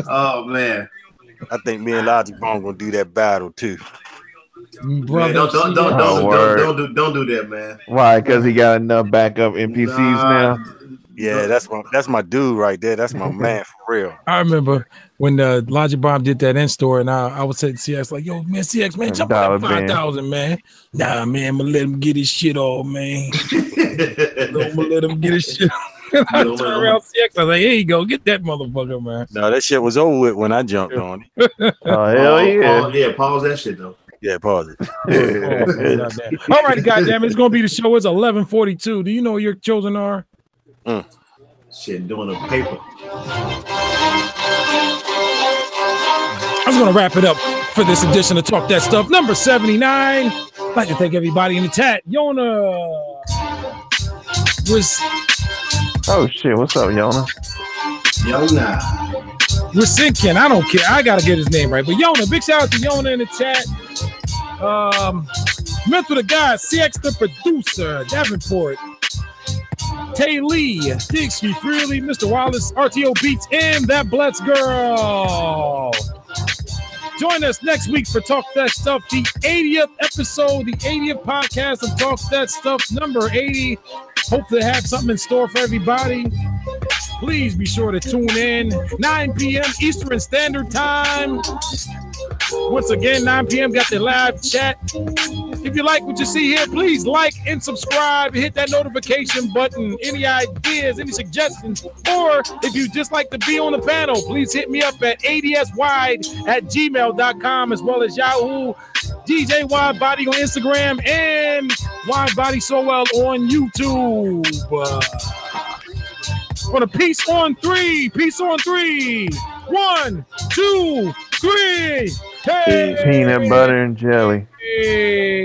Oh man, I think me and Logic Bomb gonna do that battle too. Man, don't do that, man. Why? Because he got enough backup NPCs now. Yeah, that's my dude right there. That's my man for real. I remember when Logic Bomb did that in store, and I would say to CX like, "Yo, man, CX, man, jump on that 5,000, man." Nah, man, I'm gonna let him get his shit off, man. I'm gonna let him get his shit off. I turned around CX. I was like, "Here you go, get that motherfucker, man." No, that shit was over with when I jumped on it. Oh hell yeah! Pause that shit though. Yeah, pause it. All right, goddamn it, it's gonna be the show. It's 11:42. Do you know what your children are? Shit, doing a paper. I was gonna wrap it up for this edition of Talk That Stuff, number 79. I'd like to thank everybody in the chat. Yona was. Oh shit! What's up, Yona? Rasinkin, I don't care. I gotta get his name right. But Yona, big shout out to Yona in the chat. Mental the guy, CX the producer, Davenport. Tay Lee, Dixie Freely, Mr. Wallace, RTO Beats, and That Blitz Girl. Join us next week for Talk That Stuff, the 80th episode, the 80th podcast of Talk That Stuff, number 80. Hope to have something in store for everybody. Please be sure to tune in, 9 p.m. Eastern Standard Time. Once again, 9 p.m. got the live chat. If you like what you see here, please like and subscribe. Hit that notification button. Any ideas, any suggestions, or if you just like to be on the panel, please hit me up at adswide@gmail.com, as well as Yahoo, DJ WIDEBODY on Instagram, and WIDEBODY So Well on YouTube. On a peace on three. Peace on three. 1, 2, 3. Hey. Peanut butter and jelly. Hey.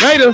Later.